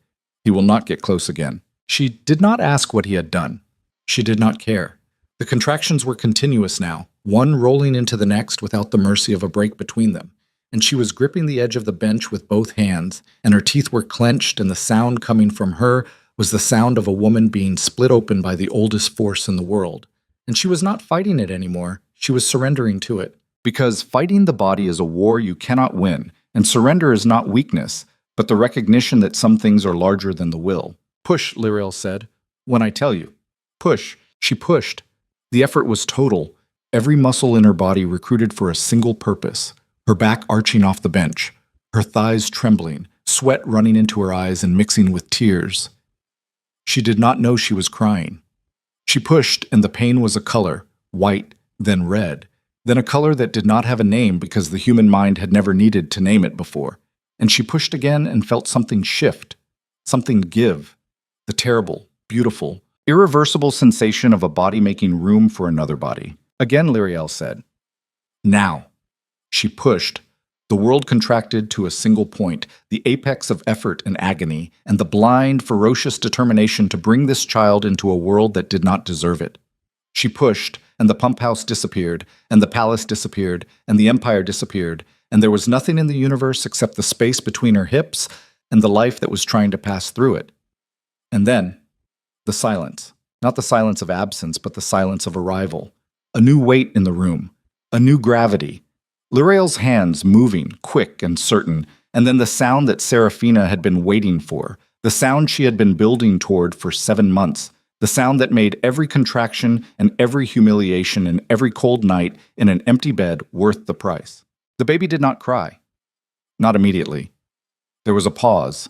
He will not get close again. She did not ask what he had done. She did not care. The contractions were continuous now, one rolling into the next without the mercy of a break between them, and she was gripping the edge of the bench with both hands, and her teeth were clenched, and the sound coming from her was the sound of a woman being split open by the oldest force in the world. And she was not fighting it anymore. She was surrendering to it. Because fighting the body is a war you cannot win, and surrender is not weakness, but the recognition that some things are larger than the will. Push, Lirael said. When I tell you. Push. She pushed. The effort was total. every muscle in her body recruited for a single purpose, her back arching off the bench, her thighs trembling, sweat running into her eyes and mixing with tears. She did not know she was crying. She pushed, and the pain was a color, white, then red, then a color that did not have a name because the human mind had never needed to name it before. And she pushed again and felt something shift, something give, the terrible, beautiful, irreversible sensation of a body making room for another body. Again, Lyriel said, "Now." She pushed. The world contracted to a single point, the apex of effort and agony, and the blind, ferocious determination to bring this child into a world that did not deserve it. She pushed, and the pump house disappeared, and the palace disappeared, and the empire disappeared, and there was nothing in the universe except the space between her hips and the life that was trying to pass through it. And then, the silence. Not the silence of absence, but the silence of arrival. A new weight in the room. A new gravity. Lyriel's hands moving, quick and certain, and then the sound that Seraphina had been waiting for, the sound she had been building toward for 7 months, the sound that made every contraction and every humiliation and every cold night in an empty bed worth the price. The baby did not cry. Not immediately. There was a pause,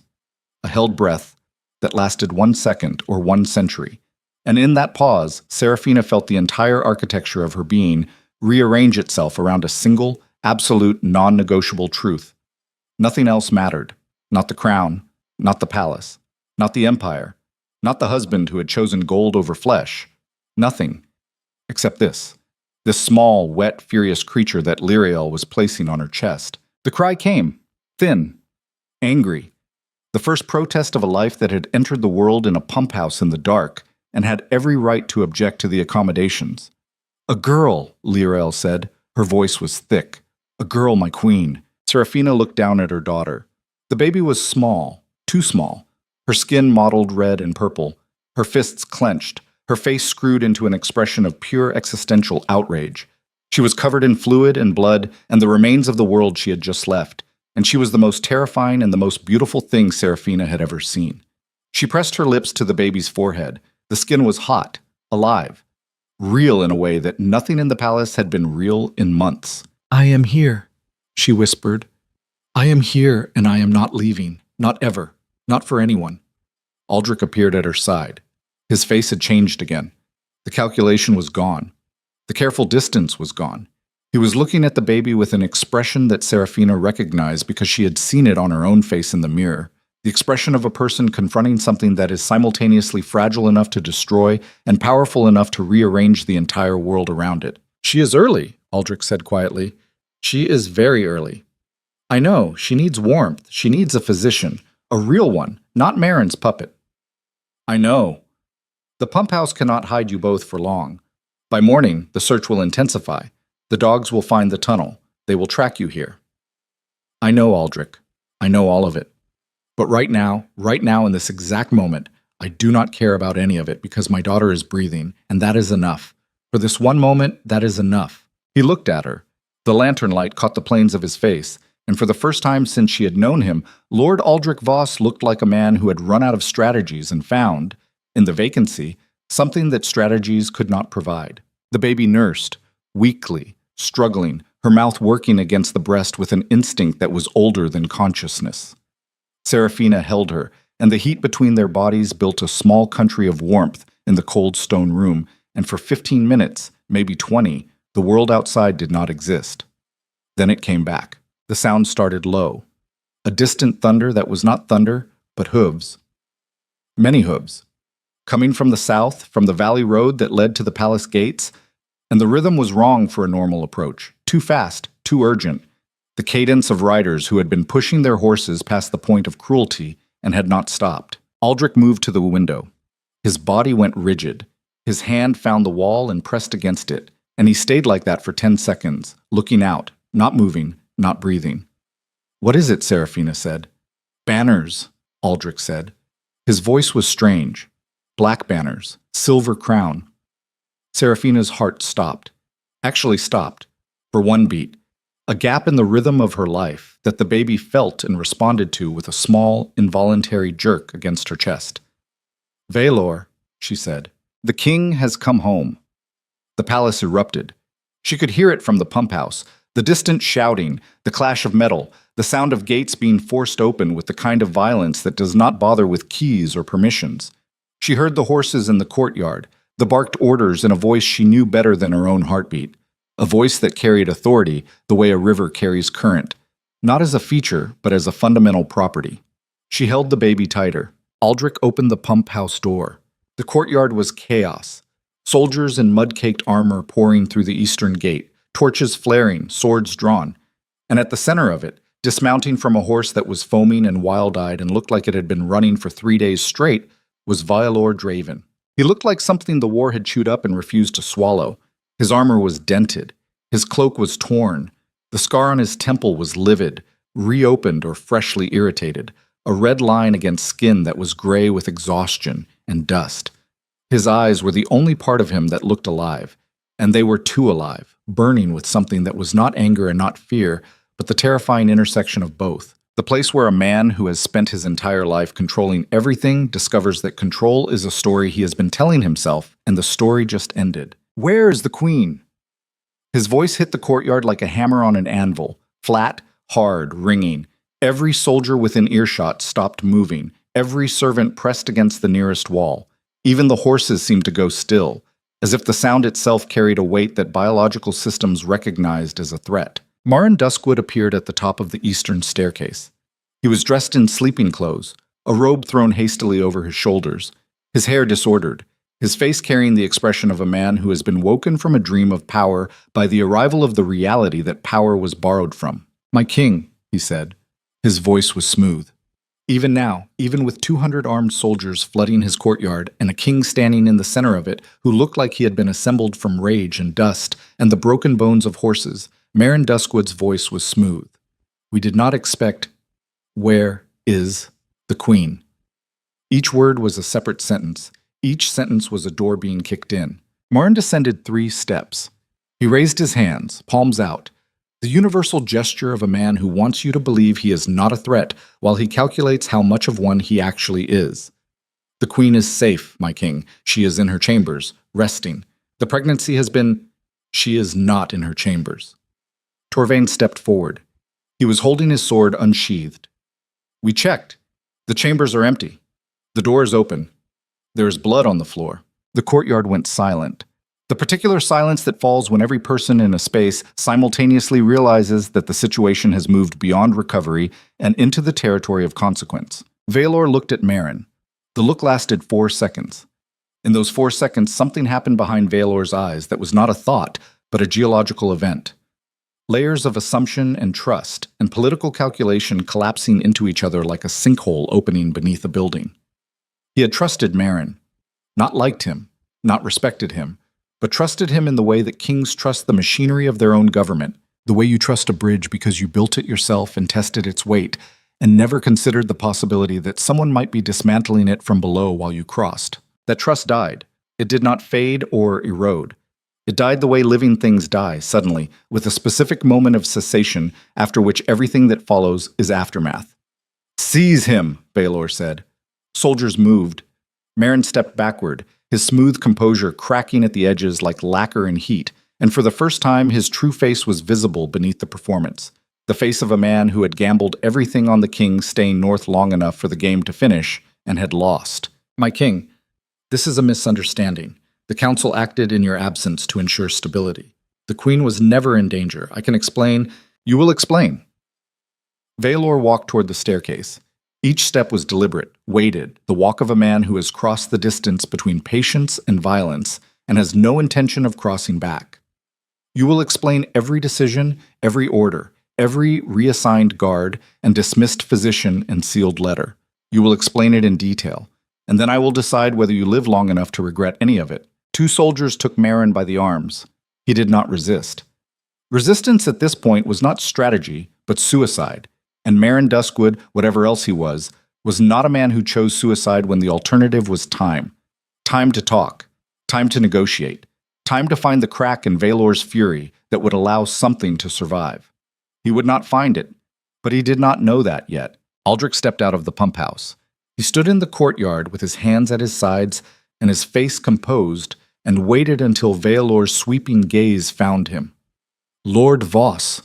a held breath that lasted 1 second or 1 century, and in that pause, Seraphina felt the entire architecture of her being rearrange itself around a single, absolute, non-negotiable truth. Nothing else mattered. Not the crown, not the palace, not the empire, not the husband who had chosen gold over flesh. Nothing. Except this small, wet, furious creature that Lyriel was placing on her chest. The cry came, thin, angry. The first protest of a life that had entered the world in a pump house in the dark and had every right to object to the accommodations. "A girl," Lyriel said. Her voice was thick. "A girl, my queen." Seraphina looked down at her daughter. The baby was small, too small. Her skin mottled red and purple, her fists clenched, her face screwed into an expression of pure existential outrage. She was covered in fluid and blood and the remains of the world she had just left, and she was the most terrifying and the most beautiful thing Seraphina had ever seen. She pressed her lips to the baby's forehead. The skin was hot, alive, real in a way that nothing in the palace had been real in months. "I am here," she whispered. "I am here, and I am not leaving. Not ever. Not for anyone." Aldrich appeared at her side. His face had changed again. The calculation was gone. The careful distance was gone. He was looking at the baby with an expression that Seraphina recognized because she had seen it on her own face in the mirror. The expression of a person confronting something that is simultaneously fragile enough to destroy and powerful enough to rearrange the entire world around it. "She is early," Aldrich said quietly. "She is very early. I know, she needs warmth. She needs a physician. A real one, not Marin's puppet." "I know. The pump house cannot hide you both for long. By morning, the search will intensify. The dogs will find the tunnel. They will track you here." "I know, Aldrich. I know all of it. But right now, in this exact moment, I do not care about any of it because my daughter is breathing, and that is enough. For this one moment, that is enough." He looked at her. The lantern light caught the planes of his face, and for the first time since she had known him, Lord Aldrich Voss looked like a man who had run out of strategies and found, in the vacancy, something that strategies could not provide. The baby nursed, weakly, struggling, her mouth working against the breast with an instinct that was older than consciousness. Seraphina held her, and the heat between their bodies built a small country of warmth in the cold stone room, and for 15 minutes, maybe 20, the world outside did not exist. Then it came back. The sound started low. A distant thunder that was not thunder, but hooves. Many hooves. Coming from the south, from the valley road that led to the palace gates, and the rhythm was wrong for a normal approach. Too fast, too urgent. The cadence of riders who had been pushing their horses past the point of cruelty and had not stopped. Aldrich moved to the window. His body went rigid. His hand found the wall and pressed against it, and he stayed like that for 10 seconds, looking out, not moving, not breathing. "What is it?" Seraphina said. "Banners," Aldrich said. His voice was strange. Black banners, silver crown. Seraphina's heart stopped. Actually stopped. For one beat. A gap in the rhythm of her life that the baby felt and responded to with a small, involuntary jerk against her chest. "Valor," she said. "The king has come home." The palace erupted. She could hear it from the pump house, the distant shouting, the clash of metal, the sound of gates being forced open with the kind of violence that does not bother with keys or permissions. She heard the horses in the courtyard, the barked orders in a voice she knew better than her own heartbeat, a voice that carried authority the way a river carries current, not as a feature, but as a fundamental property. She held the baby tighter. Aldrich opened the pump house door. The courtyard was chaos. Soldiers in mud-caked armor pouring through the eastern gate, torches flaring, swords drawn. And at the center of it, dismounting from a horse that was foaming and wild-eyed and looked like it had been running for 3 days straight, was Vialor Draven. He looked like something the war had chewed up and refused to swallow. His armor was dented. His cloak was torn. The scar on his temple was livid, reopened or freshly irritated, a red line against skin that was gray with exhaustion and dust. His eyes were the only part of him that looked alive, and they were too alive, burning with something that was not anger and not fear, but the terrifying intersection of both. The place where a man who has spent his entire life controlling everything discovers that control is a story he has been telling himself, and the story just ended. "Where is the queen?" His voice hit the courtyard like a hammer on an anvil, flat, hard, ringing. Every soldier within earshot stopped moving. Every servant pressed against the nearest wall. Even the horses seemed to go still, as if the sound itself carried a weight that biological systems recognized as a threat. Marin Duskwood appeared at the top of the eastern staircase. He was dressed in sleeping clothes, a robe thrown hastily over his shoulders, his hair disordered, his face carrying the expression of a man who has been woken from a dream of power by the arrival of the reality that power was borrowed from. "My king," he said. His voice was smooth. Even now, even with 200 armed soldiers flooding his courtyard and a king standing in the center of it who looked like he had been assembled from rage and dust and the broken bones of horses, Marin Duskwood's voice was smooth. "We did not expect, where is the queen?" Each word was a separate sentence. Each sentence was a door being kicked in. Marin descended 3 steps. He raised his hands, palms out, the universal gesture of a man who wants you to believe he is not a threat while he calculates how much of one he actually is. "The queen is safe, my king. She is in her chambers, resting. The pregnancy has been... She is not in her chambers." Torvain stepped forward. He was holding his sword unsheathed. "We checked. The chambers are empty. The door is open. There is blood on the floor." The courtyard went silent. The particular silence that falls when every person in a space simultaneously realizes that the situation has moved beyond recovery and into the territory of consequence. Vaelor looked at Marin. The look lasted 4 seconds. In those 4 seconds, something happened behind Vaelor's eyes that was not a thought, but a geological event. Layers of assumption and trust and political calculation collapsing into each other like a sinkhole opening beneath a building. He had trusted Marin, not liked him, not respected him, but trusted him in the way that kings trust the machinery of their own government, the way you trust a bridge because you built it yourself and tested its weight, and never considered the possibility that someone might be dismantling it from below while you crossed. That trust died. It did not fade or erode. It died the way living things die, suddenly, with a specific moment of cessation after which everything that follows is aftermath. "Seize him," Vaelor said. Soldiers moved. Marin stepped backward, his smooth composure cracking at the edges like lacquer in heat, and for the first time his true face was visible beneath the performance, the face of a man who had gambled everything on the king staying north long enough for the game to finish and had lost. "My king, this is a misunderstanding. The council acted in your absence to ensure stability. The queen was never in danger. I can explain." "You will explain." Vaelor walked toward the staircase. Each step was deliberate, weighted, the walk of a man who has crossed the distance between patience and violence and has no intention of crossing back. "You will explain every decision, every order, every reassigned guard and dismissed physician and sealed letter. You will explain it in detail, and then I will decide whether you live long enough to regret any of it." 2 soldiers took Marin by the arms. He did not resist. Resistance at this point was not strategy, but suicide. And Marin Duskwood, whatever else he was not a man who chose suicide when the alternative was time. Time to talk. Time to negotiate. Time to find the crack in Vaelor's fury that would allow something to survive. He would not find it, but he did not know that yet. Aldrich stepped out of the pump house. He stood in the courtyard with his hands at his sides and his face composed and waited until Valor's sweeping gaze found him. Lord Voss.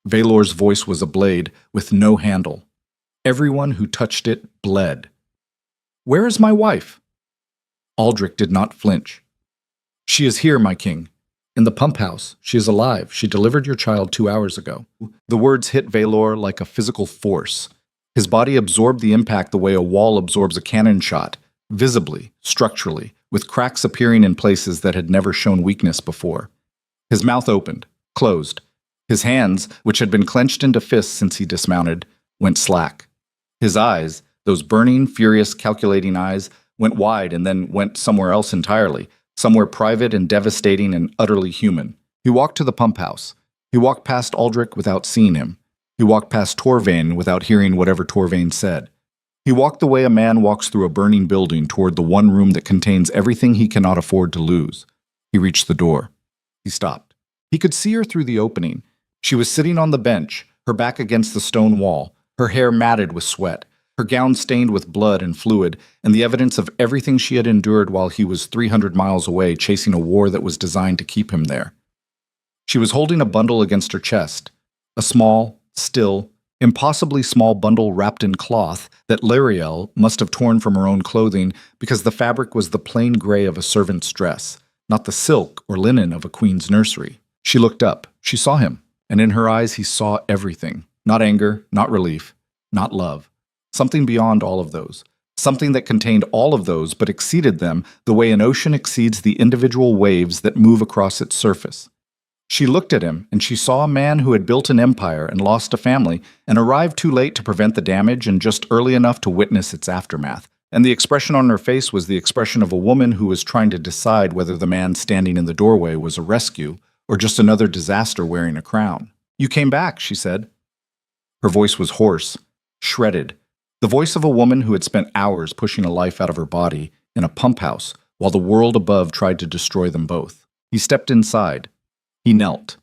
Valor's voice was a blade with no handle. Everyone who touched it bled. Where is my wife? Aldrich did not flinch. She is here, my king. In the pump house. She is alive. She delivered your child 2 hours ago. The words hit Valor like a physical force. His body absorbed the impact the way a wall absorbs a cannon shot, visibly, structurally, with cracks appearing in places that had never shown weakness before. His mouth opened, closed. His hands, which had been clenched into fists since he dismounted, went slack. His eyes, those burning, furious, calculating eyes, went wide and then went somewhere else entirely, somewhere private and devastating and utterly human. He walked to the pump house. He walked past Aldrich without seeing him. He walked past Torvain without hearing whatever Torvain said. He walked the way a man walks through a burning building toward the one room that contains everything he cannot afford to lose. He reached the door. He stopped. He could see her through the opening. She was sitting on the bench, her back against the stone wall, her hair matted with sweat, her gown stained with blood and fluid, and the evidence of everything she had endured while he was 300 miles away chasing a war that was designed to keep him there. She was holding a bundle against her chest, a small, still, impossibly small bundle wrapped in cloth that Lariel must have torn from her own clothing because the fabric was the plain gray of a servant's dress, not the silk or linen of a queen's nursery. She looked up. She saw him, and in her eyes he saw everything. Not anger, not relief, not love. Something beyond all of those. Something that contained all of those but exceeded them the way an ocean exceeds the individual waves that move across its surface. She looked at him, and she saw a man who had built an empire and lost a family and arrived too late to prevent the damage and just early enough to witness its aftermath. And the expression on her face was the expression of a woman who was trying to decide whether the man standing in the doorway was a rescue or just another disaster wearing a crown. "You came back," she said. Her voice was hoarse, shredded, the voice of a woman who had spent hours pushing a life out of her body in a pump house while the world above tried to destroy them both. He stepped inside. He knelt.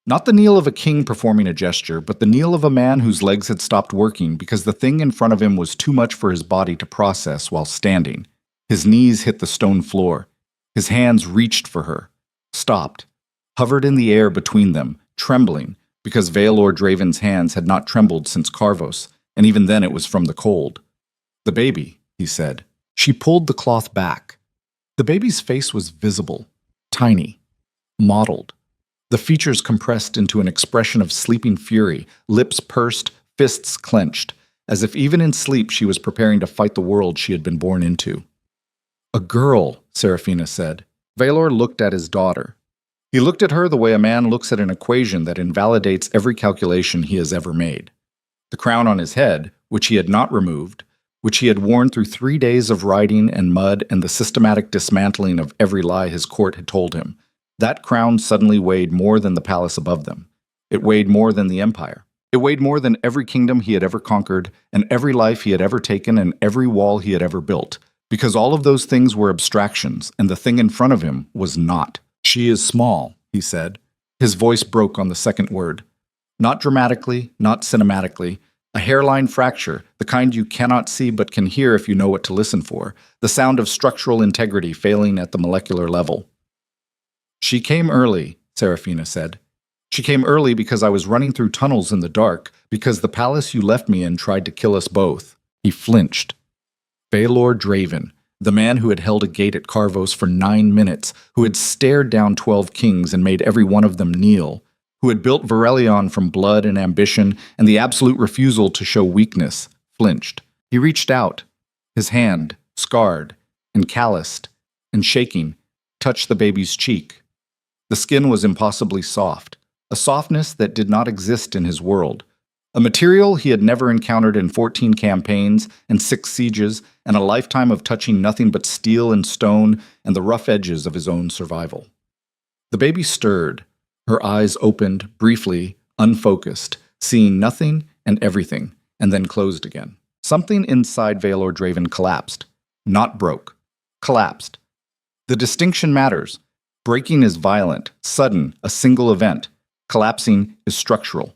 Not the kneel of a king performing a gesture, but the kneel of a man whose legs had stopped working because the thing in front of him was too much for his body to process while standing. His knees hit the stone floor. His hands reached for her, stopped, hovered in the air between them, trembling, because Valor Draven's hands had not trembled since Carvos, and even then it was from the cold. "The baby," he said. She pulled the cloth back. The baby's face was visible, tiny, mottled. The features compressed into an expression of sleeping fury, lips pursed, fists clenched, as if even in sleep she was preparing to fight the world she had been born into. "A girl," Seraphina said. Valor looked at his daughter. He looked at her the way a man looks at an equation that invalidates every calculation he has ever made. The crown on his head, which he had not removed, which he had worn through 3 days of riding and mud and the systematic dismantling of every lie his court had told him, that crown suddenly weighed more than the palace above them. It weighed more than the empire. It weighed more than every kingdom he had ever conquered, and every life he had ever taken, and every wall he had ever built, because all of those things were abstractions, and the thing in front of him was not. "She is small," he said. His voice broke on the second word. Not dramatically, not cinematically. A hairline fracture, the kind you cannot see but can hear if you know what to listen for. The sound of structural integrity failing at the molecular level. "She came early," Seraphina said. "She came early because I was running through tunnels in the dark, because the palace you left me in tried to kill us both." He flinched. Valor Draven, the man who had held a gate at Carvos for 9 minutes, who had stared down 12 kings and made every one of them kneel, who had built Verelion from blood and ambition and the absolute refusal to show weakness, flinched. He reached out. His hand, scarred and calloused and shaking, touched the baby's cheek. The skin was impossibly soft, a softness that did not exist in his world, a material he had never encountered in 14 campaigns and 6 sieges and a lifetime of touching nothing but steel and stone and the rough edges of his own survival. The baby stirred, her eyes opened, briefly, unfocused, seeing nothing and everything, and then closed again. Something inside Valor Draven collapsed, not broke, collapsed. The distinction matters. Breaking is violent, sudden, a single event. Collapsing is structural.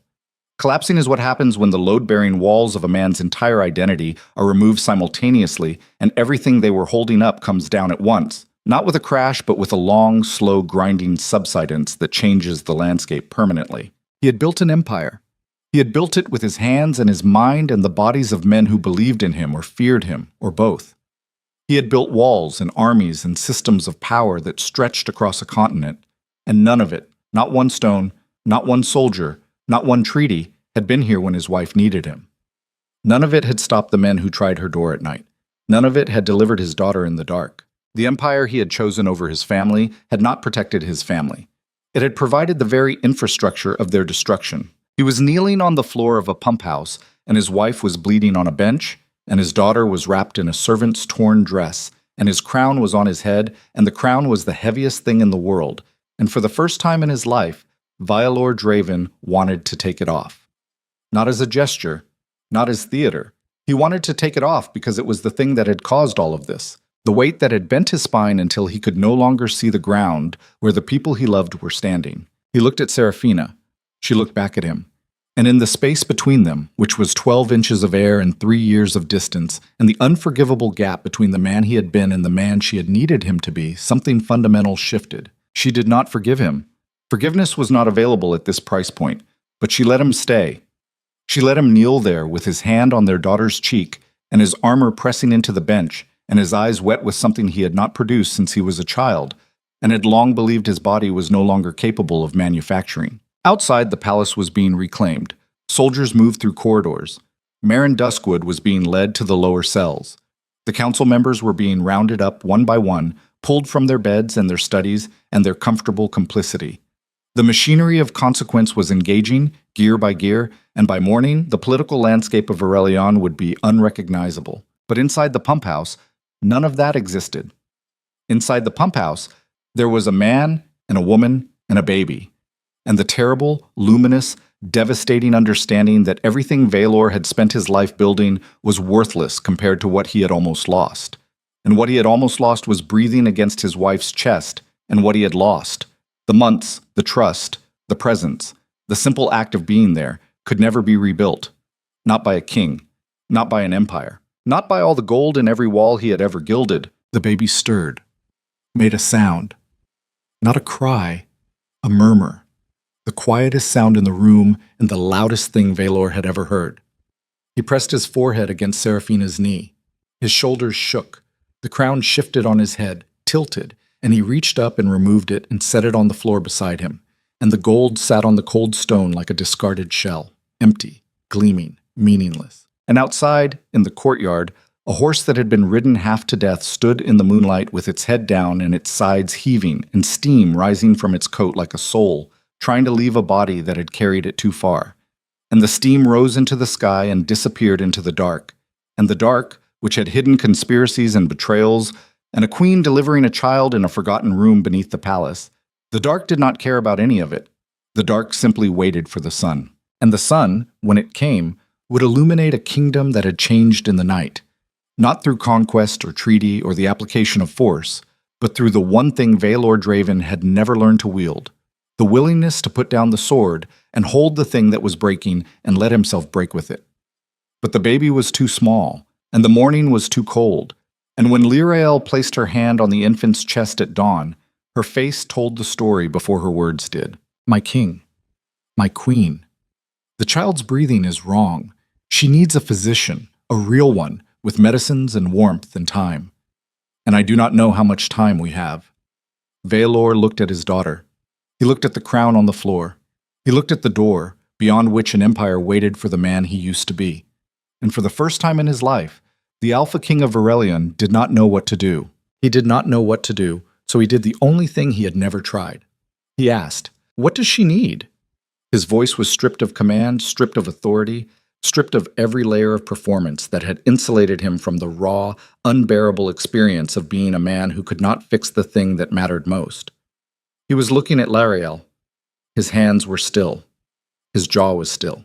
Collapsing is what happens when the load-bearing walls of a man's entire identity are removed simultaneously and everything they were holding up comes down at once, Not with a crash, but with a long, slow, grinding subsidence that changes the landscape permanently. He had built an empire. He had built it with his hands and his mind and the bodies of men who believed in him or feared him, or both. He had built walls and armies and systems of power that stretched across a continent, and none of it, not one stone, not one soldier, not one treaty, had been here when his wife needed him. None of it had stopped the men who tried her door at night. None of it had delivered his daughter in the dark. The empire he had chosen over his family had not protected his family. It had provided the very infrastructure of their destruction. He was kneeling on the floor of a pump house, and his wife was bleeding on a bench, and his daughter was wrapped in a servant's torn dress, and his crown was on his head, and the crown was the heaviest thing in the world. And for the first time in his life, Vialor Draven wanted to take it off. Not as a gesture, not as theater. He wanted to take it off because it was the thing that had caused all of this. The weight that had bent his spine until he could no longer see the ground where the people he loved were standing. He looked at Seraphina. She looked back at him. And in the space between them, which was 12 inches of air and 3 years of distance, and the unforgivable gap between the man he had been and the man she had needed him to be, something fundamental shifted. She did not forgive him. Forgiveness was not available at this price point, but she let him stay. She let him kneel there with his hand on their daughter's cheek and his armor pressing into the bench, and his eyes wet with something he had not produced since he was a child, and had long believed his body was no longer capable of manufacturing. Outside, the palace was being reclaimed. Soldiers moved through corridors. Marin Duskwood was being led to the lower cells. The council members were being rounded up one by one, pulled from their beds and their studies and their comfortable complicity. The machinery of consequence was engaging, gear by gear, and by morning, the political landscape of Aurelion would be unrecognizable. But inside the pump house, none of that existed. Inside the pump house, there was a man and a woman and a baby, and the terrible, luminous, devastating understanding that everything Valor had spent his life building was worthless compared to what he had almost lost. And what he had almost lost was breathing against his wife's chest, and what he had lost, the months, the trust, the presence, the simple act of being there, could never be rebuilt. Not by a king, not by an empire, not by all the gold in every wall he had ever gilded. The baby stirred, made a sound. Not a cry, a murmur. The quietest sound in the room and the loudest thing Valor had ever heard. He pressed his forehead against Seraphina's knee. His shoulders shook. The crown shifted on his head, tilted, and he reached up and removed it and set it on the floor beside him. And the gold sat on the cold stone like a discarded shell, empty, gleaming, meaningless. And outside, in the courtyard, a horse that had been ridden half to death stood in the moonlight with its head down and its sides heaving and steam rising from its coat like a soul, trying to leave a body that had carried it too far. And the steam rose into the sky and disappeared into the dark. And the dark, which had hidden conspiracies and betrayals, and a queen delivering a child in a forgotten room beneath the palace, the dark did not care about any of it. The dark simply waited for the sun. And the sun, when it came, would illuminate a kingdom that had changed in the night, not through conquest or treaty or the application of force, but through the one thing Valor Draven had never learned to wield, the willingness to put down the sword and hold the thing that was breaking and let himself break with it. But the baby was too small, and the morning was too cold, and when Lyrael placed her hand on the infant's chest at dawn, her face told the story before her words did. My king. My queen. The child's breathing is wrong. She needs a physician, a real one, with medicines and warmth and time. And I do not know how much time we have. Valor looked at his daughter. He looked at the crown on the floor. He looked at the door, beyond which an empire waited for the man he used to be. And for the first time in his life, the Alpha King of Aurelion did not know what to do. He did not know what to do, so he did the only thing he had never tried. He asked, "What does she need?" His voice was stripped of command, stripped of authority, stripped of every layer of performance that had insulated him from the raw, unbearable experience of being a man who could not fix the thing that mattered most. He was looking at Lyrael. His hands were still. His jaw was still.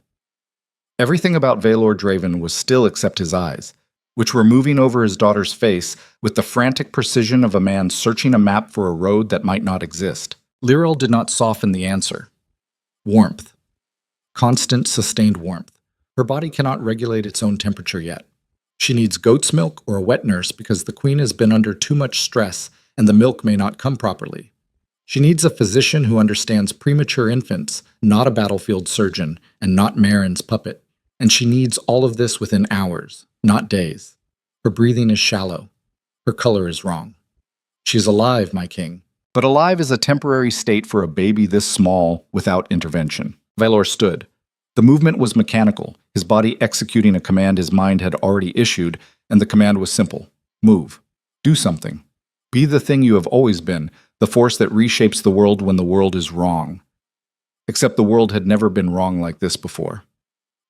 Everything about Valor Draven was still except his eyes, which were moving over his daughter's face with the frantic precision of a man searching a map for a road that might not exist. Lyrael did not soften the answer. Warmth. Constant, sustained warmth. Her body cannot regulate its own temperature yet. She needs goat's milk or a wet nurse because the queen has been under too much stress and the milk may not come properly. She needs a physician who understands premature infants, not a battlefield surgeon, and not Marin's puppet. And she needs all of this within hours, not days. Her breathing is shallow. Her color is wrong. She is alive, my king. But alive is a temporary state for a baby this small without intervention. Valor stood. The movement was mechanical, his body executing a command his mind had already issued, and the command was simple. Move. Do something. Be the thing you have always been, the force that reshapes the world when the world is wrong. Except the world had never been wrong like this before.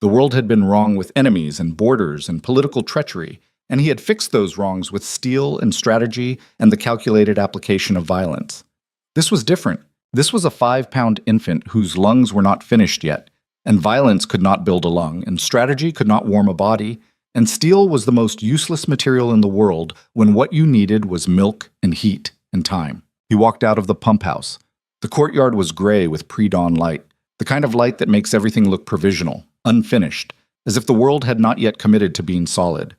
The world had been wrong with enemies and borders and political treachery, and he had fixed those wrongs with steel and strategy and the calculated application of violence. This was different. This was a 5-pound infant whose lungs were not finished yet, and violence could not build a lung, and strategy could not warm a body, and steel was the most useless material in the world when what you needed was milk and heat and time. He walked out of the pump house. The courtyard was gray with pre-dawn light, the kind of light that makes everything look provisional, unfinished, as if the world had not yet committed to being solid.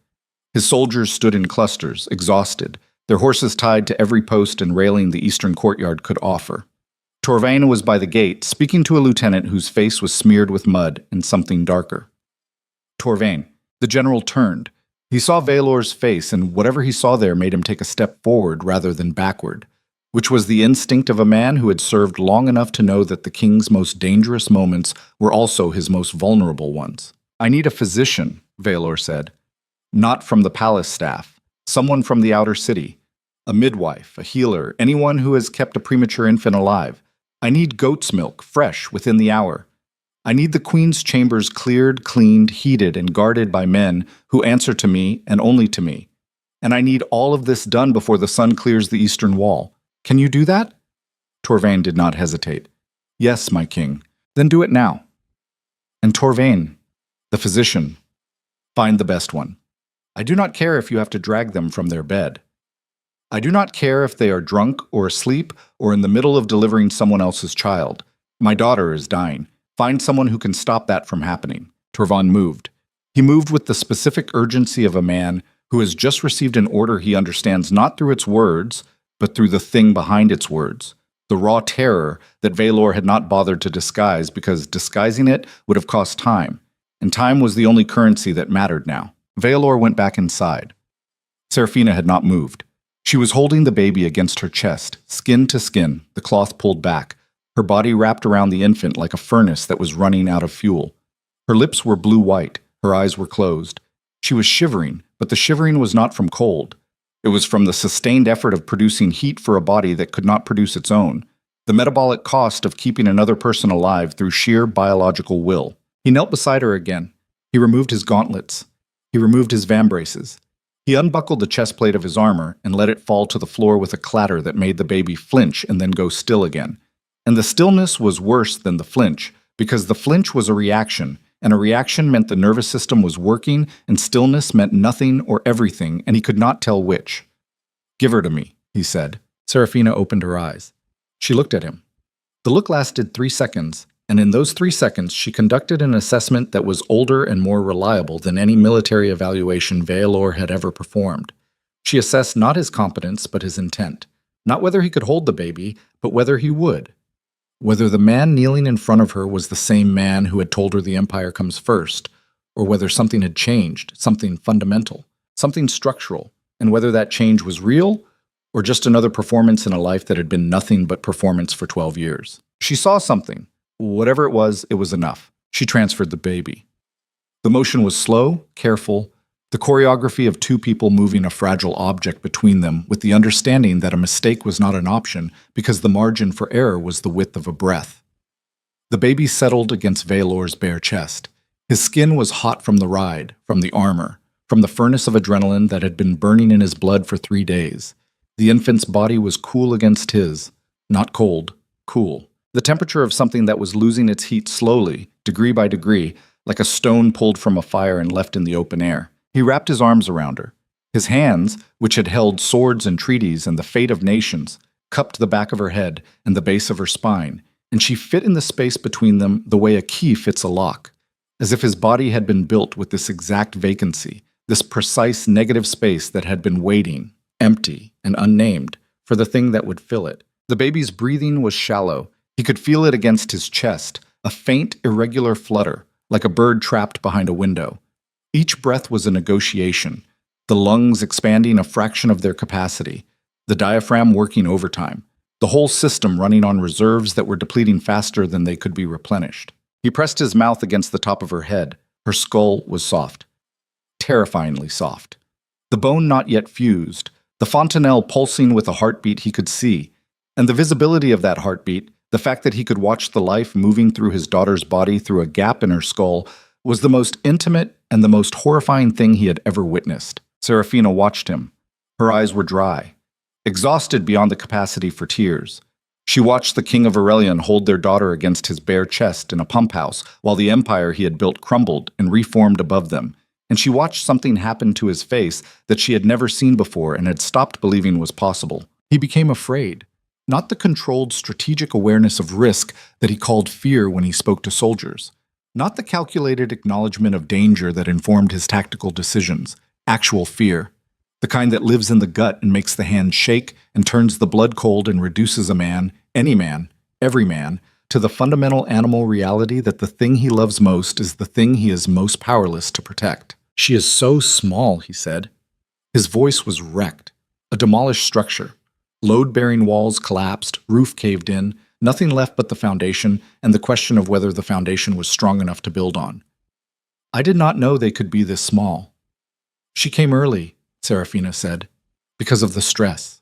His soldiers stood in clusters, exhausted, their horses tied to every post and railing the eastern courtyard could offer. Torvain was by the gate, speaking to a lieutenant whose face was smeared with mud and something darker. Torvain. The general turned. He saw Valor's face, and whatever he saw there made him take a step forward rather than backward, which was the instinct of a man who had served long enough to know that the king's most dangerous moments were also his most vulnerable ones. I need a physician, Valor said. Not from the palace staff. Someone from the outer city. A midwife, a healer, anyone who has kept a premature infant alive. I need goat's milk, fresh, within the hour. I need the queen's chambers cleared, cleaned, heated, and guarded by men who answer to me and only to me. And I need all of this done before the sun clears the eastern wall. Can you do that? Torvain did not hesitate. Yes, my king. Then do it now. And Torvain, the physician, find the best one. I do not care if you have to drag them from their bed. I do not care if they are drunk or asleep or in the middle of delivering someone else's child. My daughter is dying. Find someone who can stop that from happening. Torvain moved. He moved with the specific urgency of a man who has just received an order he understands not through its words, but through the thing behind its words, the raw terror that Valor had not bothered to disguise because disguising it would have cost time, and time was the only currency that mattered now. Valor went back inside. Serafina had not moved. She was holding the baby against her chest, skin to skin, the cloth pulled back, her body wrapped around the infant like a furnace that was running out of fuel. Her lips were blue-white, her eyes were closed. She was shivering, but the shivering was not from cold. It was from the sustained effort of producing heat for a body that could not produce its own, the metabolic cost of keeping another person alive through sheer biological will. He knelt beside her again. He removed his gauntlets. He removed his vambraces. He unbuckled the chest plate of his armor and let it fall to the floor with a clatter that made the baby flinch and then go still again. And the stillness was worse than the flinch, because the flinch was a reaction, and a reaction meant the nervous system was working, and stillness meant nothing or everything, and he could not tell which. Give her to me, he said. Serafina opened her eyes. She looked at him. The look lasted 3 seconds, and in those 3 seconds she conducted an assessment that was older and more reliable than any military evaluation Valor had ever performed. She assessed not his competence, but his intent. Not whether he could hold the baby, but whether he would. Whether the man kneeling in front of her was the same man who had told her the empire comes first, or whether something had changed, something fundamental, something structural, and whether that change was real, or just another performance in a life that had been nothing but performance for 12 years. She saw something. Whatever it was enough. She transferred the baby. The motion was slow, careful, the choreography of 2 people moving a fragile object between them with the understanding that a mistake was not an option because the margin for error was the width of a breath. The baby settled against Valor's bare chest. His skin was hot from the ride, from the armor, from the furnace of adrenaline that had been burning in his blood for 3 days. The infant's body was cool against his, not cold, cool. The temperature of something that was losing its heat slowly, degree by degree, like a stone pulled from a fire and left in the open air. He wrapped his arms around her. His hands, which had held swords and treaties and the fate of nations, cupped the back of her head and the base of her spine, and she fit in the space between them the way a key fits a lock, as if his body had been built with this exact vacancy, this precise negative space that had been waiting, empty and unnamed, for the thing that would fill it. The baby's breathing was shallow. He could feel it against his chest, a faint, irregular flutter, like a bird trapped behind a window. Each breath was a negotiation, the lungs expanding a fraction of their capacity, the diaphragm working overtime, the whole system running on reserves that were depleting faster than they could be replenished. He pressed his mouth against the top of her head. Her skull was soft, terrifyingly soft. The bone not yet fused, the fontanelle pulsing with a heartbeat he could see, and the visibility of that heartbeat, the fact that he could watch the life moving through his daughter's body through a gap in her skull, was the most intimate and the most horrifying thing he had ever witnessed. Serafina watched him. Her eyes were dry, exhausted beyond the capacity for tears. She watched the king of Aurelian hold their daughter against his bare chest in a pump house while the empire he had built crumbled and reformed above them, and she watched something happen to his face that she had never seen before and had stopped believing was possible. He became afraid. Not the controlled strategic awareness of risk that he called fear when he spoke to soldiers. Not the calculated acknowledgement of danger that informed his tactical decisions. Actual fear. The kind that lives in the gut and makes the hand shake and turns the blood cold and reduces a man, any man, every man, to the fundamental animal reality that the thing he loves most is the thing he is most powerless to protect. "She is so small," he said. His voice was wrecked. A demolished structure. Load-bearing walls collapsed, roof caved in, nothing left but the foundation and the question of whether the foundation was strong enough to build on. "I did not know they could be this small." "She came early," Serafina said, "because of the stress,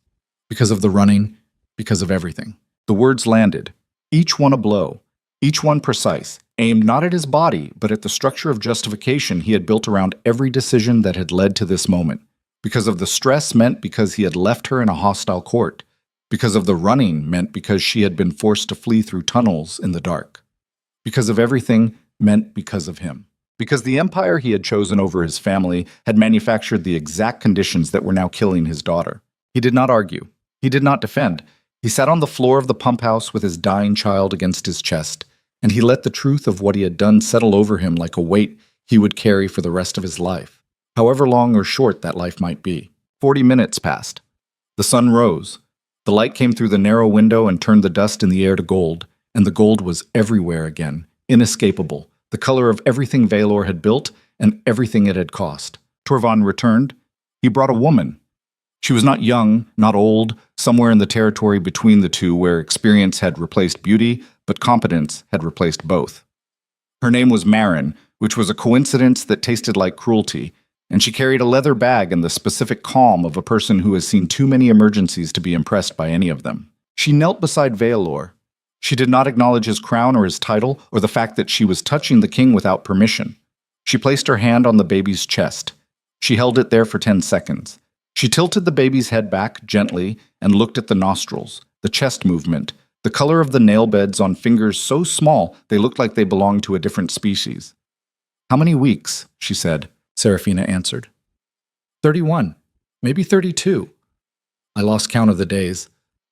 because of the running, because of everything." The words landed, each one a blow, each one precise, aimed not at his body, but at the structure of justification he had built around every decision that had led to this moment. Because of the stress meant because he had left her in a hostile court. Because of the running meant because she had been forced to flee through tunnels in the dark. Because of everything meant because of him. Because the empire he had chosen over his family had manufactured the exact conditions that were now killing his daughter. He did not argue. He did not defend. He sat on the floor of the pump house with his dying child against his chest, and he let the truth of what he had done settle over him like a weight he would carry for the rest of his life, however long or short that life might be. 40 minutes passed. The sun rose. The light came through the narrow window and turned the dust in the air to gold, and the gold was everywhere again, inescapable, the color of everything Valor had built and everything it had cost. Torvald returned. He brought a woman. She was not young, not old, somewhere in the territory between the two where experience had replaced beauty, but competence had replaced both. Her name was Marin, which was a coincidence that tasted like cruelty, and she carried a leather bag and the specific calm of a person who has seen too many emergencies to be impressed by any of them. She knelt beside Valor. She did not acknowledge his crown or his title or the fact that she was touching the king without permission. She placed her hand on the baby's chest. She held it there for 10 seconds. She tilted the baby's head back gently and looked at the nostrils, the chest movement, the color of the nail beds on fingers so small they looked like they belonged to a different species. "How many weeks?" she said. Serafina answered. 31, maybe 32. I lost count of the days.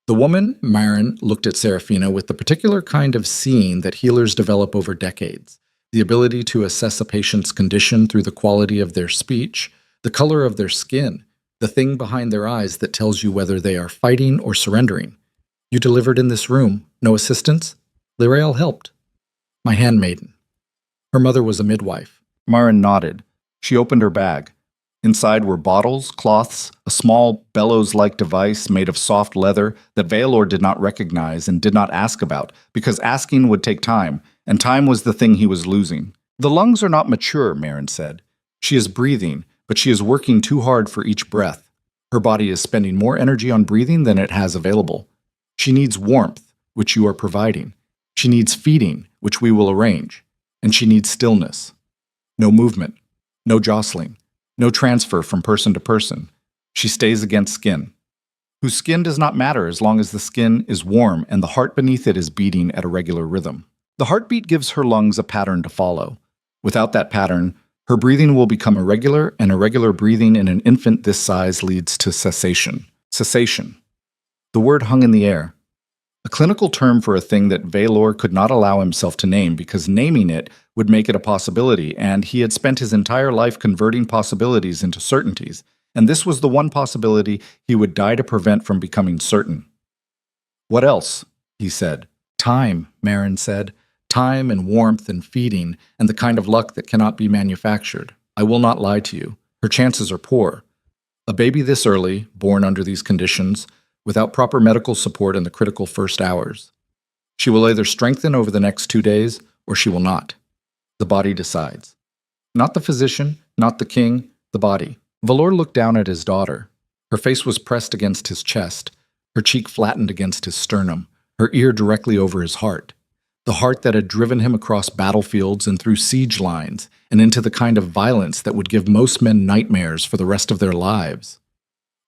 The woman, Marin, looked at Serafina with the particular kind of seeing that healers develop over decades, the ability to assess a patient's condition through the quality of their speech, the color of their skin, the thing behind their eyes that tells you whether they are fighting or surrendering. "You delivered in this room. No assistance?" Lirael helped. "My handmaiden." Her mother was a midwife. Marin nodded. She opened her bag. Inside were bottles, cloths, a small bellows-like device made of soft leather that Valor did not recognize and did not ask about, because asking would take time, and time was the thing he was losing. "The lungs are not mature," Marin said. "She is breathing, but she is working too hard for each breath. Her body is spending more energy on breathing than it has available. She needs warmth, which you are providing. She needs feeding, which we will arrange. And she needs stillness. No movement. No jostling. No transfer from person to person. She stays against skin. Whose skin does not matter as long as the skin is warm and the heart beneath it is beating at a regular rhythm. The heartbeat gives her lungs a pattern to follow. Without that pattern, her breathing will become irregular, and irregular breathing in an infant this size leads to cessation. Cessation. The word hung in the air. A clinical term for a thing that Valor could not allow himself to name because naming it would make it a possibility, and he had spent his entire life converting possibilities into certainties, and this was the one possibility he would die to prevent from becoming certain. "What else?" he said. "Time," Marin said. "Time and warmth and feeding, and the kind of luck that cannot be manufactured. I will not lie to you. Her chances are poor. A baby this early, born under these conditions, without proper medical support in the critical first hours. She will either strengthen over the next 2 days, or she will not. The body decides. Not the physician, not the king, the body." Valor looked down at his daughter. Her face was pressed against his chest, her cheek flattened against his sternum, her ear directly over his heart. The heart that had driven him across battlefields and through siege lines, and into the kind of violence that would give most men nightmares for the rest of their lives.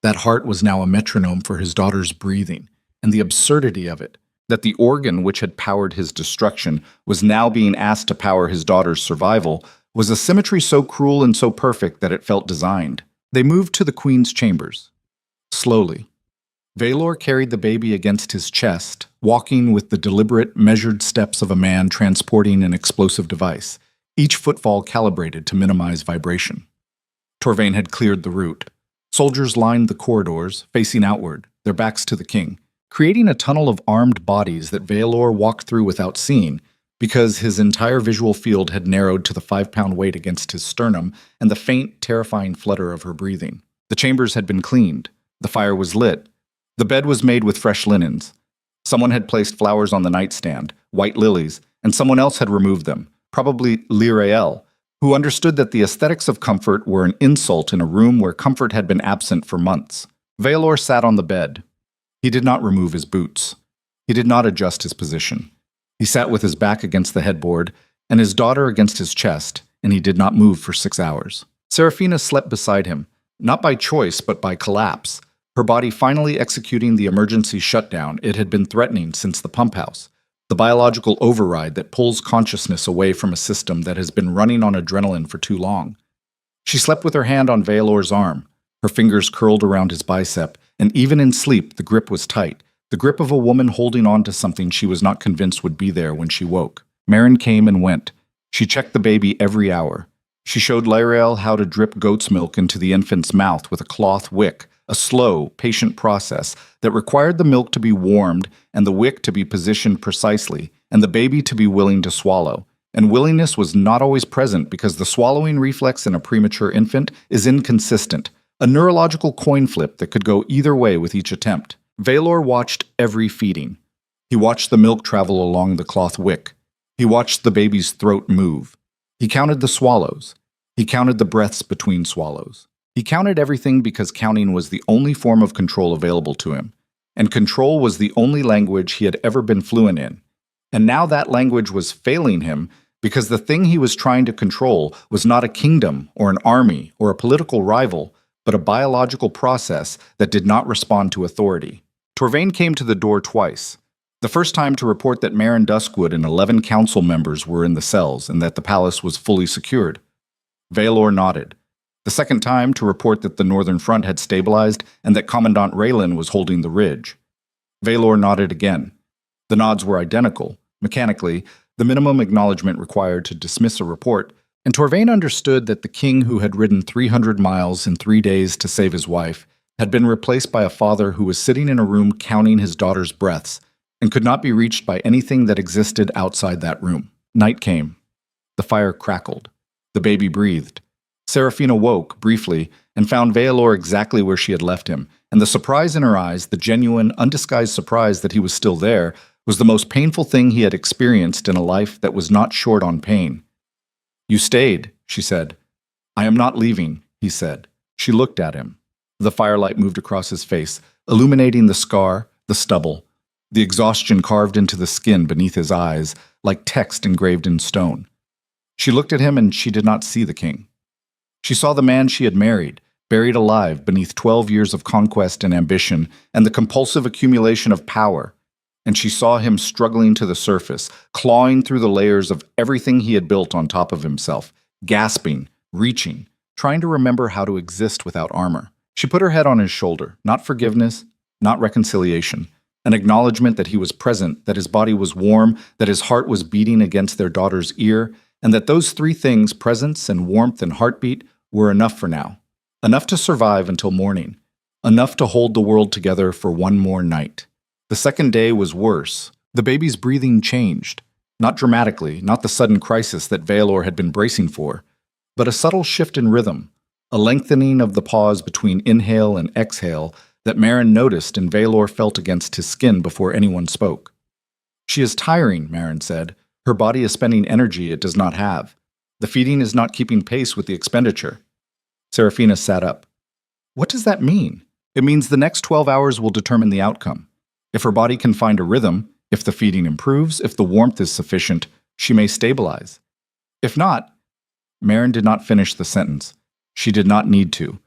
That heart was now a metronome for his daughter's breathing, and the absurdity of it, that the organ which had powered his destruction was now being asked to power his daughter's survival, was a symmetry so cruel and so perfect that it felt designed. They moved to the queen's chambers. Slowly. Valor carried the baby against his chest, walking with the deliberate, measured steps of a man transporting an explosive device, each footfall calibrated to minimize vibration. Torvain had cleared the route. Soldiers lined the corridors, facing outward, their backs to the king, creating a tunnel of armed bodies that Valor walked through without seeing, because his entire visual field had narrowed to the 5-pound weight against his sternum and the faint, terrifying flutter of her breathing. The chambers had been cleaned. The fire was lit. The bed was made with fresh linens. Someone had placed flowers on the nightstand, white lilies, and someone else had removed them, probably Lirael, who understood that the aesthetics of comfort were an insult in a room where comfort had been absent for months. Valor sat on the bed. He did not remove his boots. He did not adjust his position. He sat with his back against the headboard and his daughter against his chest, and he did not move for 6 hours. Serafina slept beside him, not by choice but by collapse, her body finally executing the emergency shutdown it had been threatening since the pump house, the biological override that pulls consciousness away from a system that has been running on adrenaline for too long. She slept with her hand on Valor's arm, her fingers curled around his bicep, and even in sleep the grip was tight, the grip of a woman holding on to something she was not convinced would be there when she woke. Marin came and went. She checked the baby every hour. She showed Lyrael how to drip goat's milk into the infant's mouth with a cloth wick, a slow, patient process that required the milk to be warmed and the wick to be positioned precisely, and the baby to be willing to swallow. And willingness was not always present because the swallowing reflex in a premature infant is inconsistent, a neurological coin flip that could go either way with each attempt. Valor watched every feeding. He watched the milk travel along the cloth wick. He watched the baby's throat move. He counted the swallows. He counted the breaths between swallows. He counted everything because counting was the only form of control available to him, and control was the only language he had ever been fluent in. And now that language was failing him because the thing he was trying to control was not a kingdom or an army or a political rival, but a biological process that did not respond to authority. Torvain came to the door twice. The first time to report that Marin Duskwood and 11 council members were in the cells and that the palace was fully secured. Valor nodded. The second time to report that the northern front had stabilized and that Commandant Raylan was holding the ridge. Valor nodded again. The nods were identical, mechanically, the minimum acknowledgement required to dismiss a report, and Torvain understood that the king who had ridden 300 miles in 3 days to save his wife had been replaced by a father who was sitting in a room counting his daughter's breaths and could not be reached by anything that existed outside that room. Night came. The fire crackled. The baby breathed. Serafina woke, briefly, and found Valor exactly where she had left him, and the surprise in her eyes, the genuine, undisguised surprise that he was still there, was the most painful thing he had experienced in a life that was not short on pain. "You stayed," she said. "I am not leaving," he said. She looked at him. The firelight moved across his face, illuminating the scar, the stubble, the exhaustion carved into the skin beneath his eyes, like text engraved in stone. She looked at him and she did not see the king. She saw the man she had married, buried alive beneath 12 years of conquest and ambition and the compulsive accumulation of power, and she saw him struggling to the surface, clawing through the layers of everything he had built on top of himself, gasping, reaching, trying to remember how to exist without armor. She put her head on his shoulder, not forgiveness, not reconciliation, an acknowledgement that he was present, that his body was warm, that his heart was beating against their daughter's ear, and that those three things, presence and warmth and heartbeat, were enough for now. Enough to survive until morning. Enough to hold the world together for one more night. The second day was worse. The baby's breathing changed. Not dramatically, not the sudden crisis that Valor had been bracing for, but a subtle shift in rhythm, a lengthening of the pause between inhale and exhale that Marin noticed and Valor felt against his skin before anyone spoke. "She is tiring," Marin said. "Her body is spending energy it does not have. The feeding is not keeping pace with the expenditure." Serafina sat up. "What does that mean?" "It means the next 12 hours will determine the outcome. If her body can find a rhythm, if the feeding improves, if the warmth is sufficient, she may stabilize. If not..." Marin did not finish the sentence. She did not need to.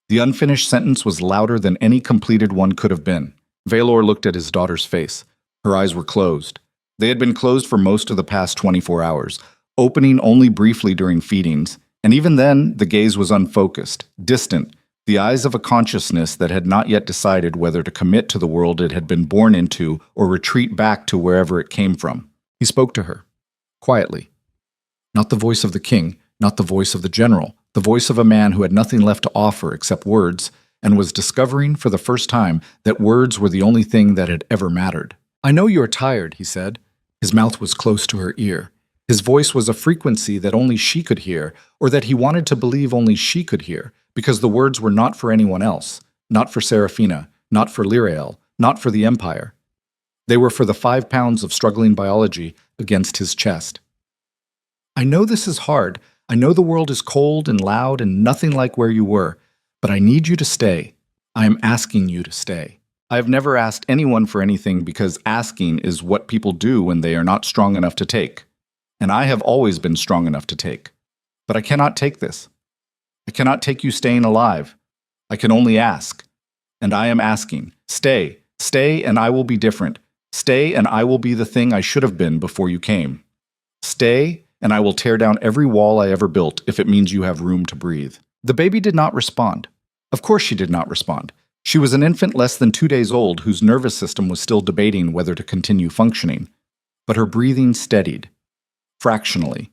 The unfinished sentence was louder than any completed one could have been. Valor looked at his daughter's face. Her eyes were closed. They had been closed for most of the past 24 hours, opening only briefly during feedings, and even then, the gaze was unfocused, distant, the eyes of a consciousness that had not yet decided whether to commit to the world it had been born into or retreat back to wherever it came from. He spoke to her, quietly. Not the voice of the king, not the voice of the general, the voice of a man who had nothing left to offer except words, and was discovering for the first time that words were the only thing that had ever mattered. "I know you are tired," he said. His mouth was close to her ear. His voice was a frequency that only she could hear, or that he wanted to believe only she could hear, because the words were not for anyone else, not for Serafina, not for Lyrael, not for the Empire. They were for the 5 pounds of struggling biology against his chest. "I know this is hard. I know the world is cold and loud and nothing like where you were, but I need you to stay. I am asking you to stay. I have never asked anyone for anything because asking is what people do when they are not strong enough to take. And I have always been strong enough to take. But I cannot take this. I cannot take you staying alive. I can only ask. And I am asking. Stay. Stay and I will be different. Stay and I will be the thing I should have been before you came. Stay and I will tear down every wall I ever built if it means you have room to breathe." The baby did not respond. Of course she did not respond. She was an infant less than 2 days old whose nervous system was still debating whether to continue functioning. But her breathing steadied. Fractionally.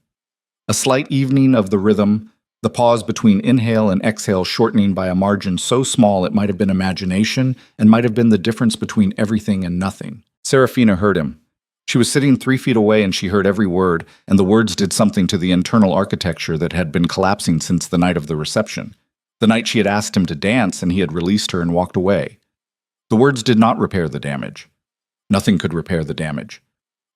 A slight evening of the rhythm, the pause between inhale and exhale shortening by a margin so small it might have been imagination and might have been the difference between everything and nothing. Serafina heard him. She was sitting 3 feet away and she heard every word, and the words did something to the internal architecture that had been collapsing since the night of the reception. The night she had asked him to dance and he had released her and walked away. The words did not repair the damage. Nothing could repair the damage.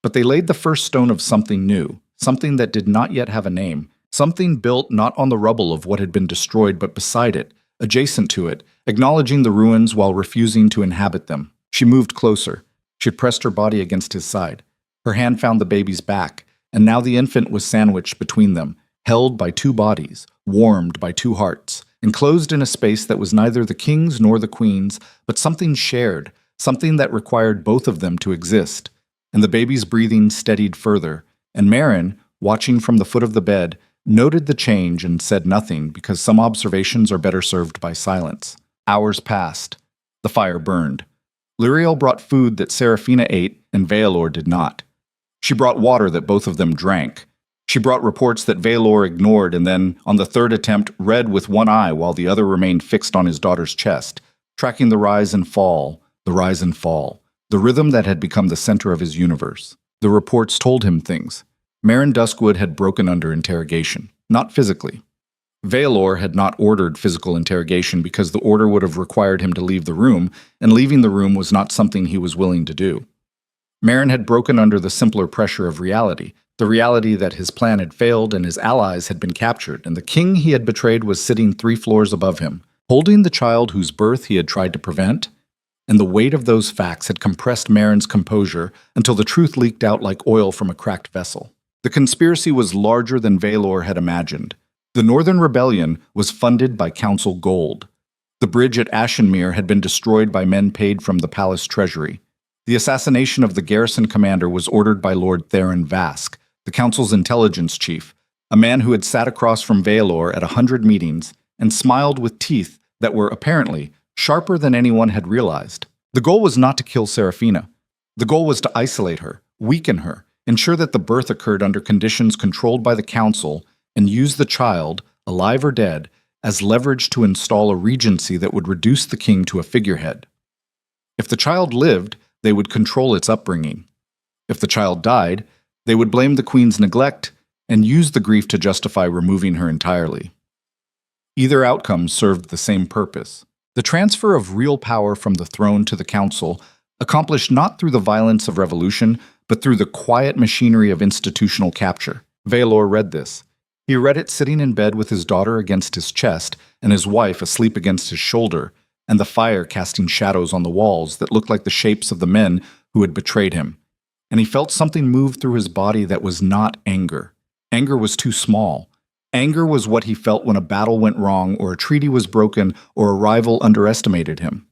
But they laid the first stone of something new, something that did not yet have a name, something built not on the rubble of what had been destroyed but beside it, adjacent to it, acknowledging the ruins while refusing to inhabit them. She moved closer. She had pressed her body against his side. Her hand found the baby's back, and now the infant was sandwiched between them, held by 2 bodies, warmed by 2 hearts, enclosed in a space that was neither the king's nor the queen's, but something shared, something that required both of them to exist. And the baby's breathing steadied further, and Marin, watching from the foot of the bed, noted the change and said nothing because some observations are better served by silence. Hours passed. The fire burned. Lyrael brought food that Serafina ate and Valor did not. She brought water that both of them drank. She brought reports that Valor ignored and then, on the 3rd attempt, read with one eye while the other remained fixed on his daughter's chest, tracking the rise and fall, the rhythm that had become the center of his universe. The reports told him things. Marin Duskwood had broken under interrogation, not physically. Valor had not ordered physical interrogation because the order would have required him to leave the room, and leaving the room was not something he was willing to do. Marin had broken under the simpler pressure of reality, the reality that his plan had failed and his allies had been captured, and the king he had betrayed was sitting 3 floors above him, holding the child whose birth he had tried to prevent, and the weight of those facts had compressed Marin's composure until the truth leaked out like oil from a cracked vessel. The conspiracy was larger than Valor had imagined. The Northern Rebellion was funded by Council gold. The bridge at Ashenmere had been destroyed by men paid from the palace treasury. The assassination of the garrison commander was ordered by Lord Theron Vask, the Council's intelligence chief, a man who had sat across from Valor at 100 meetings and smiled with teeth that were, apparently, sharper than anyone had realized. The goal was not to kill Serafina. The goal was to isolate her, weaken her, ensure that the birth occurred under conditions controlled by the Council, and use the child, alive or dead, as leverage to install a regency that would reduce the king to a figurehead. If the child lived, they would control its upbringing. If the child died, they would blame the queen's neglect and use the grief to justify removing her entirely. Either outcome served the same purpose. The transfer of real power from the throne to the council, accomplished not through the violence of revolution, but through the quiet machinery of institutional capture. Valor read this. He read it sitting in bed with his daughter against his chest and his wife asleep against his shoulder, and the fire casting shadows on the walls that looked like the shapes of the men who had betrayed him. And he felt something move through his body that was not anger. Anger was too small. Anger was what he felt when a battle went wrong or a treaty was broken or a rival underestimated him.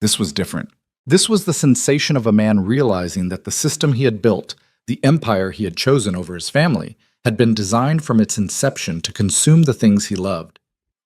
This was different. This was the sensation of a man realizing that the system he had built, the empire he had chosen over his family, had been designed from its inception to consume the things he loved.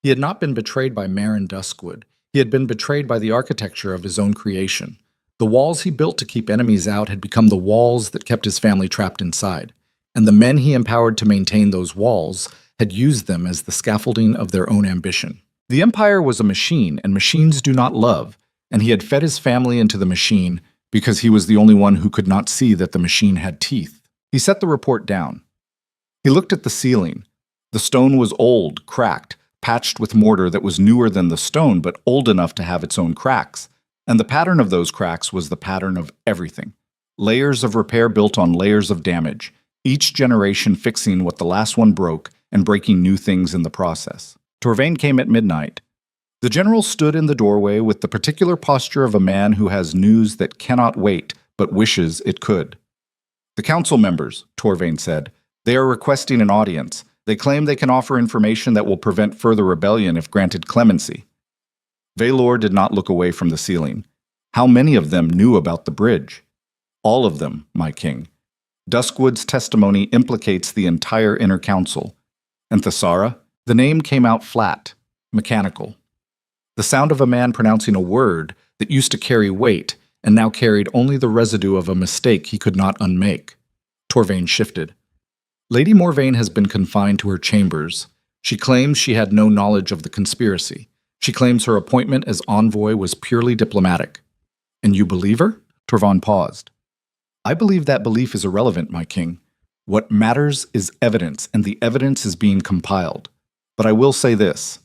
He had not been betrayed by Marin Duskwood. He had been betrayed by the architecture of his own creation. The walls he built to keep enemies out had become the walls that kept his family trapped inside, and the men he empowered to maintain those walls had used them as the scaffolding of their own ambition. The empire was a machine, and machines do not love, and he had fed his family into the machine because he was the only one who could not see that the machine had teeth. He set the report down. He looked at the ceiling. The stone was old, cracked, patched with mortar that was newer than the stone but old enough to have its own cracks. And the pattern of those cracks was the pattern of everything. Layers of repair built on layers of damage, each generation fixing what the last one broke and breaking new things in the process. Torvain came at midnight. The general stood in the doorway with the particular posture of a man who has news that cannot wait but wishes it could. "The council members," Torvain said, "they are requesting an audience. They claim they can offer information that will prevent further rebellion if granted clemency." Valor did not look away from the ceiling. How many of them knew about the bridge? All of them, my king. Duskwood's testimony implicates the entire inner council. And Thesara? The name came out flat, mechanical. The sound of a man pronouncing a word that used to carry weight and now carried only the residue of a mistake he could not unmake. Torvain shifted. Lady Morvain has been confined to her chambers. She claims she had no knowledge of the conspiracy. She claims her appointment as envoy was purely diplomatic. And you believe her? Torvain paused. I believe that belief is irrelevant, my king. What matters is evidence, and the evidence is being compiled. But I will say this.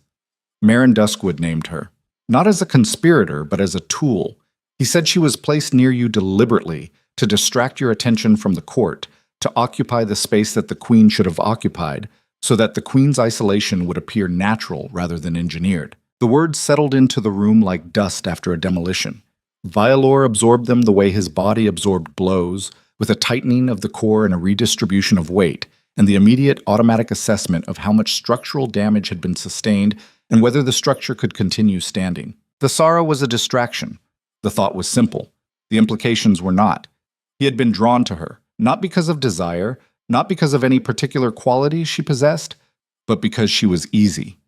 Marin Duskwood named her, not as a conspirator, but as a tool. He said she was placed near you deliberately to distract your attention from the court, to occupy the space that the queen should have occupied, so that the queen's isolation would appear natural rather than engineered. The words settled into the room like dust after a demolition. Vialor absorbed them the way his body absorbed blows, with a tightening of the core and a redistribution of weight, and the immediate automatic assessment of how much structural damage had been sustained and whether the structure could continue standing. Thesara was a distraction. The thought was simple. The implications were not. He had been drawn to her, not because of desire, not because of any particular quality she possessed, but because she was easy.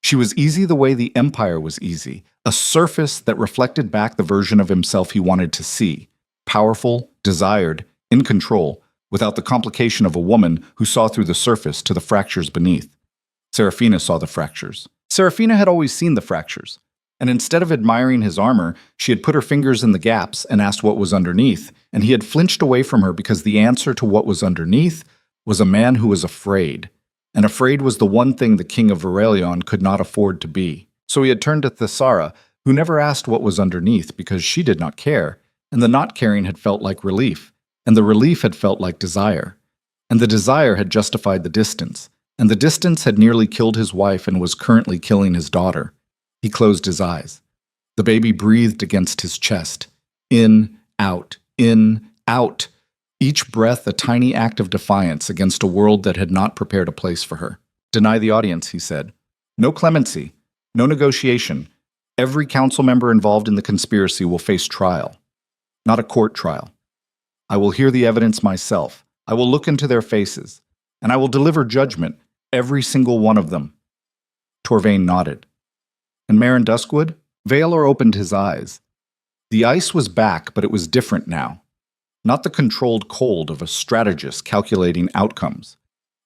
She was easy the way the Empire was easy, a surface that reflected back the version of himself he wanted to see, powerful, desired, in control, without the complication of a woman who saw through the surface to the fractures beneath. Seraphina saw the fractures. Seraphina had always seen the fractures, and instead of admiring his armor, she had put her fingers in the gaps and asked what was underneath, and he had flinched away from her because the answer to what was underneath was a man who was afraid. And afraid was the one thing the king of Verelion could not afford to be. So he had turned to Thesara, who never asked what was underneath because she did not care, and the not caring had felt like relief, and the relief had felt like desire. And the desire had justified the distance, and the distance had nearly killed his wife and was currently killing his daughter. He closed his eyes. The baby breathed against his chest. In, out, each breath a tiny act of defiance against a world that had not prepared a place for her. Deny the audience, he said. No clemency, no negotiation. Every council member involved in the conspiracy will face trial, not a court trial. I will hear the evidence myself. I will look into their faces, and I will deliver judgment, every single one of them. Torvain nodded. And Marin Duskwood? Valor opened his eyes. The ice was back, but it was different now. Not the controlled cold of a strategist calculating outcomes.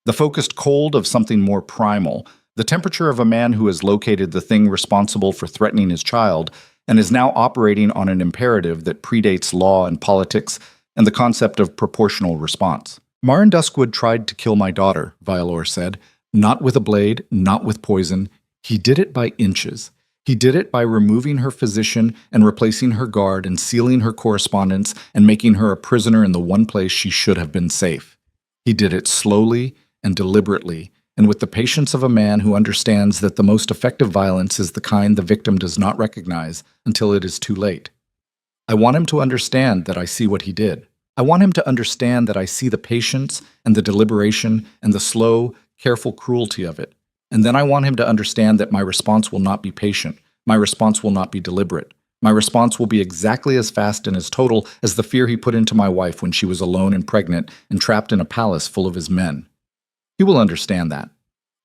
The focused cold of something more primal, The temperature of a man who has located the thing responsible for threatening his child and is now operating on an imperative that predates law and politics and the concept of proportional response. Marin Duskwood tried to kill my daughter, Violor said. Not with a blade, not with poison. He did it by inches. He did it by removing her physician and replacing her guard and sealing her correspondence and making her a prisoner in the one place she should have been safe. He did it slowly and deliberately, and with the patience of a man who understands that the most effective violence is the kind the victim does not recognize until it is too late. I want him to understand that I see what he did. I want him to understand that I see the patience and the deliberation and the slow, careful cruelty of it. And then I want him to understand that my response will not be patient. My response will not be deliberate. My response will be exactly as fast and as total as the fear he put into my wife when she was alone and pregnant and trapped in a palace full of his men. He will understand that.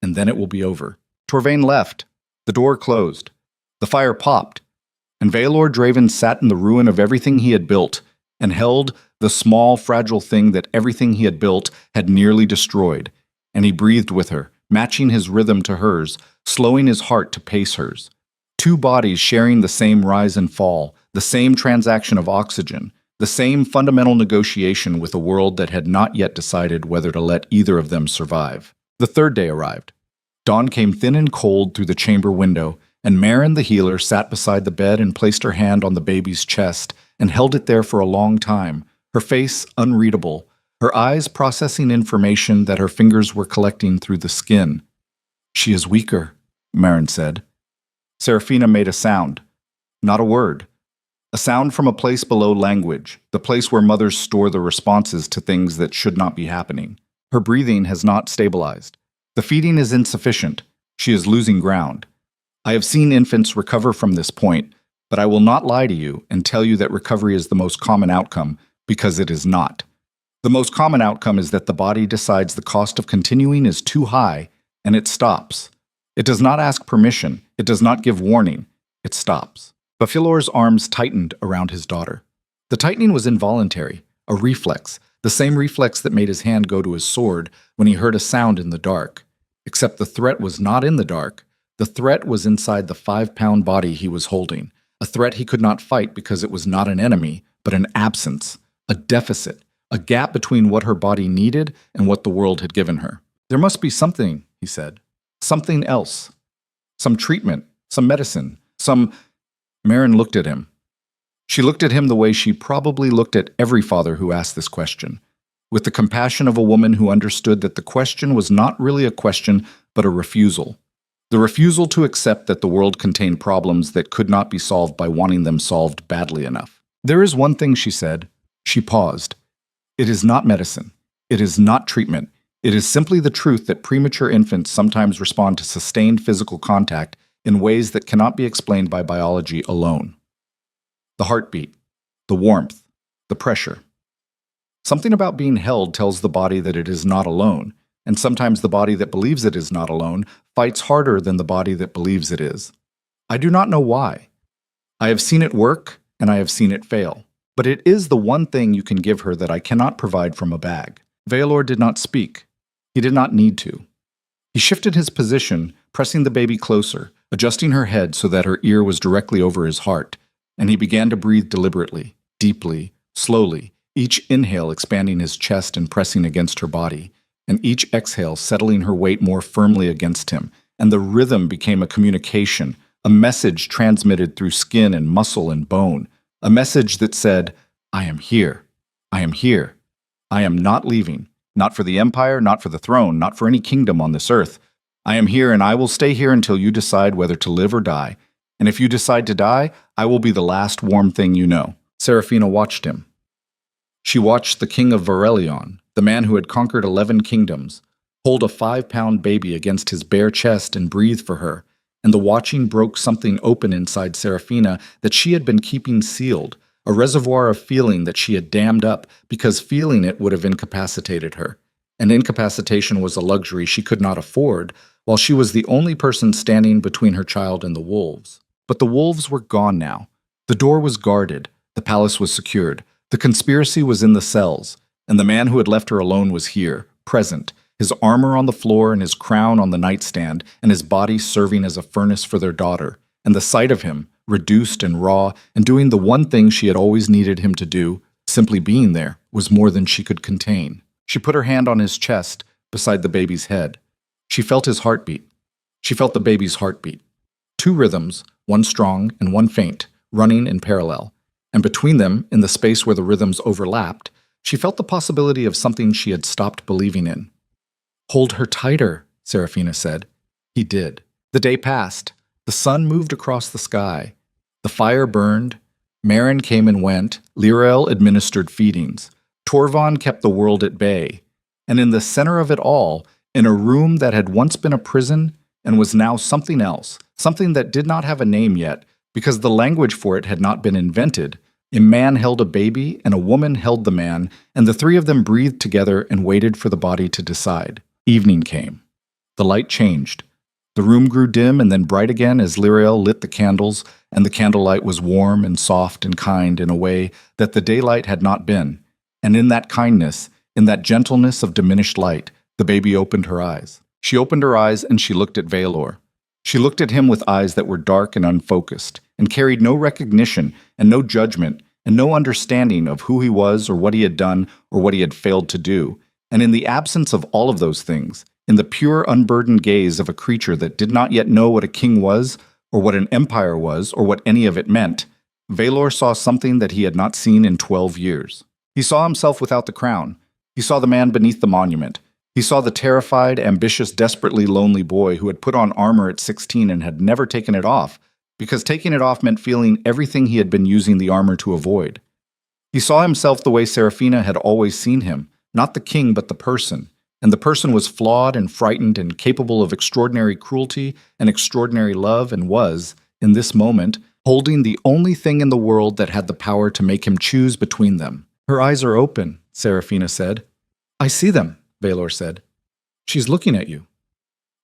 And then it will be over. Torvain left. The door closed. The fire popped. And Vaelor Draven sat in the ruin of everything he had built and held the small, fragile thing that everything he had built had nearly destroyed. And he breathed with her, matching his rhythm to hers, slowing his heart to pace hers. Two bodies sharing the same rise and fall, the same transaction of oxygen, the same fundamental negotiation with a world that had not yet decided whether to let either of them survive. The third day arrived. Dawn came thin and cold through the chamber window, and Marin the healer sat beside the bed and placed her hand on the baby's chest and held it there for a long time, her face unreadable, her eyes processing information that her fingers were collecting through the skin. "She is weaker," Marin said. Seraphina made a sound. Not a word. A sound from a place below language, the place where mothers store the responses to things that should not be happening. Her breathing has not stabilized. The feeding is insufficient. She is losing ground. I have seen infants recover from this point, but I will not lie to you and tell you that recovery is the most common outcome, because it is not. The most common outcome is that the body decides the cost of continuing is too high, and it stops. It does not ask permission. It does not give warning. It stops. Bafilor's arms tightened around his daughter. The tightening was involuntary, a reflex, the same reflex that made his hand go to his sword when he heard a sound in the dark. Except the threat was not in the dark. The threat was inside the 5-pound body he was holding, a threat he could not fight because it was not an enemy, but an absence, a deficit, a gap between what her body needed and what the world had given her. "There must be something," he said. "Something else. Some treatment, some medicine, some—" Marin looked at him. She looked at him the way she probably looked at every father who asked this question, with the compassion of a woman who understood that the question was not really a question, but a refusal. The refusal to accept that the world contained problems that could not be solved by wanting them solved badly enough. "There is one thing," she said. She paused. "It is not medicine. It is not treatment. It is simply the truth that premature infants sometimes respond to sustained physical contact in ways that cannot be explained by biology alone. The heartbeat, the warmth, the pressure. Something about being held tells the body that it is not alone, and sometimes the body that believes it is not alone fights harder than the body that believes it is. I do not know why. I have seen it work, and I have seen it fail. But it is the one thing you can give her that I cannot provide from a bag." Vaelor did not speak. He did not need to. He shifted his position, pressing the baby closer, adjusting her head so that her ear was directly over his heart, and he began to breathe deliberately, deeply, slowly, each inhale expanding his chest and pressing against her body, and each exhale settling her weight more firmly against him, and the rhythm became a communication, a message transmitted through skin and muscle and bone, a message that said, "I am here. I am here. I am not leaving. Not for the empire, not for the throne, not for any kingdom on this earth. I am here, and I will stay here until you decide whether to live or die. And if you decide to die, I will be the last warm thing you know." Seraphina watched him. She watched the king of Varelion, the man who had conquered 11 kingdoms, hold a 5-pound baby against his bare chest and breathe for her, and the watching broke something open inside Seraphina that she had been keeping sealed, a reservoir of feeling that she had dammed up because feeling it would have incapacitated her. And incapacitation was a luxury she could not afford, while she was the only person standing between her child and the wolves. But the wolves were gone now. The door was guarded, the palace was secured, the conspiracy was in the cells, and the man who had left her alone was here, present, his armor on the floor and his crown on the nightstand, and his body serving as a furnace for their daughter. And the sight of him, reduced and raw, and doing the one thing she had always needed him to do, simply being there, was more than she could contain. She put her hand on his chest, beside the baby's head. She felt his heartbeat. She felt the baby's heartbeat. Two rhythms, one strong and one faint, running in parallel. And between them, in the space where the rhythms overlapped, she felt the possibility of something she had stopped believing in. "Hold her tighter," Serafina said. He did. The day passed. The sun moved across the sky. The fire burned. Marin came and went. Lirael administered feedings. Torvon kept the world at bay. And in the center of it all, in a room that had once been a prison and was now something else, something that did not have a name yet, because the language for it had not been invented, a man held a baby and a woman held the man, and the three of them breathed together and waited for the body to decide. Evening came. The light changed. The room grew dim and then bright again as Lirael lit the candles, and the candlelight was warm and soft and kind in a way that the daylight had not been. And in that kindness, in that gentleness of diminished light, the baby opened her eyes. She opened her eyes and she looked at Valor. She looked at him with eyes that were dark and unfocused, and carried no recognition and no judgment and no understanding of who he was or what he had done or what he had failed to do. And in the absence of all of those things, in the pure, unburdened gaze of a creature that did not yet know what a king was, or what an empire was, or what any of it meant, Valor saw something that he had not seen in 12 years. He saw himself without the crown. He saw the man beneath the monument. He saw the terrified, ambitious, desperately lonely boy who had put on armor at 16 and had never taken it off, because taking it off meant feeling everything he had been using the armor to avoid. He saw himself the way Serafina had always seen him, not the king but the person, and the person was flawed and frightened and capable of extraordinary cruelty and extraordinary love and was, in this moment, holding the only thing in the world that had the power to make him choose between them. "Her eyes are open," Serafina said. "I see them," Valor said. "She's looking at you."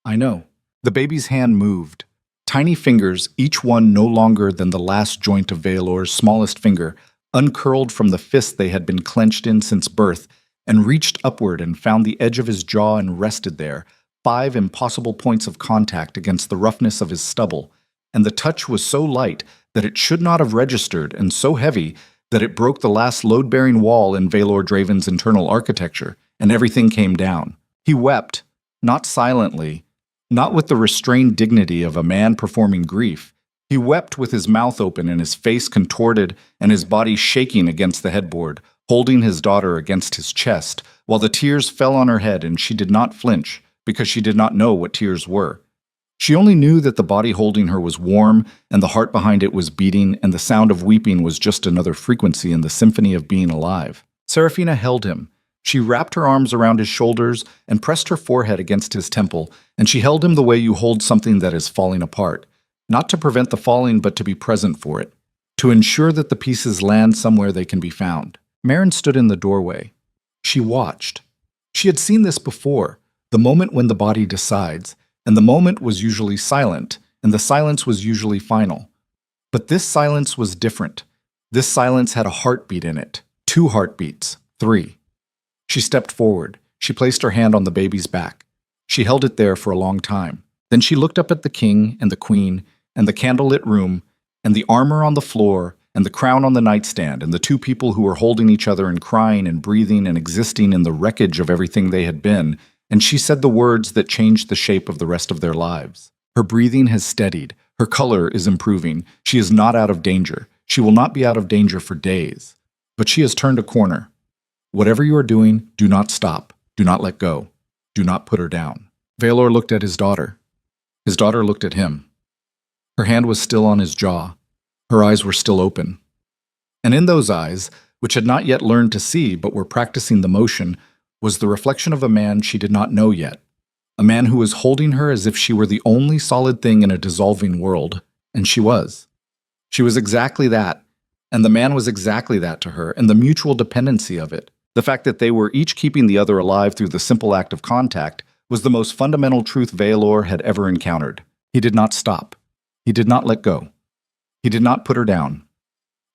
"I know." The baby's hand moved. Tiny fingers, each one no longer than the last joint of Valor's smallest finger, uncurled from the fist they had been clenched in since birth, and reached upward and found the edge of his jaw and rested there, 5 impossible points of contact against the roughness of his stubble, and the touch was so light that it should not have registered, and so heavy that it broke the last load-bearing wall in Valor Draven's internal architecture, and everything came down. He wept, not silently, not with the restrained dignity of a man performing grief. He wept with his mouth open and his face contorted and his body shaking against the headboard, holding his daughter against his chest, while the tears fell on her head and she did not flinch, because she did not know what tears were. She only knew that the body holding her was warm, and the heart behind it was beating, and the sound of weeping was just another frequency in the symphony of being alive. Serafina held him. She wrapped her arms around his shoulders and pressed her forehead against his temple, and she held him the way you hold something that is falling apart, not to prevent the falling but to be present for it, to ensure that the pieces land somewhere they can be found. Marin stood in the doorway. She watched. She had seen this before, the moment when the body decides, and the moment was usually silent, and the silence was usually final. But this silence was different. This silence had a heartbeat in it, 2 heartbeats, 3. She stepped forward. She placed her hand on the baby's back. She held it there for a long time. Then she looked up at the king and the queen and the candlelit room and the armor on the floor and the crown on the nightstand and the 2 people who were holding each other and crying and breathing and existing in the wreckage of everything they had been, and she said the words that changed the shape of the rest of their lives. Her breathing has steadied. Her color is improving. She is not out of danger. She will not be out of danger for days. But she has turned a corner. Whatever you are doing, do not stop. Do not let go. Do not put her down. Valor looked at his daughter. His daughter looked at him. Her hand was still on his jaw. Her eyes were still open. And in those eyes, which had not yet learned to see but were practicing the motion, was the reflection of a man she did not know yet. A man who was holding her as if she were the only solid thing in a dissolving world. And she was. She was exactly that. And the man was exactly that to her, and the mutual dependency of it. The fact that they were each keeping the other alive through the simple act of contact was the most fundamental truth Valor had ever encountered. He did not stop. He did not let go. He did not put her down.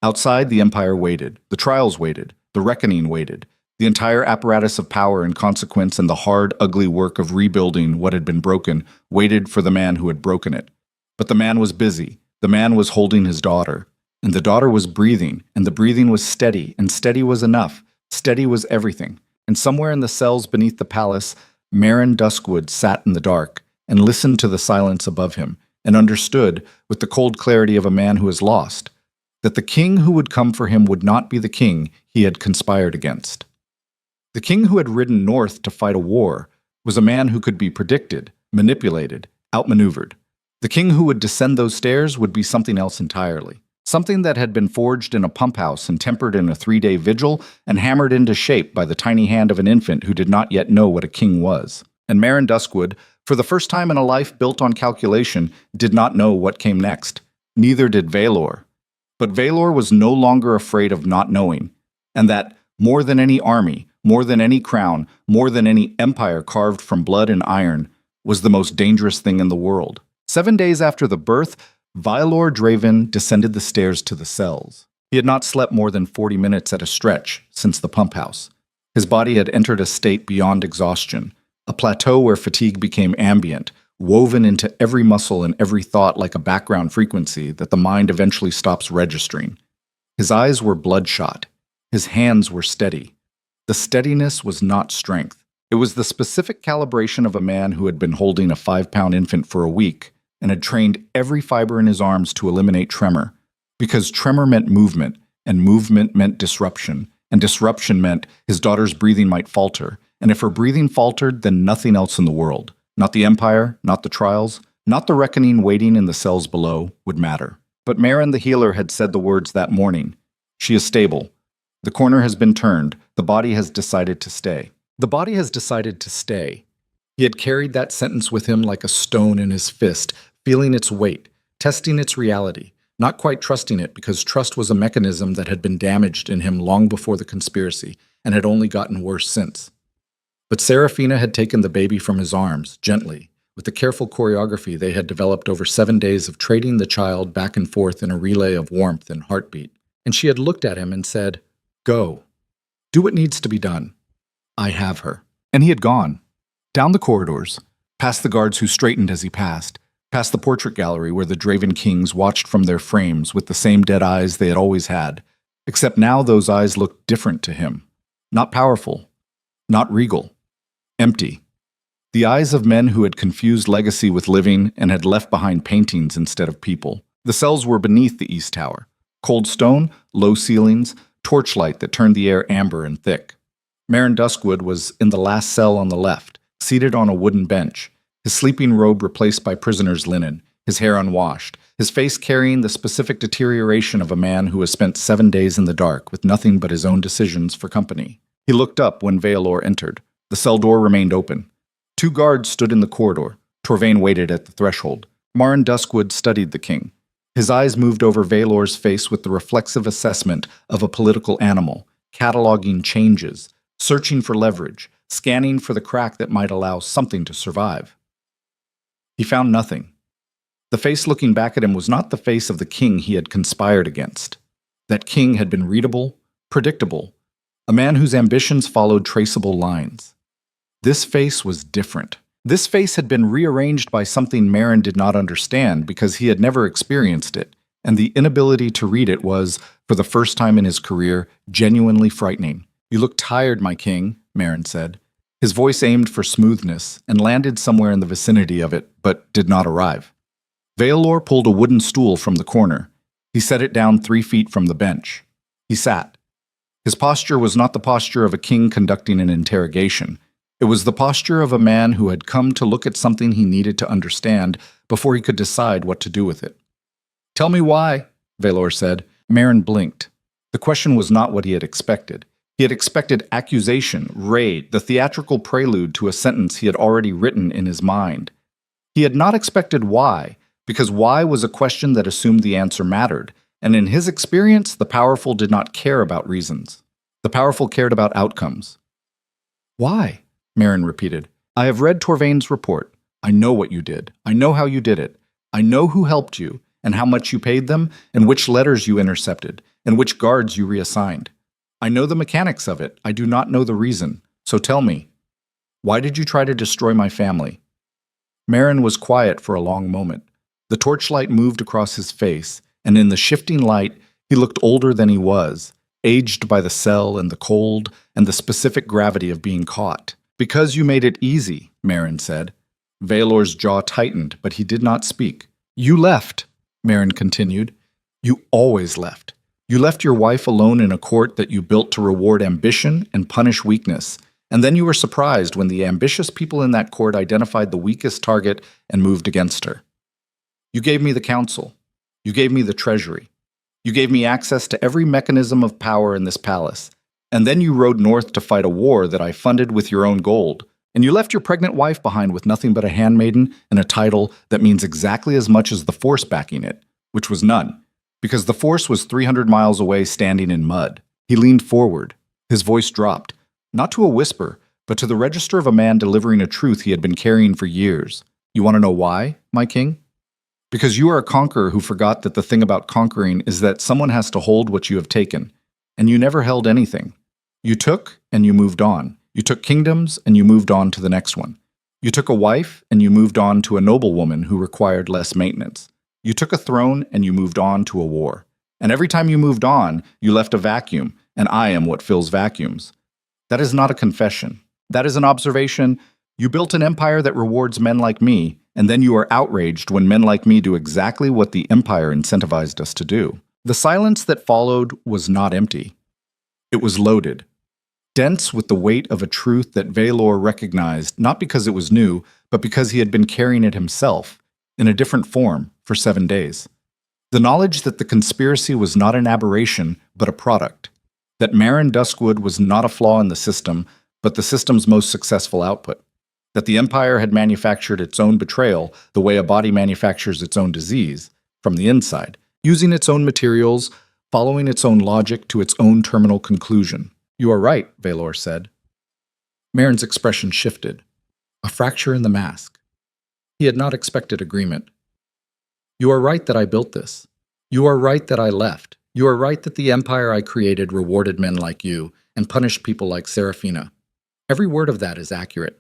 Outside, the Empire waited. The trials waited. The reckoning waited. The entire apparatus of power and consequence and the hard, ugly work of rebuilding what had been broken waited for the man who had broken it. But the man was busy. The man was holding his daughter. And the daughter was breathing, and the breathing was steady, and steady was enough. Steady was everything. And somewhere in the cells beneath the palace, Marin Duskwood sat in the dark and listened to the silence above him, and understood, with the cold clarity of a man who is lost, that the king who would come for him would not be the king he had conspired against. The king who had ridden north to fight a war was a man who could be predicted, manipulated, outmaneuvered. The king who would descend those stairs would be something else entirely. Something that had been forged in a pump house and tempered in a 3-day vigil and hammered into shape by the tiny hand of an infant who did not yet know what a king was. And Marin Duskwood, for the first time in a life built on calculation, did not know what came next. Neither did Valor. But Valor was no longer afraid of not knowing, and that, more than any army, more than any crown, more than any empire carved from blood and iron, was the most dangerous thing in the world. 7 days after the birth, Valor Draven descended the stairs to the cells. He had not slept more than 40 minutes at a stretch since the pump house. His body had entered a state beyond exhaustion, a plateau where fatigue became ambient, woven into every muscle and every thought like a background frequency that the mind eventually stops registering. His eyes were bloodshot. His hands were steady. The steadiness was not strength. It was the specific calibration of a man who had been holding a 5-pound infant for a week and had trained every fiber in his arms to eliminate tremor, because tremor meant movement, and movement meant disruption, and disruption meant his daughter's breathing might falter, and if her breathing faltered, then nothing else in the world, not the empire, not the trials, not the reckoning waiting in the cells below, would matter. But Marin the healer had said the words that morning. She is stable. The corner has been turned. The body has decided to stay. The body has decided to stay. He had carried that sentence with him like a stone in his fist, feeling its weight, testing its reality, not quite trusting it because trust was a mechanism that had been damaged in him long before the conspiracy and had only gotten worse since. But Serafina had taken the baby from his arms, gently, with the careful choreography they had developed over 7 days of trading the child back and forth in a relay of warmth and heartbeat, and she had looked at him and said, "Go. Do what needs to be done. I have her." And he had gone. Down the corridors, past the guards who straightened as he passed, past the portrait gallery where the Draven kings watched from their frames with the same dead eyes they had always had, except now those eyes looked different to him. Not powerful, not regal, empty. The eyes of men who had confused legacy with living and had left behind paintings instead of people. The cells were beneath the east tower. Cold stone, low ceilings, torchlight that turned the air amber and thick. Marin Duskwood was in the last cell on the left, seated on a wooden bench, his sleeping robe replaced by prisoner's linen, his hair unwashed, his face carrying the specific deterioration of a man who has spent 7 days in the dark with nothing but his own decisions for company. He looked up when Valor entered. The cell door remained open. 2 guards stood in the corridor. Torvain waited at the threshold. Marin Duskwood studied the king. His eyes moved over Valor's face with the reflexive assessment of a political animal, cataloging changes, searching for leverage, scanning for the crack that might allow something to survive. He found nothing. The face looking back at him was not the face of the king he had conspired against. That king had been readable, predictable, a man whose ambitions followed traceable lines. This face was different. This face had been rearranged by something Marin did not understand because he had never experienced it, and the inability to read it was, for the first time in his career, genuinely frightening. "You look tired, my king," Marin said. His voice aimed for smoothness and landed somewhere in the vicinity of it, but did not arrive. Valor pulled a wooden stool from the corner. He set it down 3 feet from the bench. He sat. His posture was not the posture of a king conducting an interrogation. It was the posture of a man who had come to look at something he needed to understand before he could decide what to do with it. "Tell me why," Valor said. Marin blinked. The question was not what he had expected. He had expected accusation, raid, the theatrical prelude to a sentence he had already written in his mind. He had not expected why, because why was a question that assumed the answer mattered, and in his experience, the powerful did not care about reasons. The powerful cared about outcomes. "Why?" Marin repeated. "I have read Torvain's report. I know what you did. I know how you did it. I know who helped you, and how much you paid them, and which letters you intercepted, and which guards you reassigned. I know the mechanics of it. I do not know the reason. So tell me, why did you try to destroy my family? Marin was quiet for a long moment. The torchlight moved across his face, and in the shifting light, he looked older than he was, aged by the cell and the cold and the specific gravity of being caught. Because you made it easy, Marin said. Valor's jaw tightened, but he did not speak. You left, Marin continued. You always left. You left your wife alone in a court that you built to reward ambition and punish weakness. And then you were surprised when the ambitious people in that court identified the weakest target and moved against her. You gave me the council. You gave me the treasury. You gave me access to every mechanism of power in this palace. And then you rode north to fight a war that I funded with your own gold. And you left your pregnant wife behind with nothing but a handmaiden and a title that means exactly as much as the force backing it, which was none. Because the force was 300 miles away standing in mud. He leaned forward. His voice dropped, not to a whisper, but to the register of a man delivering a truth he had been carrying for years. You want to know why, my king? Because you are a conqueror who forgot that the thing about conquering is that someone has to hold what you have taken. And you never held anything. You took and you moved on. You took kingdoms and you moved on to the next one. You took a wife and you moved on to a noblewoman who required less maintenance. You took a throne and you moved on to a war. And every time you moved on, you left a vacuum, and I am what fills vacuums. That is not a confession. That is an observation. You built an empire that rewards men like me, and then you are outraged when men like me do exactly what the empire incentivized us to do. The silence that followed was not empty. It was loaded. Dense with the weight of a truth that Valor recognized not because it was new, but because he had been carrying it himself, in a different form, for 7 days. The knowledge that the conspiracy was not an aberration, but a product. That Marin Duskwood was not a flaw in the system, but the system's most successful output. That the Empire had manufactured its own betrayal the way a body manufactures its own disease, from the inside, using its own materials, following its own logic to its own terminal conclusion. You are right, Valor said. Marin's expression shifted. A fracture in the mask. He had not expected agreement. You are right that I built this. You are right that I left. You are right that the empire I created rewarded men like you and punished people like Serafina. Every word of that is accurate,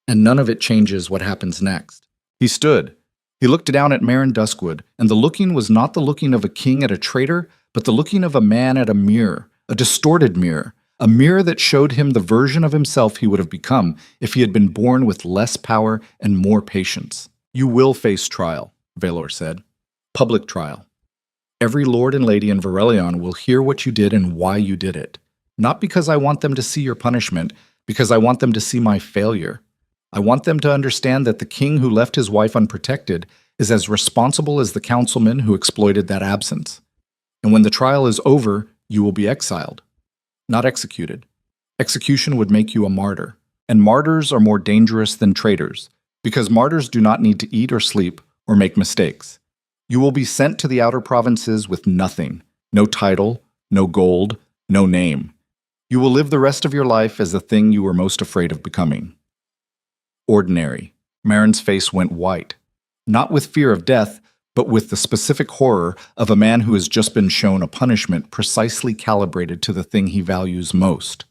and none of it changes what happens next. He stood. He looked down at Marin Duskwood, and the looking was not the looking of a king at a traitor, but the looking of a man at a mirror, a distorted mirror, a mirror that showed him the version of himself he would have become if he had been born with less power and more patience. You will face trial, Valor said. Public trial. Every lord and lady in Varelion will hear what you did and why you did it. Not because I want them to see your punishment, because I want them to see my failure. I want them to understand that the king who left his wife unprotected is as responsible as the councilman who exploited that absence. And when the trial is over, you will be exiled, not executed. Execution would make you a martyr, and martyrs are more dangerous than traitors, because martyrs do not need to eat or sleep or make mistakes. You will be sent to the outer provinces with nothing, no title, no gold, no name. You will live the rest of your life as the thing you were most afraid of becoming. Ordinary. Marin's face went white, not with fear of death, but with the specific horror of a man who has just been shown a punishment precisely calibrated to the thing he values most.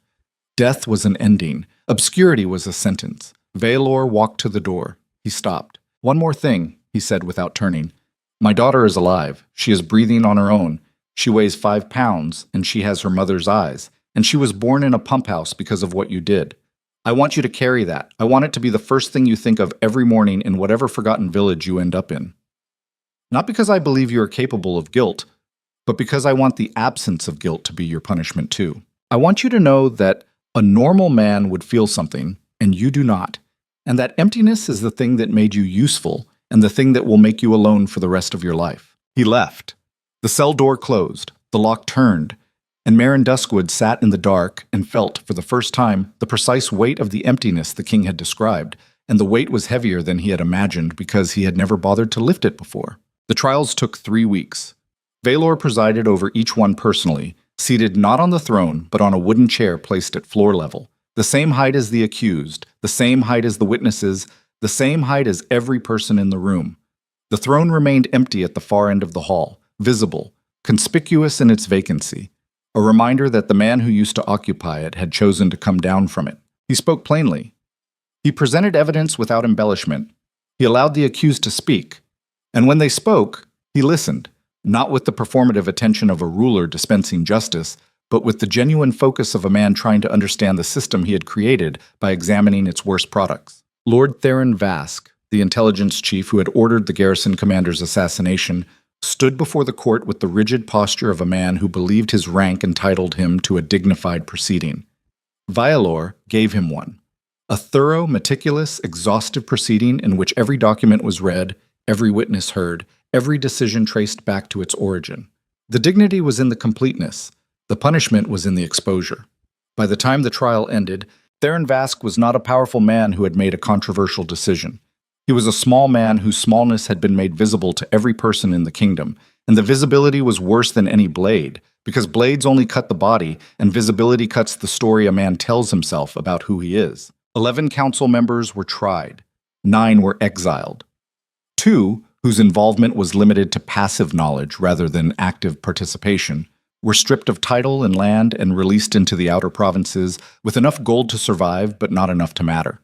Death was an ending. Obscurity was a sentence. Valor walked to the door. He stopped. One more thing, he said without turning. My daughter is alive. She is breathing on her own. She weighs 5 pounds, and she has her mother's eyes. And she was born in a pump house because of what you did. I want you to carry that. I want it to be the first thing you think of every morning in whatever forgotten village you end up in. Not because I believe you are capable of guilt, but because I want the absence of guilt to be your punishment too. I want you to know that a normal man would feel something, and you do not. And that emptiness is the thing that made you useful, and the thing that will make you alone for the rest of your life. He left. The cell door closed, the lock turned, and Marin Duskwood sat in the dark and felt, for the first time, the precise weight of the emptiness the king had described, and the weight was heavier than he had imagined because he had never bothered to lift it before. The trials took 3 weeks. Valor presided over each one personally, seated not on the throne, but on a wooden chair placed at floor level, the same height as the accused, the same height as the witnesses, the same height as every person in the room. The throne remained empty at the far end of the hall, visible, conspicuous in its vacancy. a reminder that the man who used to occupy it had chosen to come down from it. He spoke plainly. He presented evidence without embellishment. He allowed the accused to speak. And when they spoke, he listened, not with the performative attention of a ruler dispensing justice, but with the genuine focus of a man trying to understand the system he had created by examining its worst products. Lord Theron Vask, the intelligence chief who had ordered the garrison commander's assassination, stood before the court with the rigid posture of a man who believed his rank entitled him to a dignified proceeding. Vialor gave him one. A thorough, meticulous, exhaustive proceeding in which every document was read, every witness heard, every decision traced back to its origin. The dignity was in the completeness. The punishment was in the exposure. By the time the trial ended, Theron Vask was not a powerful man who had made a controversial decision. He was a small man whose smallness had been made visible to every person in the kingdom, and the visibility was worse than any blade, because blades only cut the body, and visibility cuts the story a man tells himself about who he is. 11 council members were tried. 9 were exiled. 2, whose involvement was limited to passive knowledge rather than active participation, were stripped of title and land and released into the outer provinces with enough gold to survive but not enough to matter.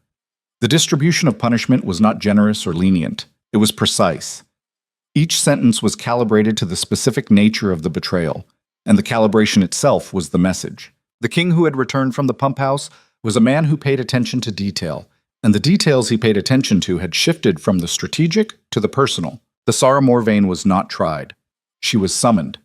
The distribution of punishment was not generous or lenient. It was precise. Each sentence was calibrated to the specific nature of the betrayal, and the calibration itself was the message. The king who had returned from the pump house was a man who paid attention to detail, and the details he paid attention to had shifted from the strategic to the personal. The Sara Morvain was not tried. She was summoned.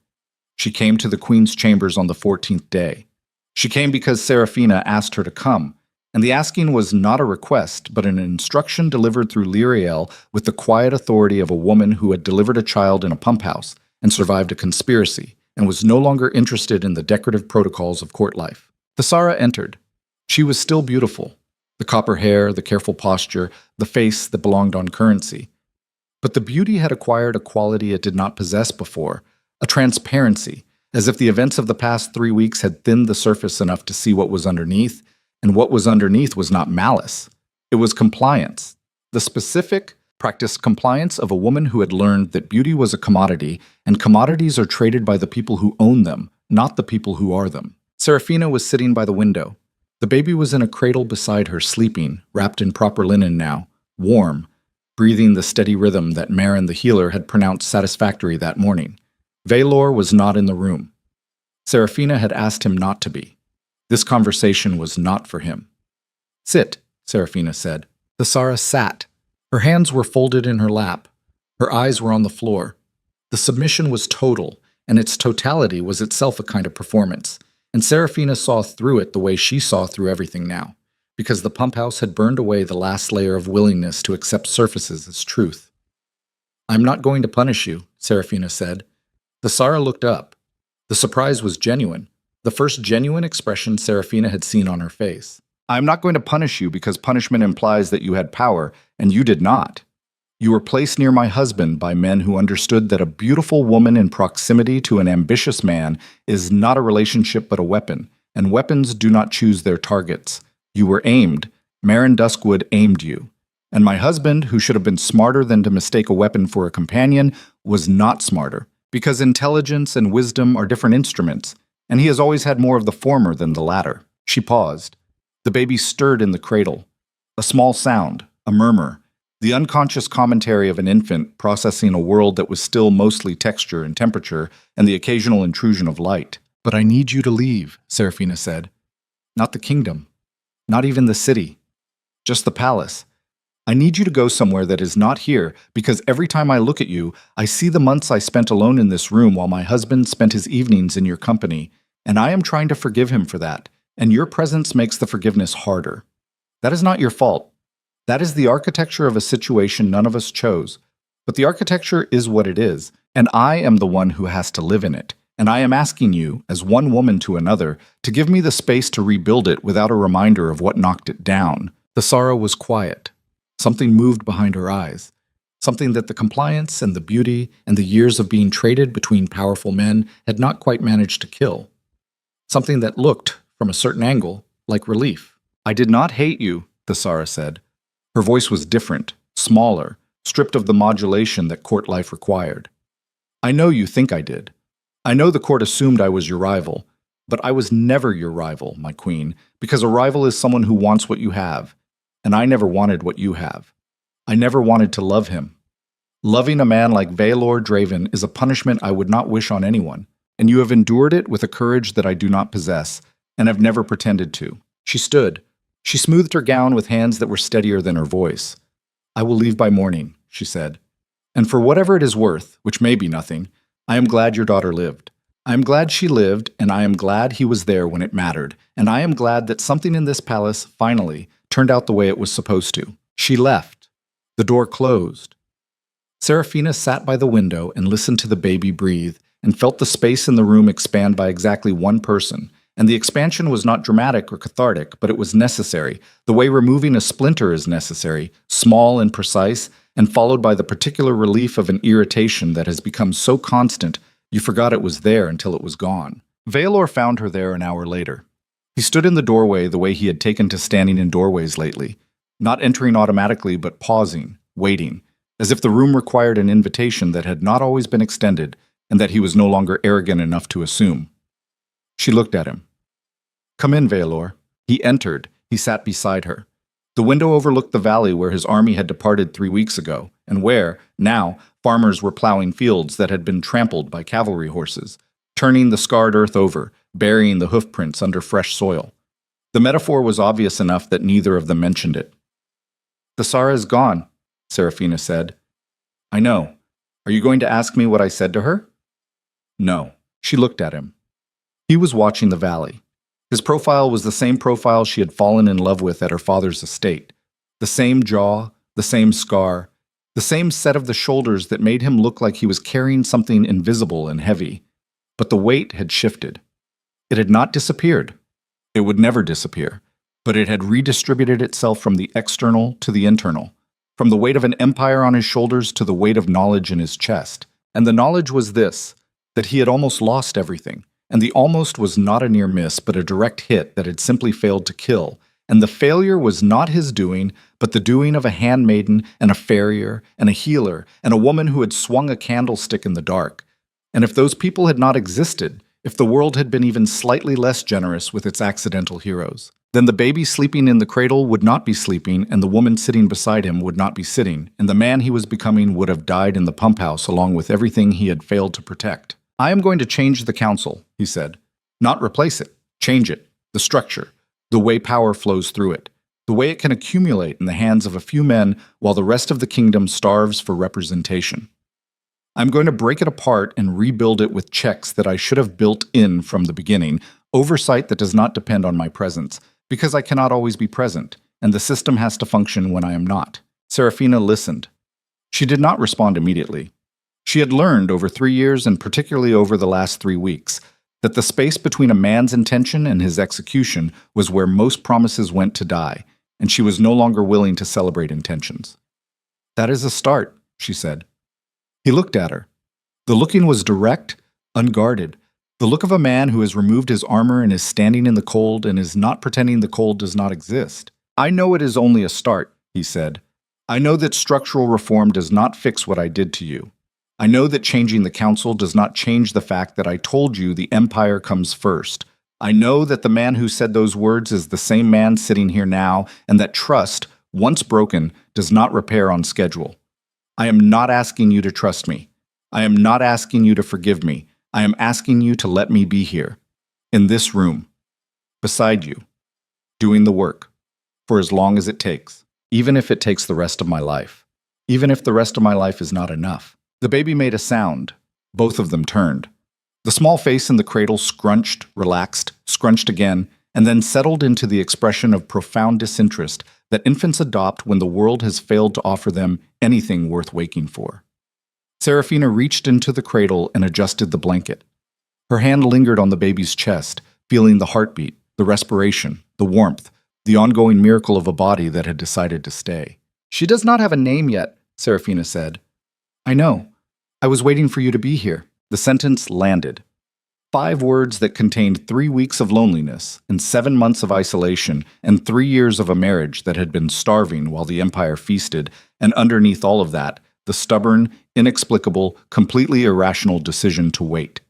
She came to the queen's chambers on the 14th day. She came because Serafina asked her to come, and the asking was not a request, but an instruction delivered through Lyriel with the quiet authority of a woman who had delivered a child in a pump house and survived a conspiracy, and was no longer interested in the decorative protocols of court life. The Sara entered. She was still beautiful. The copper hair, the careful posture, the face that belonged on currency. But the beauty had acquired a quality it did not possess before, a transparency, as if the events of the past 3 weeks had thinned the surface enough to see what was underneath, and what was underneath was not malice. It was compliance. The specific, practiced compliance of a woman who had learned that beauty was a commodity, and commodities are traded by the people who own them, not the people who are them. Serafina was sitting by the window. The baby was in a cradle beside her, sleeping, wrapped in proper linen now, warm, breathing the steady rhythm that Marin the healer had pronounced satisfactory that morning. Valor was not in the room. Serafina had asked him not to be. This conversation was not for him. "Sit," Serafina said. The Sara sat. Her hands were folded in her lap. Her eyes were on the floor. The submission was total, and its totality was itself a kind of performance, and Serafina saw through it the way she saw through everything now, because the pump house had burned away the last layer of willingness to accept surfaces as truth. "I'm not going to punish you," Serafina said. The Sara looked up. The surprise was genuine, the first genuine expression Serafina had seen on her face. "I'm not going to punish you because punishment implies that you had power, and you did not. You were placed near my husband by men who understood that a beautiful woman in proximity to an ambitious man is not a relationship but a weapon, and weapons do not choose their targets. You were aimed. Marin Duskwood aimed you. And my husband, who should have been smarter than to mistake a weapon for a companion, was not smarter, because intelligence and wisdom are different instruments, and he has always had more of the former than the latter." She paused. The baby stirred in the cradle. A small sound, a murmur, the unconscious commentary of an infant processing a world that was still mostly texture and temperature and the occasional intrusion of light. "But I need you to leave," Serafina said. "Not the kingdom. Not even the city. Just the palace. I need you to go somewhere that is not here, because every time I look at you, I see the months I spent alone in this room while my husband spent his evenings in your company, and I am trying to forgive him for that, and your presence makes the forgiveness harder. That is not your fault. That is the architecture of a situation none of us chose, but the architecture is what it is, and I am the one who has to live in it, and I am asking you, as one woman to another, to give me the space to rebuild it without a reminder of what knocked it down." The Sara was quiet. Something moved behind her eyes, something that the compliance and the beauty and the years of being traded between powerful men had not quite managed to kill. Something that looked, from a certain angle, like relief. "I did not hate you," the Sara said. Her voice was different, smaller, stripped of the modulation that court life required. "I know you think I did. I know the court assumed I was your rival, But I was never your rival, my queen, because a rival is someone who wants what you have, and I never wanted what you have. I never wanted to love him. Loving a man like Valor Draven is a punishment I would not wish on anyone, and you have endured it with a courage that I do not possess, and have never pretended to. She stood. She smoothed her gown with hands that were steadier than her voice. I will leave by morning, she said. And for whatever it is worth, which may be nothing, I am glad your daughter lived. I am glad she lived, and I am glad he was there when it mattered, and I am glad that something in this palace, finally, turned out the way it was supposed to. She left. The door closed. Seraphina sat by the window and listened to the baby breathe, and felt the space in the room expand by exactly one person. And the expansion was not dramatic or cathartic, but it was necessary, the way removing a splinter is necessary, small and precise, and followed by the particular relief of an irritation that has become so constant you forgot it was there until it was gone. Valor found her there an hour later. He stood in the doorway the way he had taken to standing in doorways lately, not entering automatically but pausing, waiting, as if the room required an invitation that had not always been extended and that he was no longer arrogant enough to assume. She looked at him. Come in, Valor. He entered. He sat beside her. The window overlooked the valley where his army had departed 3 weeks ago, and where, now, farmers were plowing fields that had been trampled by cavalry horses, turning the scarred earth over, burying the hoofprints under fresh soil. The metaphor was obvious enough that neither of them mentioned it. The Sara is gone, Seraphina said. I know. Are you going to ask me what I said to her? No. She looked at him. He was watching the valley. His profile was the same profile she had fallen in love with at her father's estate. The same jaw, the same scar, the same set of the shoulders that made him look like he was carrying something invisible and heavy. But the weight had shifted. It had not disappeared. It would never disappear. But it had redistributed itself from the external to the internal, from the weight of an empire on his shoulders to the weight of knowledge in his chest. And the knowledge was this, that he had almost lost everything. And the almost was not a near miss, but a direct hit that had simply failed to kill. And the failure was not his doing, but the doing of a handmaiden and a farrier and a healer and a woman who had swung a candlestick in the dark. And if those people had not existed, if the world had been even slightly less generous with its accidental heroes, then the baby sleeping in the cradle would not be sleeping, and the woman sitting beside him would not be sitting, and the man he was becoming would have died in the pump house along with everything he had failed to protect. I am going to change the council, he said. Not replace it, change it, the structure, the way power flows through it, the way it can accumulate in the hands of a few men while the rest of the kingdom starves for representation. I'm going to break it apart and rebuild it with checks that I should have built in from the beginning, oversight that does not depend on my presence, because I cannot always be present, and the system has to function when I am not. Seraphina listened. She did not respond immediately. She had learned over 3 years, and particularly over the last 3 weeks, that the space between a man's intention and his execution was where most promises went to die, and she was no longer willing to celebrate intentions. That is a start, she said. He looked at her. The looking was direct, unguarded, the look of a man who has removed his armor and is standing in the cold and is not pretending the cold does not exist. I know it is only a start, he said. I know that structural reform does not fix what I did to you. I know that changing the council does not change the fact that I told you the empire comes first. I know that the man who said those words is the same man sitting here now, and that trust, once broken, does not repair on schedule. I am not asking you to trust me. I am not asking you to forgive me. I am asking you to let me be here, in this room, beside you, doing the work, for as long as it takes, even if it takes the rest of my life, even if the rest of my life is not enough. The baby made a sound. Both of them turned. The small face in the cradle scrunched, relaxed, scrunched again, and then settled into the expression of profound disinterest that infants adopt when the world has failed to offer them anything worth waking for. Seraphina reached into the cradle and adjusted the blanket. Her hand lingered on the baby's chest, feeling the heartbeat, the respiration, the warmth, the ongoing miracle of a body that had decided to stay. She does not have a name yet, Seraphina said. I know. I was waiting for you to be here. The sentence landed. 5 words that contained 3 weeks of loneliness and 7 months of isolation and 3 years of a marriage that had been starving while the empire feasted, and underneath all of that, the stubborn, inexplicable, completely irrational decision to wait.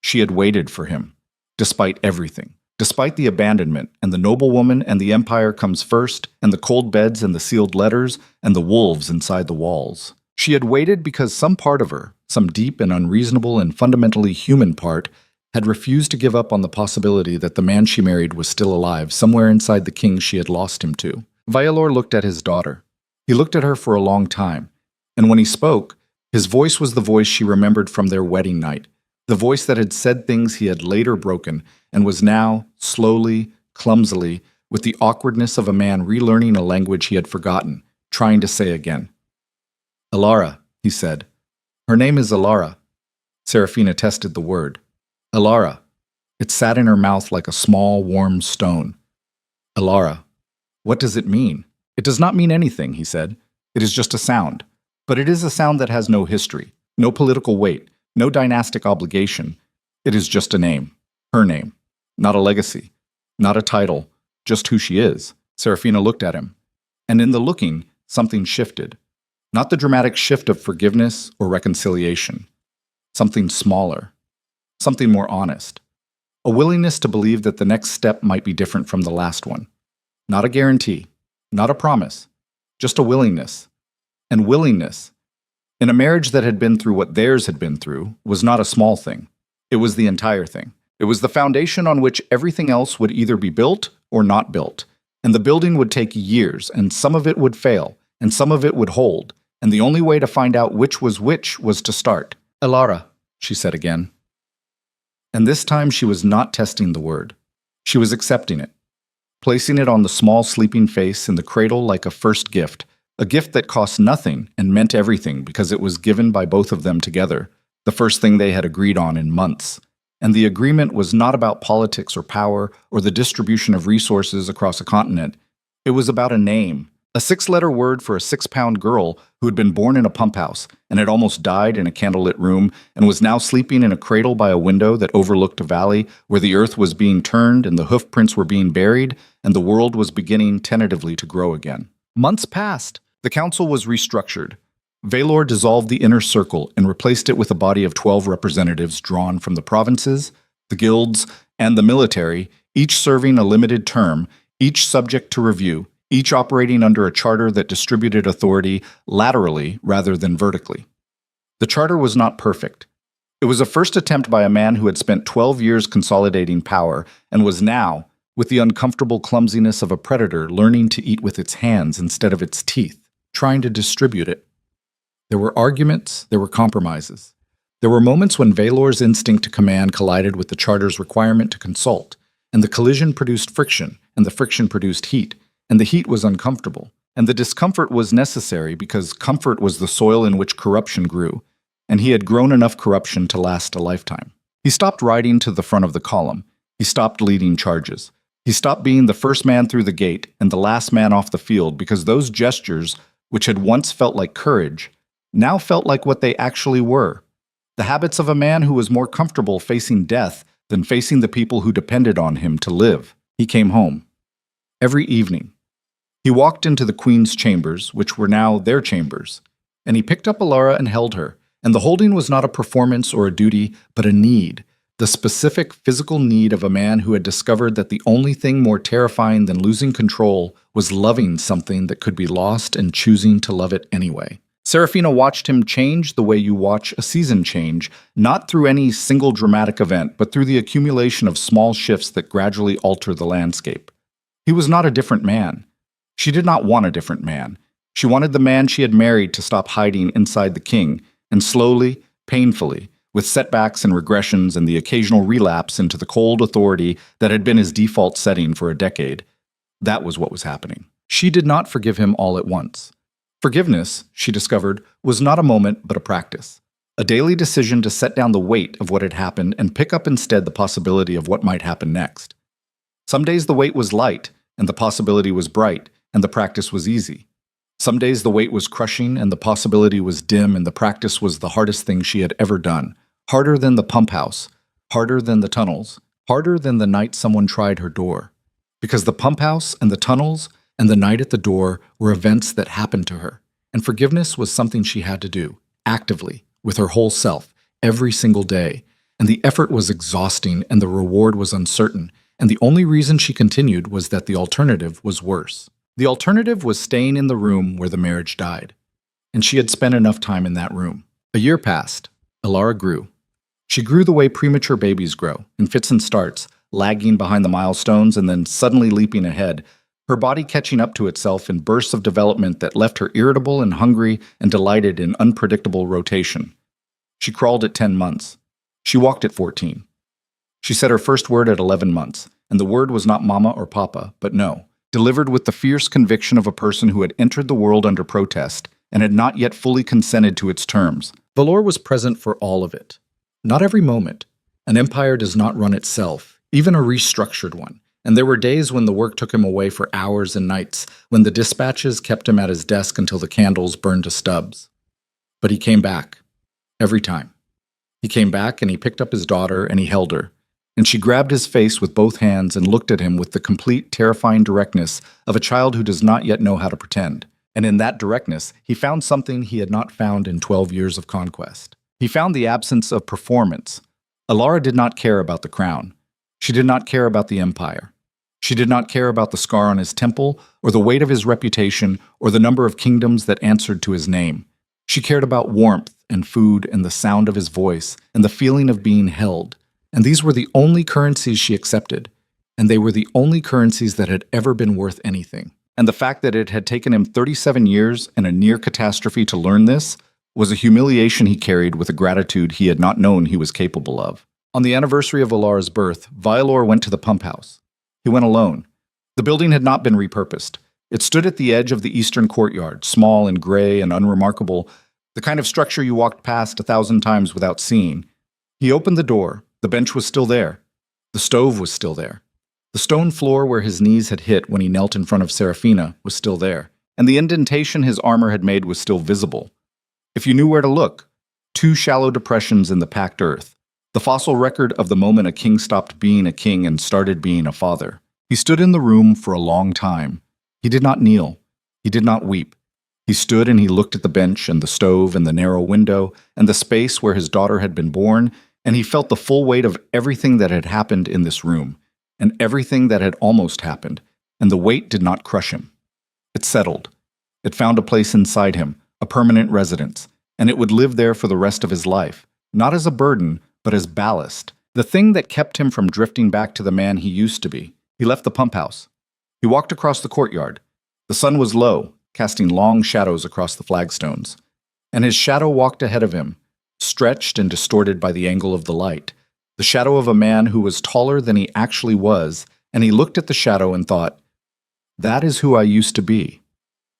She had waited for him. despite everything. Despite the abandonment, and the noblewoman and the empire comes first, and the cold beds and the sealed letters, and the wolves inside the walls. She had waited because some part of her, some deep and unreasonable and fundamentally human part, had refused to give up on the possibility that the man she married was still alive somewhere inside the king she had lost him to. Vialor looked at his daughter. He looked at her for a long time, and when he spoke, his voice was the voice she remembered from their wedding night, the voice that had said things he had later broken and was now, slowly, clumsily, with the awkwardness of a man relearning a language he had forgotten, trying to say again. "Alara," he said. "Her name is Alara." Serafina tested the word. Alara. It sat in her mouth like a small, warm stone. Alara. What does it mean? It does not mean anything, he said. It is just a sound. But it is a sound that has no history, no political weight, no dynastic obligation. It is just a name. Her name. Not a legacy. Not a title. Just who she is. Serafina looked at him. And in the looking, something shifted. Not the dramatic shift of forgiveness or reconciliation. Something smaller. Something more honest. A willingness to believe that the next step might be different from the last one. Not a guarantee. Not a promise. Just a willingness. And willingness, in a marriage that had been through what theirs had been through, was not a small thing. It was the entire thing. It was the foundation on which everything else would either be built or not built. And the building would take years, and some of it would fail, and some of it would hold. And the only way to find out which was to start. Alara, she said again. And this time she was not testing the word. She was accepting it, placing it on the small sleeping face in the cradle like a first gift, a gift that cost nothing and meant everything because it was given by both of them together, the first thing they had agreed on in months. And the agreement was not about politics or power or the distribution of resources across a continent. It was about a name, a 6-letter word for a 6-pound girl who had been born in a pump house and had almost died in a candlelit room and was now sleeping in a cradle by a window that overlooked a valley where the earth was being turned and the hoof prints were being buried and the world was beginning tentatively to grow again. Months passed. The council was restructured. Valor dissolved the inner circle and replaced it with a body of 12 representatives drawn from the provinces, the guilds, and the military, each serving a limited term, each subject to review, each operating under a charter that distributed authority laterally rather than vertically. The charter was not perfect. It was a first attempt by a man who had spent 12 years consolidating power and was now, with the uncomfortable clumsiness of a predator, learning to eat with its hands instead of its teeth, trying to distribute it. There were arguments, there were compromises. There were moments when Valor's instinct to command collided with the charter's requirement to consult, and the collision produced friction, and the friction produced heat, and the heat was uncomfortable, and the discomfort was necessary because comfort was the soil in which corruption grew, and he had grown enough corruption to last a lifetime. He stopped riding to the front of the column. He stopped leading charges. He stopped being the first man through the gate and the last man off the field because those gestures, which had once felt like courage, now felt like what they actually were. The habits of a man who was more comfortable facing death than facing the people who depended on him to live. He came home. Every evening. He walked into the Queen's chambers, which were now their chambers, and he picked up Alara and held her, and the holding was not a performance or a duty, but a need, the specific physical need of a man who had discovered that the only thing more terrifying than losing control was loving something that could be lost and choosing to love it anyway. Serafina watched him change the way you watch a season change, not through any single dramatic event, but through the accumulation of small shifts that gradually alter the landscape. He was not a different man. She did not want a different man. She wanted the man she had married to stop hiding inside the king, and slowly, painfully, with setbacks and regressions and the occasional relapse into the cold authority that had been his default setting for a decade. That was what was happening. She did not forgive him all at once. Forgiveness, she discovered, was not a moment but a practice. A daily decision to set down the weight of what had happened and pick up instead the possibility of what might happen next. Some days the weight was light, and the possibility was bright, and the practice was easy. Some days the weight was crushing, and the possibility was dim, and the practice was the hardest thing she had ever done. Harder than the pump house, harder than the tunnels, harder than the night someone tried her door. Because the pump house and the tunnels and the night at the door were events that happened to her, and forgiveness was something she had to do, actively, with her whole self, every single day. and the effort was exhausting and the reward was uncertain, and the only reason she continued was that the alternative was worse. The alternative was staying in the room where the marriage died, and she had spent enough time in that room. A year passed. Elara grew. She grew the way premature babies grow, in fits and starts, lagging behind the milestones and then suddenly leaping ahead, her body catching up to itself in bursts of development that left her irritable and hungry and delighted in unpredictable rotation. She crawled at 10 months. She walked at 14. She said her first word at 11 months, and the word was not mama or papa, but no, delivered with the fierce conviction of a person who had entered the world under protest and had not yet fully consented to its terms. Valor was present for all of it. Not every moment. An empire does not run itself, even a restructured one, and there were days when the work took him away for hours and nights, when the dispatches kept him at his desk until the candles burned to stubs. But he came back. Every time. He came back and he picked up his daughter and he held her, and she grabbed his face with both hands and looked at him with the complete, terrifying directness of a child who does not yet know how to pretend. And in that directness, he found something he had not found in 12 years of conquest. He found the absence of performance. Elara did not care about the crown. She did not care about the empire. She did not care about the scar on his temple, or the weight of his reputation, or the number of kingdoms that answered to his name. She cared about warmth and food and the sound of his voice and the feeling of being held. And these were the only currencies she accepted. And they were the only currencies that had ever been worth anything. And the fact that it had taken him 37 years and a near catastrophe to learn this was a humiliation he carried with a gratitude he had not known he was capable of. On the anniversary of Elara's birth, Vialor went to the pump house. He went alone. The building had not been repurposed. It stood at the edge of the eastern courtyard, small and gray and unremarkable, the kind of structure you walked past 1,000 times without seeing. He opened the door. The bench was still there. The stove was still there. The stone floor where his knees had hit when he knelt in front of Serafina was still there, and the indentation his armor had made was still visible. If you knew where to look, 2 shallow depressions in the packed earth, the fossil record of the moment a king stopped being a king and started being a father. He stood in the room for a long time. He did not kneel. He did not weep. He stood and he looked at the bench and the stove and the narrow window and the space where his daughter had been born, and he felt the full weight of everything that had happened in this room, and everything that had almost happened, and the weight did not crush him. It settled. It found a place inside him, a permanent residence, and it would live there for the rest of his life, not as a burden, but as ballast, the thing that kept him from drifting back to the man he used to be. He left the pump house. He walked across the courtyard. The sun was low, casting long shadows across the flagstones, and his shadow walked ahead of him, stretched and distorted by the angle of the light, the shadow of a man who was taller than he actually was, and he looked at the shadow and thought, that is who I used to be.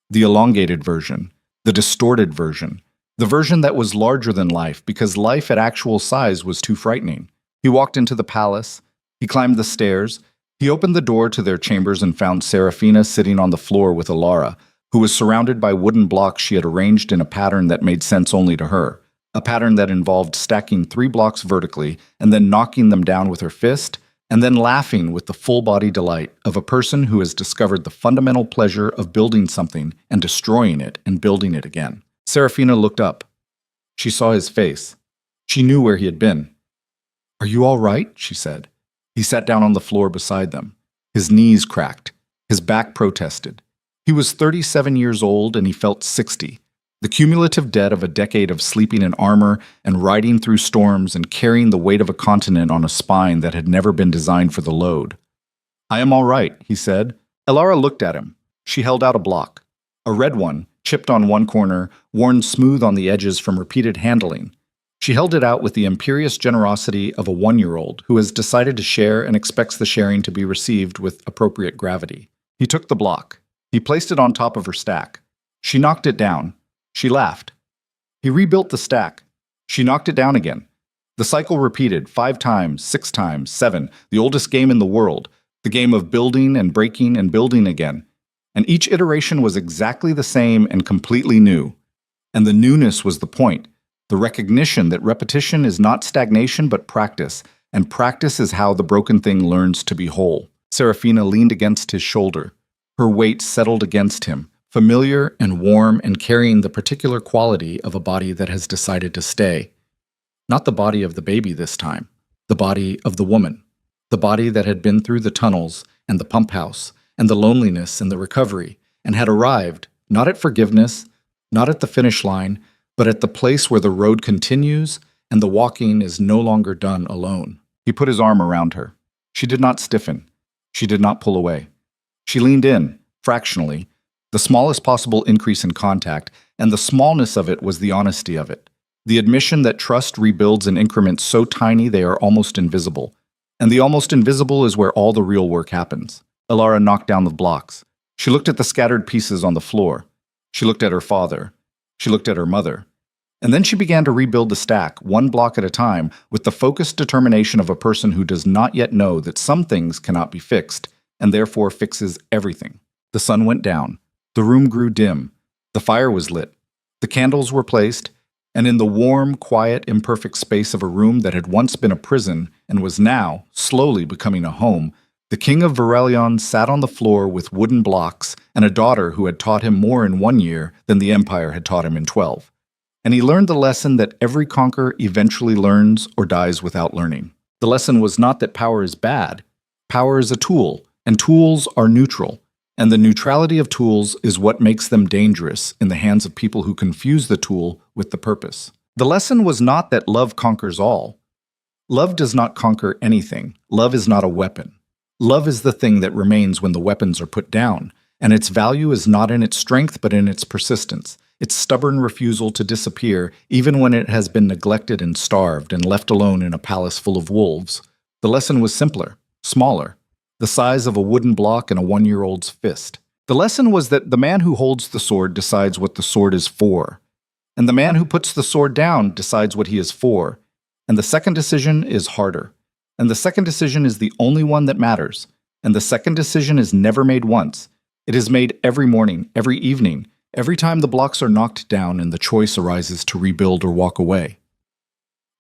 The elongated version, the distorted version, the version that was larger than life because life at actual size was too frightening. He walked into the palace. He climbed the stairs. He opened the door to their chambers and found Serafina sitting on the floor with Elara, who was surrounded by wooden blocks she had arranged in a pattern that made sense only to her, a pattern that involved stacking 3 blocks vertically and then knocking them down with her fist, and then laughing with the full-body delight of a person who has discovered the fundamental pleasure of building something and destroying it and building it again. Serafina looked up. She saw his face. She knew where he had been. "Are you all right?" she said. He sat down on the floor beside them. His knees cracked. His back protested. He was 37 years old and he felt 60. The cumulative debt of a decade of sleeping in armor and riding through storms and carrying the weight of a continent on a spine that had never been designed for the load. "I am all right," he said. Elara looked at him. She held out a block. A red one, chipped on one corner, worn smooth on the edges from repeated handling. She held it out with the imperious generosity of a 1-year-old who has decided to share and expects the sharing to be received with appropriate gravity. He took the block. He placed it on top of her stack. She knocked it down. She laughed. He rebuilt the stack. She knocked it down again. The cycle repeated 5 times, 6 times, 7, the oldest game in the world, the game of building and breaking and building again. And each iteration was exactly the same and completely new. And the newness was the point, the recognition that repetition is not stagnation but practice, and practice is how the broken thing learns to be whole. Serafina leaned against his shoulder. Her weight settled against him, familiar and warm and carrying the particular quality of a body that has decided to stay. Not the body of the baby this time. the body of the woman, the body that had been through the tunnels and the pump house and the loneliness and the recovery, and had arrived, not at forgiveness, not at the finish line, but at the place where the road continues and the walking is no longer done alone. He put his arm around her. She did not stiffen. She did not pull away. She leaned in, fractionally, the smallest possible increase in contact, and the smallness of it was the honesty of it. The admission that trust rebuilds in increments so tiny they are almost invisible. And the almost invisible is where all the real work happens. Elara knocked down the blocks. She looked at the scattered pieces on the floor. She looked at her father. She looked at her mother. And then she began to rebuild the stack, one block at a time, with the focused determination of a person who does not yet know that some things cannot be fixed, and therefore fixes everything. The sun went down. The room grew dim. The fire was lit. The candles were placed, and in the warm, quiet, imperfect space of a room that had once been a prison and was now, slowly becoming a home, the king of Verelion sat on the floor with wooden blocks and a daughter who had taught him more in 1 year than the Empire had taught him in 12. And he learned the lesson that every conqueror eventually learns or dies without learning. The lesson was not that power is bad. Power is a tool, and tools are neutral. And the neutrality of tools is what makes them dangerous in the hands of people who confuse the tool with the purpose. The lesson was not that love conquers all. Love does not conquer anything. Love is not a weapon. Love is the thing that remains when the weapons are put down, and its value is not in its strength but in its persistence, its stubborn refusal to disappear even when it has been neglected and starved and left alone in a palace full of wolves. The lesson was simpler, smaller, the size of a wooden block in a 1-year-old's fist. The lesson was that the man who holds the sword decides what the sword is for, and the man who puts the sword down decides what he is for, and the second decision is harder. And the second decision is the only one that matters. And the second decision is never made once. It is made every morning, every evening, every time the blocks are knocked down and the choice arises to rebuild or walk away.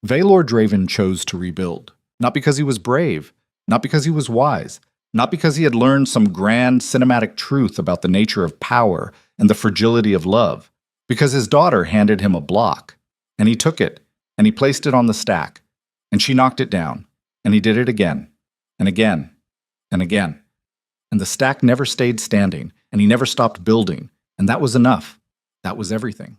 Valor Draven chose to rebuild, not because he was brave, not because he was wise, not because he had learned some grand cinematic truth about the nature of power and the fragility of love, because his daughter handed him a block, and he took it, and he placed it on the stack, and she knocked it down. And he did it again, and again, and again. And the stack never stayed standing, and he never stopped building, and that was enough. That was everything.